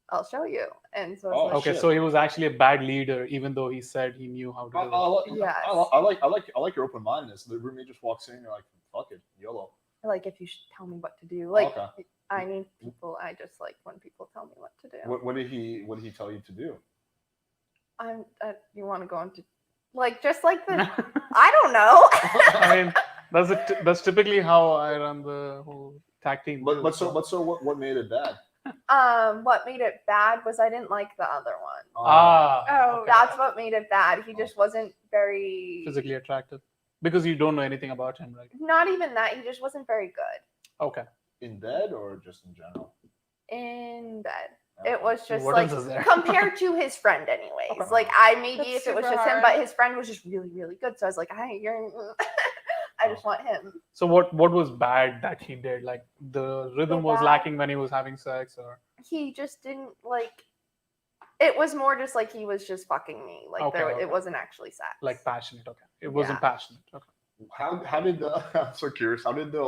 "I'll show you." And so I was Oh, like, Okay, shit. so he was actually a bad leader, even though he said he knew how to I, do I, it. like- Yes. I like your open mindedness. The roommate just walks in, you're like, fuck it, YOLO. like if you should tell me what to do, like Okay. I need people. I just like when people tell me what to do. What did he tell you to do? You want to go into like just like the I don't know. I mean, that's typically how I run the whole tag team. too, What made it bad? What made it bad was I didn't like the other one. Oh, okay. That's what made it bad. He just wasn't very Physically attractive because you don't know anything about him, right? Not even that. He just wasn't very good Okay. in bed or just in general? in bed. Okay. It was just What like else is there? compared to his friend, anyways. Okay. Like I maybe That's if it was super just him, hard. but his friend was just really, really good. So I was like, "Hi, you're." I just want him. So what was bad that he did? Like the rhythm was bad- lacking when he was having sex, or He just didn't like. It was more just like he was just fucking me. Like Okay. it wasn't actually sex. like passionate? Okay, it wasn't Yeah. passionate. Okay. How did the I'm so curious. How did the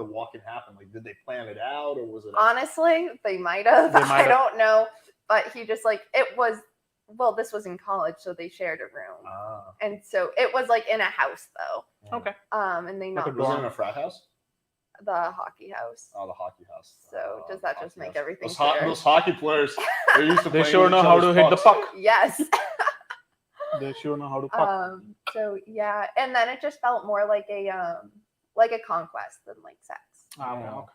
walk-in happen? Like, did they plan it out or was it? Honestly, they might have. They might I have. don't know. But he just like it was. Well, this was in college, so they shared a room, Ah. and so it was like in a house though. Okay. And they Like knocked a Was it dorm. in a frat house? the hockey house. Oh, the hockey house. So does that just hockey make house. everything Those, clear? those hockey players, they're used to They playing sure with know each how to other's hit the pucks. puck. Yes. They sure know how to puck. So yeah, and then it just felt more like a conquest than like sex. Ah, Yeah. okay. So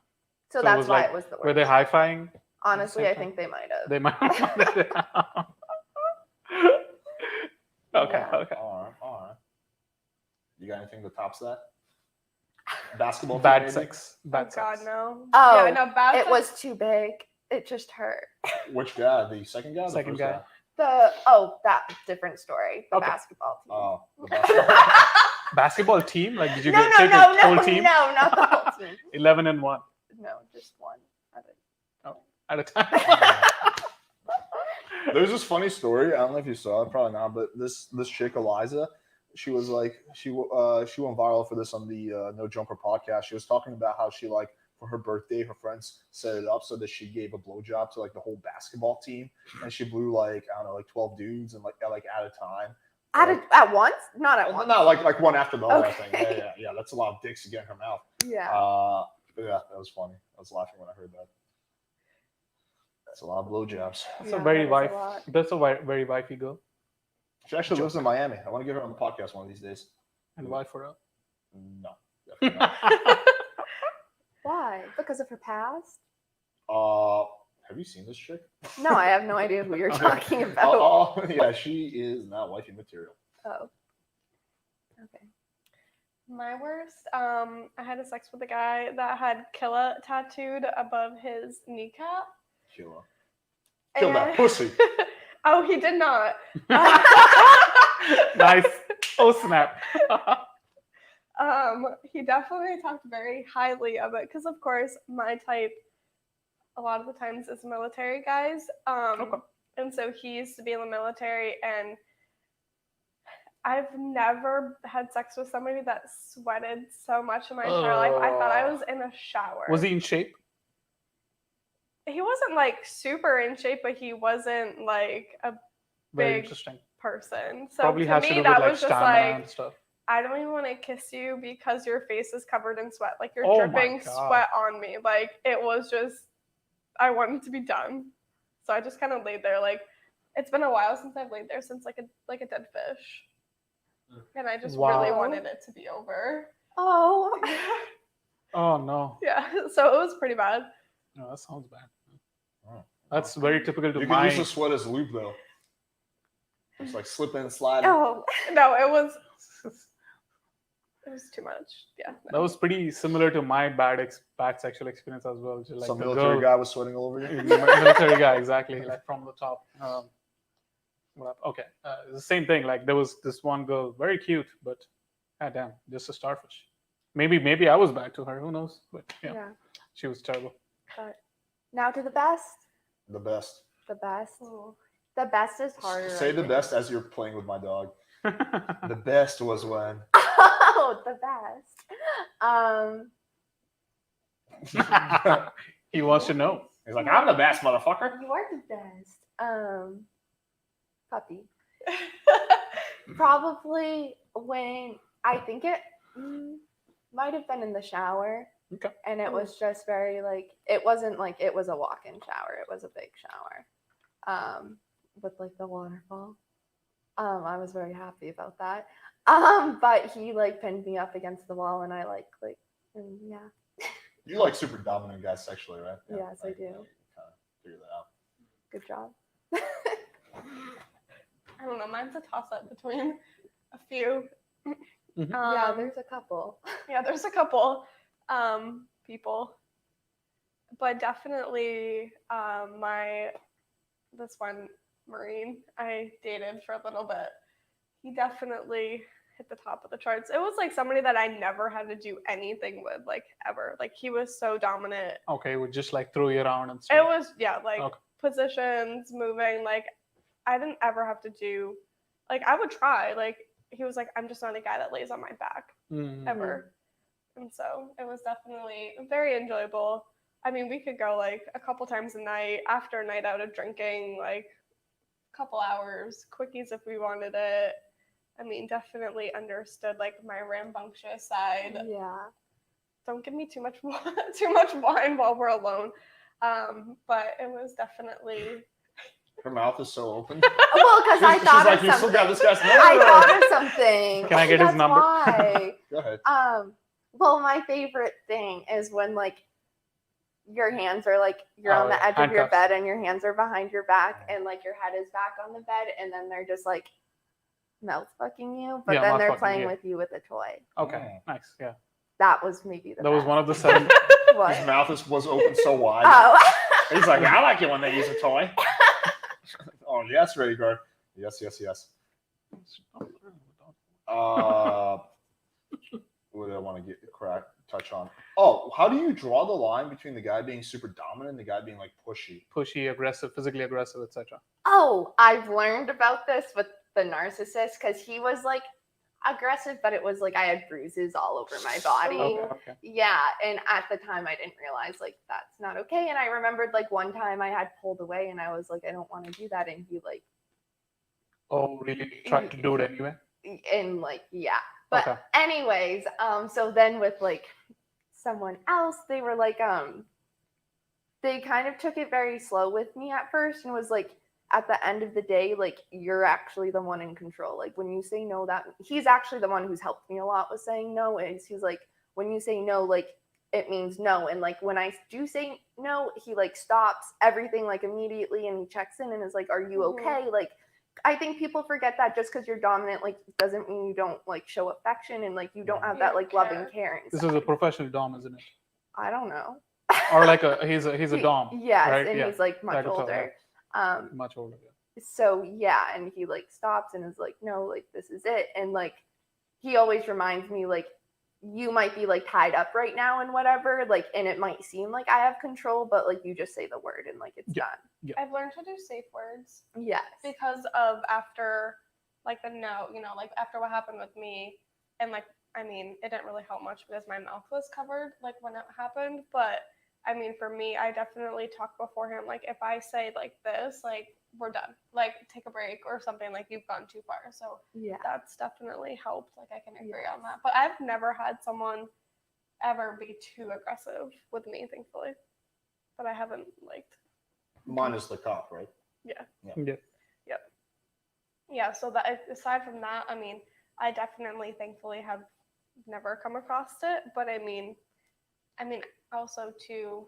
So it that's was why like- it was the Were they worst. high-fiving? Honestly, same I time? think they might have. They might. Okay. Yeah. Okay. All right. You got anything that tops that? Basketball. team, Bad maybe? sex. Oh Bad God, sex. no. Oh, yeah, no, bad. It sex- was too big. It just hurt. Which guy? The second guy? Or the Second first guy. That different story. The Okay. basketball team. Oh, the basketball. Basketball team? Like, did you no, take a whole no, team? no, not the whole team. 11-1 No, just one. at a time. There's this funny story. I don't know if you saw it, probably not. But this chick Eliza, she was like she went viral for this on the No Jumper podcast. She was talking about how she like for her birthday, her friends set it up so that she gave a blowjob to like the whole basketball team, and she blew like I don't know like 12 dudes and like at a time. At once? Not at once. No, like one after the other. I think. Okay. Yeah. That's a lot of dicks to get in her mouth. Yeah. Yeah, that was funny. I was laughing when I heard that. That's a lot of blowjobs. That's Yeah, a very that is a wife. lot. That's a very wifey girl. She actually lives in Miami. I want to get her on the podcast one of these days. And wife for her. No, definitely not. Why? Because of her past? Have you seen this chick? No, I have no idea who you're Okay. talking about. Oh, yeah, she is not wifey material. Oh. Okay. My worst. I had sex with a guy that had Killa tattooed above his kneecap. Kill that And- pussy. Oh, he did not. Nice. Oh snap! He definitely talked very highly of it because, of course, my type a lot of the times is military guys. Okay. And so he used to be in the military, and I've never had sex with somebody that sweated so much in my entire life. I thought I was in a shower. Was he in shape? He wasn't like super in shape, but he wasn't like a Very big interesting. person. So Probably to has me, to do with that like was just stamina like, and stuff. I don't even want to kiss you because your face is covered in sweat. Like you're Oh my dripping God. sweat on me. Like it was just, I wanted to be done. So I just kind of laid there. Like it's been a while since I've laid there since like a dead fish. And I just really Wow. wanted it to be over. Oh. Oh no. Yeah. So it was pretty bad. No, that sounds bad. Oh. That's very typical to You my. can use the sweat as lube though. Just like slip in and slide. Oh. No, it was too much. Yeah. That No. was pretty similar to my bad sexual experience as well. Just like Some the military girl, guy was sweating all over you. military guy, exactly, like from the top. Okay, it's the same thing. Like there was this one girl, very cute, but goddamn, just a starfish. Maybe I was bad to her. Who knows? But yeah, Yeah. she was terrible. But now to the best. The best. The best. Ooh. The best is harder. Say I the think. best as you're playing with my dog. The best was when. Oh, the best. He wants to know. He's like, I'm the best, motherfucker. You are the best. Puppy. Probably when I think it might have been in the shower. Okay. And it was just very like it wasn't like it was a walk-in shower. It was a big shower. With like the waterfall. I was very happy about that. But he like pinned me up against the wall and I like and yeah. You like super dominant guys sexually, right? Yes, I do. Kind of figure that out. Good job. I don't know. Mine's a toss-up between a few. Yeah, there's a couple. Yeah, there's a couple people, but definitely this one Marine I dated for a little bit. He definitely hit the top of the charts. It was like somebody that I never had to do anything with, like ever. Like he was so dominant. Okay, would just like throw you around and It stuff. was like Okay. positions, moving. Like I didn't ever have to do. Like I would try. Like he was like, I'm just not a guy that lays on my back Mhm. ever. And so it was definitely very enjoyable. I mean, we could go like a couple times a night after a night out of drinking, like a couple hours, quickies if we wanted it. I mean, definitely understood like my rambunctious side. Yeah. Don't give me too much wine while we're alone. But it was definitely. Her mouth is so open. Well, because I She's thought like, of you still something. got this guy's number. I thought of something. Can I get his That's number? Why. Go ahead. Well, my favorite thing is when like your hands are like you're on the edge of your handcuffs. bed and your hands are behind your back and like your head is back on the bed and then they're just like mouth fucking you, but Yeah, then mouth they're fucking, playing yeah. with you with a toy. Okay, nice. Yeah, That was maybe the that was best. one of the 7. What? His mouth was open so wide. Oh. He's like, I like it when they use a toy. Oh, yes, Rhaegar. Yes. What did I want to touch on? Oh, how do you draw the line between the guy being super dominant and the guy being like pushy? Pushy, aggressive, physically aggressive, etc. Oh, I've learned about this with the narcissist because he was like aggressive, but it was like I had bruises all over my body. Okay. Yeah, and at the time I didn't realize like that's not okay. And I remembered like one time I had pulled away and I was like, I don't want to do that. And he like, Oh, really? Tried to do it anyway? and like, yeah. But Okay. anyways, so then with like someone else, they were like, they kind of took it very slow with me at first and was like, at the end of the day, like you're actually the one in control. Like when you say no, that he's actually the one who's helped me a lot with saying no. Is he's like, when you say no, like it means no. And like when I do say no, he like stops everything like immediately and he checks in and is like, are you okay? Like I think people forget that just because you're dominant, like doesn't mean you don't like show affection and like you don't have that like loving, caring. This side. is a professional dom, isn't it? I don't know. Or like he's a dom. Yes, right? and Yeah. he's like much That is all, older. Much older. Yeah. so yeah, and he like stops and is like, no, like this is it. And like he always reminds me like you might be like tied up right now and whatever, like, and it might seem like I have control, but like you just say the word and like it's Yeah. done. I've learned to do safe words Yes. because of after like the no, like after what happened with me, and like I mean it didn't really help much because my mouth was covered like when it happened, but I mean for me I definitely talk beforehand, like if I say like this, like we're done, like take a break or something, like you've gone too far. So Yeah. that's definitely helped, like I can agree Yes. on that, but I've never had someone ever be too aggressive with me, thankfully, that I haven't liked. Minus the cop, right? Yeah. Yeah, so that aside from that, I mean, I definitely thankfully have never come across it, but I mean also too,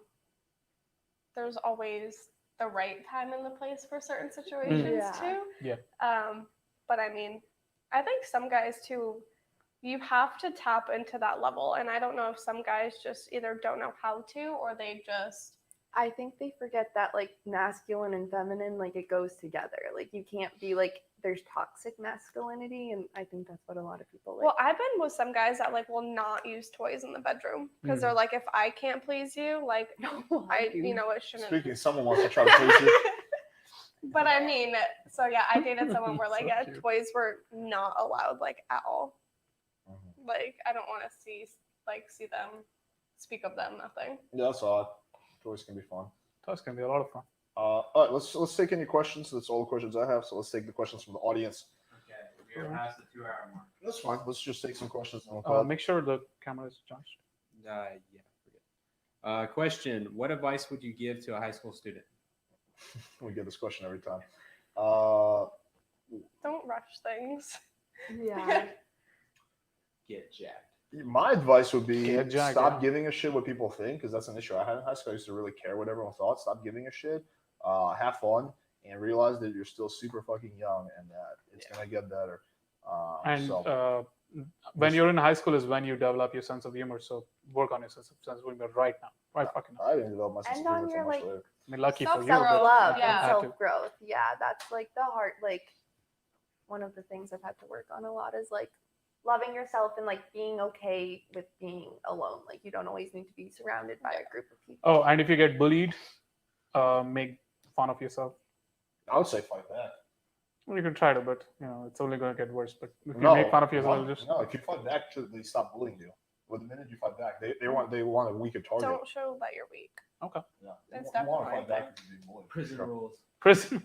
there's always the right time and the place for certain situations Yeah. too. Yeah. But I mean, I think some guys too, you have to tap into that level, and I don't know if some guys just either don't know how to or they just I think they forget that like masculine and feminine, like it goes together. Like you can't be like there's toxic masculinity, and I think that's what a lot of people like. Well, I've been with some guys that like will not use toys in the bedroom because they're like, if I can't please you, like I, it shouldn't. Speaking, someone wants to try to please you. But I mean, so yeah, I dated someone where like So yeah, cute. toys were not allowed like at all. Mhm. Like I don't want to see them, speak of them, nothing. Yeah, that's odd. Toys can be fun. That's gonna be a lot of fun. All right, let's take any questions. That's all the questions I have. So let's take the questions from the audience. Okay, we are past the 2 hour mark. That's fine. Let's just take some questions. And we'll call it. Make sure the camera is adjusted. Forget. Question: what advice would you give to a high school student? We get this question every time. Don't rush things. Yeah. Get jacked. My advice would be Get jacked, stop yeah. giving a shit what people think, because that's an issue I had in high school. I used to really care what everyone thought. Stop giving a shit. Have fun and realize that you're still super fucking young and that it's gonna get better. And So when you're in high school is when you develop your sense of humor. So work on your sense of humor right now. Right fucking now. I didn't develop my sense of And humor on until your, much like, later. I mean, lucky for you. Self-growth, but Love I yeah. and had to. self growth. Yeah, that's like the heart. Like one of the things I've had to work on a lot is like loving yourself and like being okay with being alone. Like you don't always need to be surrounded by a group of people. Oh, and if you get bullied, make fun of yourself. I would say fight back. Well, you can try to, but it's only going to get worse. But if you No, make fun of yourself, just no. If you fight back, they stop bullying you. But the minute you fight back, they want a weaker target. Don't show that you're weak. okay. Yeah, That's you want to definitely fight back if you're being bullied. Prison rules. Prison.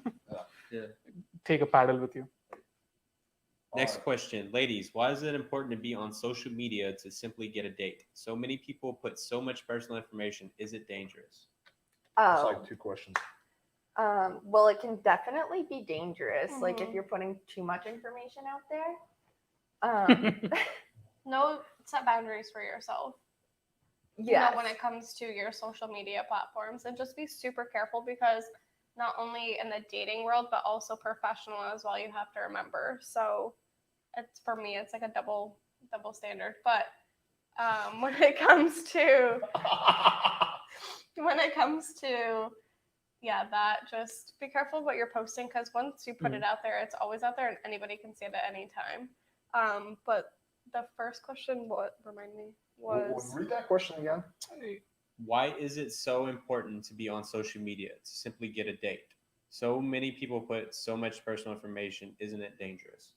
Yeah. Take a paddle with you. Next Alright. question, ladies. Why is it important to be on social media to simply get a date? So many people put so much personal information. Is it dangerous? It's Oh, like two questions. well, it can definitely be dangerous. Like if Mhm. you're putting too much information out there. No, set boundaries for yourself. Yeah. When it comes to your social media platforms, and just be super careful because not only in the dating world but also professional as well, you have to remember. So it's for me it's like a double standard, but when it comes to that, just be careful what you're posting, because once you put it out there, it's always out there and anybody can see it at any time. But the first question, remind me, was Read that question again. Why is it so important to be on social media to simply get a date? So many people put so much personal information. Isn't it dangerous?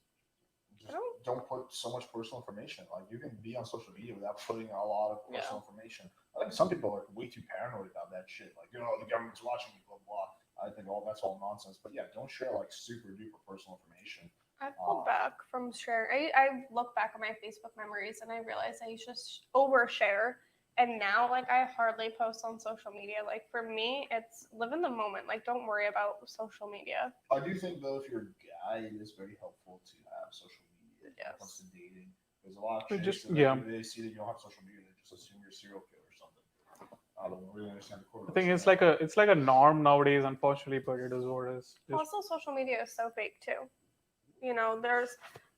Just don't put so much personal information. Like you can be on social media without putting a lot of personal information. I think some people are way too paranoid about that shit. Like, the government's watching me, blah blah. I think that's all nonsense. But yeah, don't share like super duper personal information. I pulled back from sharing. I look back at my Facebook memories and I realize I used to overshare. And now, like, I hardly post on social media. Like, for me, it's live in the moment. Like, don't worry about social media. I do think though, if you're a guy, it is very helpful to have social media when it comes to dating. There's a lot of chicks that they see that you don't have social media, they just assume you're a serial killer or something. I don't really understand the core. I think it's like a norm nowadays, unfortunately, but it is what it is. Also, social media is so fake too.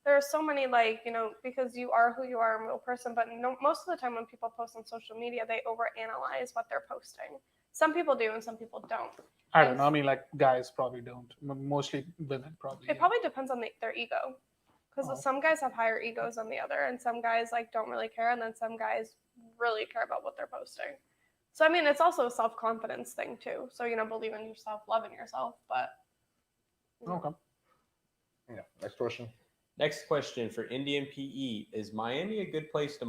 There's so many, like, because you are who you are, a real person, but most of the time when people post on social media, they overanalyze what they're posting. Some people do and some people don't. I don't know. I mean, like guys probably don't. Mostly women probably. It probably depends on their ego. Because Oh. some guys have higher egos than the other, and some guys like don't really care, and then some guys really care about what they're posting. So I mean, it's also a self-confidence thing too. So believe in yourself, love in yourself. But Okay. Yeah. Next question. Next question for Indian PE: is Miami a good place to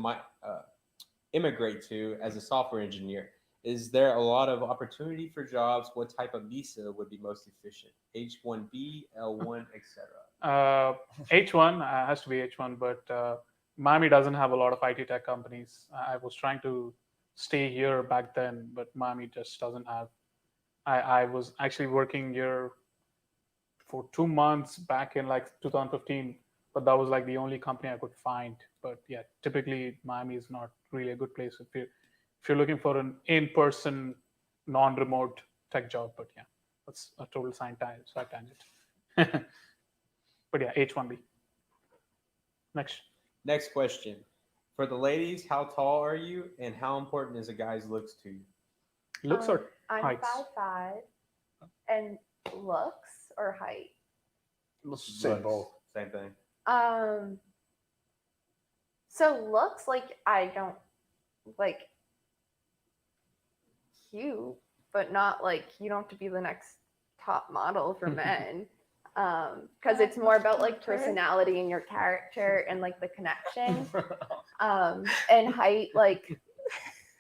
immigrate to as a software engineer? Is there a lot of opportunity for jobs? What type of visa would be most efficient? H-1B, L-1, etc. H1 has to be H1, but Miami doesn't have a lot of IT tech companies. I was trying to stay here back then, but Miami just doesn't have. I was actually working here for 2 months back in like 2015, but that was like the only company I could find. But yeah, typically Miami is not really a good place if you're looking for an in-person, non-remote tech job. But yeah, that's a total side tangent. But yeah, H1B. Next question. For the ladies, how tall are you and how important is a guy's looks to you? looks or I'm heights? 5'5", and looks or height. Let's say Looks, both. Same thing. So looks like I don't like cute, but not like you don't have to be the next top model for men. Because it's more about like personality and your character and like the connection. And height, like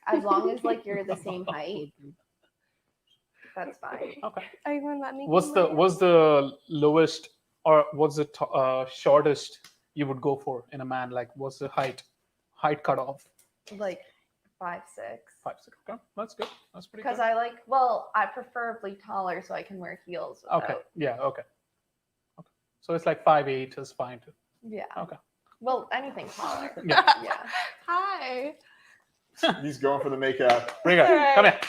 as long as like you're the same height, that's fine. Okay. are you gonna let me? What's the lowest or what's the shortest you would go for in a man? Like, what's the height cutoff? Like 5'6". 5'6". Okay, that's good. That's pretty Because good. I preferably taller so I can wear heels. Without, Okay. Yeah. Okay. So it's like 5'8" is fine too. Yeah. Okay. Well, anything taller. Yeah. Yeah. Hi. He's going for the makeup. Bring it. Alright. Come here.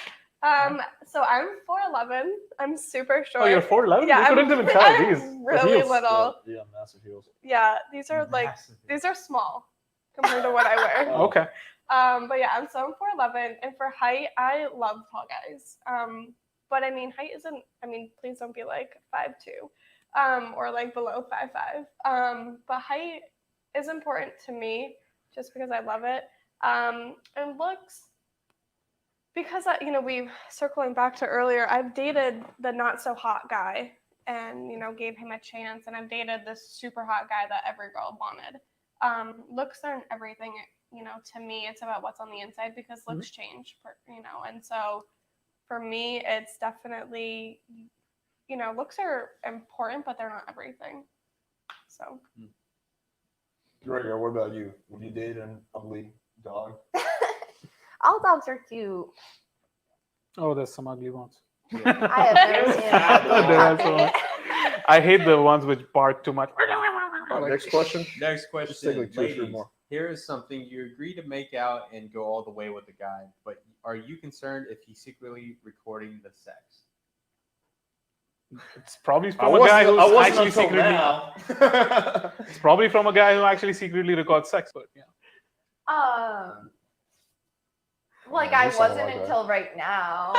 So I'm 4'11". I'm super short. Oh, you're 4'11"? Yeah, You couldn't even tell. I'm Jeez. The really heels. little. Yeah, massive heels. Yeah, these are like Massive. these are small compared to what I wear. Okay. But yeah, I'm 4'11", and for height, I love tall guys. But I mean, height isn't. I mean, please don't be like 5'2", or like below 5'5". But height is important to me just because I love it. And looks, because we circling back to earlier, I've dated the not so hot guy and gave him a chance, and I've dated this super hot guy that every girl wanted. Looks aren't everything. To me, it's about what's on the inside because looks change. And so for me, it's definitely looks are important, but they're not everything. So. Gregor, what about you? Would you date an ugly dog? All dogs are cute. Oh, there's some ugly ones. I have never seen an ugly There are puppy. some. I hate the ones which bark too much. Next question. Next Just take question. like 2 or 3 Ladies, more. here is something you agree to make out and go all the way with the guy, but are you concerned if he's secretly recording the sex? It's probably from a guy who's actually secretly. now. It's probably from a guy who actually secretly records sex, but yeah. Like Yeah, I you sound wasn't like that. until right now.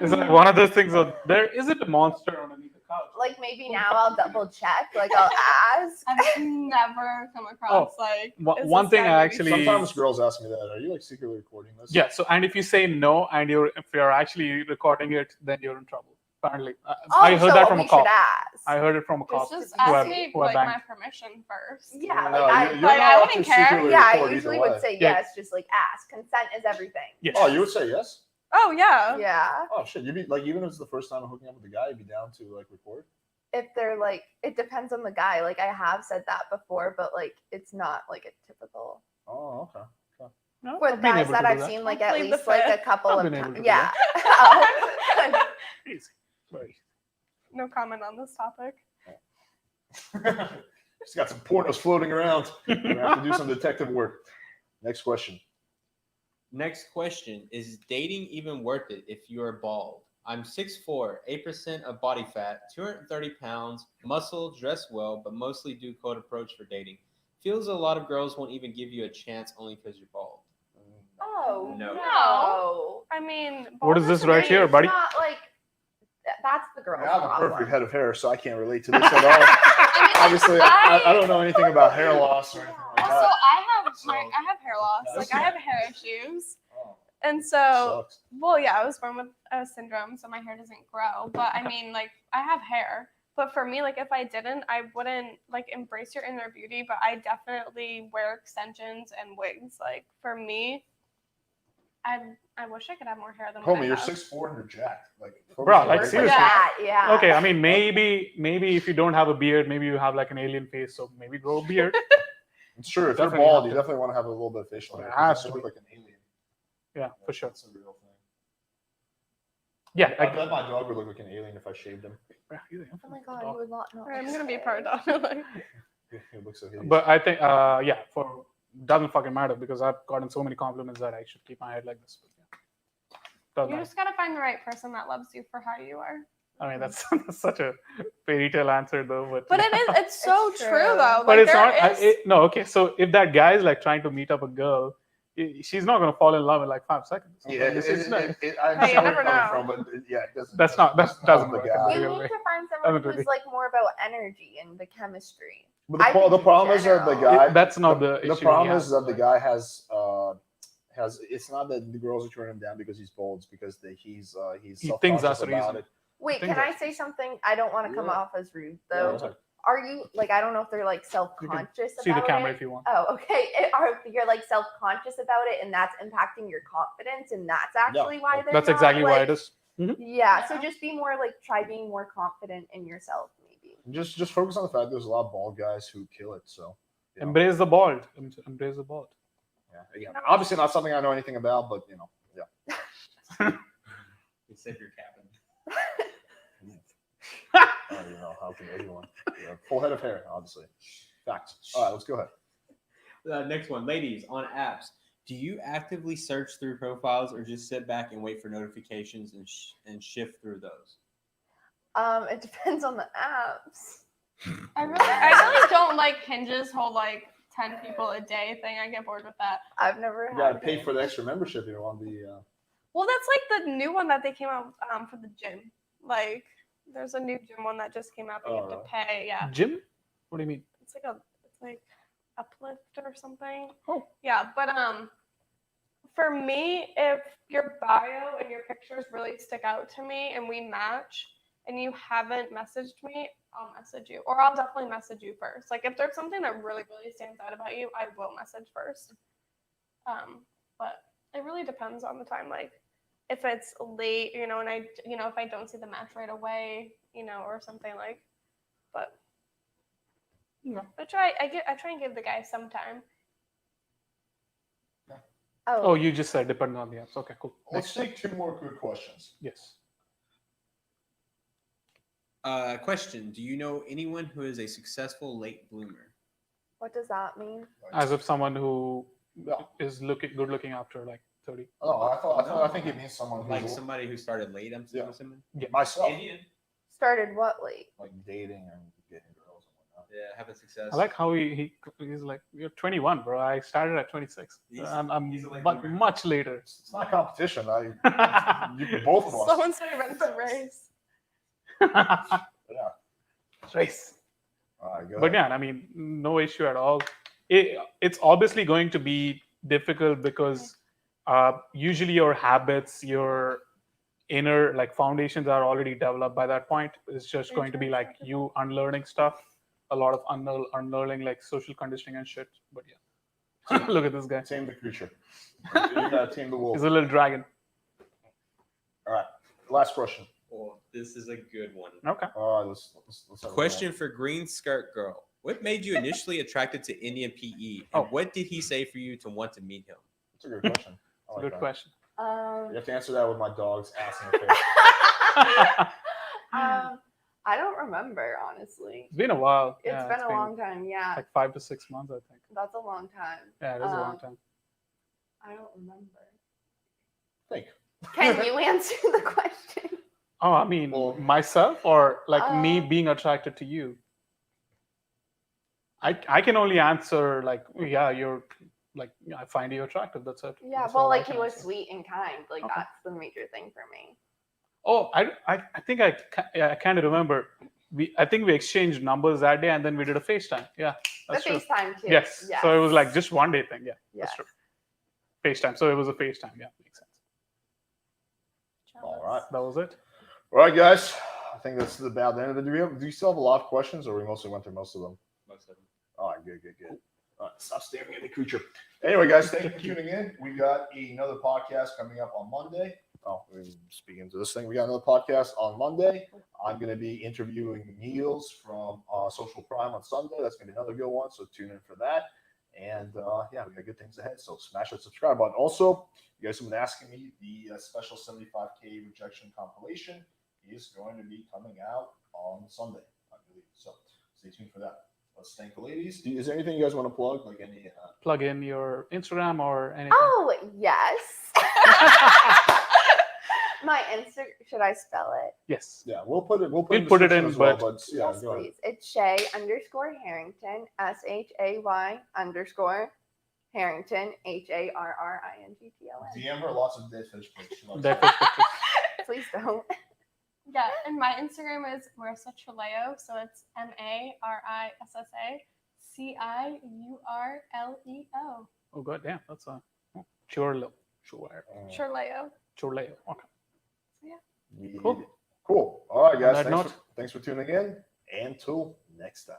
It's like one of those things. There isn't a monster underneath the couch. Like maybe now I'll double check. Like I'll ask. I've never come across One is thing this I guy actually- Sometimes girls ask me that. Are you like secretly recording this? Yeah. So, and if you say no, and if you're actually recording it, then you're in trouble. Apparently, I heard that from a we cop. should ask. I heard it from a cop. Just who ask I- me who I like banged. my permission first. Yeah, No, like you're like, not I allowed wouldn't to care. secretly yeah, record I either usually way. would say Yeah. yes. Just like ask. Consent is everything. Yes. Oh, you would say yes? Oh yeah. Yeah. Oh shit, you'd be like, even if it's the first time I'm hooking up with a guy, you'd be down to like record? If they're like, it depends on the guy. Like I have said that before, but like it's not like a typical. Oh, okay. No, With I've been guys able that to do I've that. seen like I'll at plead the least like a fifth. couple I've of been able to do yeah. Easy. Very easy. No comment on this topic. Just got some pornos floating around. We're gonna have to do some detective work. Next question. Next question. Is dating even worth it if you are bald? I'm 6'4", 8% of body fat, 230 pounds, muscle, dress well, but mostly do cold approach for dating. Feels a lot of girls won't even give you a chance only because you're bald. Oh No. no. I mean, What is baldness this right is- here, It's buddy? not like that's the girl's I have a problem. perfect head of hair, so I can't relate to this at all. Obviously, I don't know anything about hair loss or anything like Also, that. I have hair loss. That's Like I have bad. hair issues, Oh, and so sucks. well, yeah, I was born with a syndrome, so my hair doesn't grow. But I mean, like I have hair. But for me, like if I didn't, I wouldn't like embrace your inner beauty. But I definitely wear extensions and wigs. Like for me, I wish I could have more hair than what I Homie, you're have. 6'4" and you're jacked. Like, Bro, focus like, on seriously. Yeah, yeah. Okay, I mean, maybe if you don't have a beard, maybe you have like an alien face, so maybe grow a beard. It's true. If Definitely you're bald, have you to. definitely want to have a little bit of facial hair. It 'cause has then to you be. look like an alien. Yeah, for sure. That's a real thing. Yeah, I bet my dog would look like an alien if I shaved him. Oh my god, you would not know. I'm gonna be part of like, He looks so hideous. But I think, yeah, for doesn't fucking matter because I've gotten so many compliments that I should keep my head like this. But yeah. Doesn't you matter. just gotta find the right person that loves you for how you are. I mean, that's such a fairy tale answer, though. But But yeah. it's so It's true true. though. But Like, it's there not. is- No, okay. So if that guy is like trying to meet up a girl, she's not gonna fall in love in like 5 seconds. yeah, It's not- I Hey, understand you where never you're coming know. from, but yeah, it doesn't. That's not- that that's doesn't the work. guy. You Yeah, need right. to find someone Doesn't who's really- like more about energy and the chemistry. But the, I think the in problem is that the general- guy. That's not the the issue problem he is has. that the guy has. It's not that the girls are turning him down because he's bold. It's because he's He thinks that's self-conscious the about reason. it. Wait, think can I that's- say something? I don't want to come Yeah. off as rude Yeah, though. that's like- Are you like I don't know if they're like self-conscious See the about camera it? if you want. Oh, okay. You're like self-conscious about it, and that's impacting your confidence, and that's actually why they're That's not, exactly why like- it is. Yeah. So Yeah. just be more like try being more confident in yourself, maybe. Just focus on the fact there's a lot of bald guys who kill it. So you know, Embrace the bald. Embrace the bald. yeah, again, obviously not something I know anything about, but you know, yeah. You said your cabin. You know, how can everyone? Yeah, full head of hair, obviously. Facts. All right, let's go ahead. Next one, ladies on apps. Do you actively search through profiles or just sit back and wait for notifications and shift through those? It depends on the apps. I really don't like Hinge's whole like 10 people a day thing. I get bored with that. I've never You gotta had. pay for the extra membership if you want the. Well, that's like the new one that they came out for the gym. Like, there's a new gym one that just came out that you have to Oh, pay. Yeah, Jim? What do you mean? it's like Uplift or something. Oh. Yeah, but for me, if your bio and your pictures really stick out to me and we match, and you haven't messaged me, I'll message you, or I'll definitely message you first. Like if there's something that really stands out about you, I will message first. But it really depends on the time. Like if it's late, and if I don't see the match right away, or something like. But Yeah. I try and give the guy some time. Oh, you just said depending on the apps. Okay, cool. Let's take two more good questions. Yes. Question: do you know anyone who is a successful late bloomer? What does that mean? As of someone who Yeah. is good looking after like 30. Oh, I think it means someone who's Like somebody who started late, I'm Yeah. assuming. myself, Indian. Started what late? like dating and getting girls and whatnot. Yeah, having success. I like how he's like, you're 21, bro. I started at 26. He's- I'm he's a late much, bloomer. much later. It's not competition. You both of us. Someone said runs a race. Yeah. Race. All right, go But ahead. yeah, I mean, no issue at all. It's obviously going to be difficult because usually your habits, your inner like foundations are already developed by that point. It's just going to be like you unlearning stuff, a lot of unlearning like social conditioning and shit. But yeah, look at this guy. Tame the creature. You gotta tame the wolf. He's a little dragon. All right. Last question. Oh, this is a good one. Okay. All right, let's have a Question for Green Skirt Girl. What made you initially attracted to Indian PE? And Oh. what did he say for you to want to meet him? That's a good question. I like Good that. question. You have to answer that with my dog's ass in the face. I don't remember honestly. It's been a while. It's Yeah, been a long time. Yeah, like 5 to 6 months, I think. that's a long time. Yeah, it is a long time. I don't remember. Think. Can you answer the question? Oh, I mean, Well- myself or like me Uh, being attracted to you? I can only answer like, yeah, you're like I find you attractive. That's it. Yeah, That's well, all I like he can was answer. sweet and kind. Like Okay. that's the major thing for me. Oh, I think I kind of remember. I think we exchanged numbers that day, and then we did a FaceTime. Yeah, that's the true. FaceTime too. Yes. So it was like just one day thing. Yeah, Yes. that's true. FaceTime. So it was a FaceTime. Yeah, makes sense. All right. That was it. All right, guys. I think that's about the end of it. Do you still have a lot of questions, or we mostly went through most of them? Most of them. All right, good. All right, stop staring at the creature. Anyway, guys, thank you for tuning in. We got another podcast coming up on Monday. Oh, we're speaking to this thing. We got another podcast on Monday. I'm going to be interviewing Niels from Social Crime on Sunday. That's going to be another good one, so tune in for that. And yeah, we got good things ahead. So smash that subscribe button. Also, you guys have been asking me, the special 75K rejection compilation is going to be coming out on Sunday, I believe. So stay tuned for that. Let's thank the ladies. Is there anything you guys want to plug? Like any? Plug in your Instagram or anything. Oh yes. My Insta. Should I spell it? Yes. Yeah, we'll put it. We'll We'll in put it description in, as well, but- yeah, Yes, go ahead. please. It's Shay_Harrington. SHAY_ Harrington HARRINGTON. DM her lots of dead fish pics. She loves Dead that. fish pictures. Please don't. Yeah, and my Instagram is Marissa Chuleo, so it's MARISSACIURLEO. Oh god, damn, that's a Churlo. Chuleo. Churleo. Okay. Yeah. Cool. Cool. All right, guys. On that Thanks for tuning in. Until next time.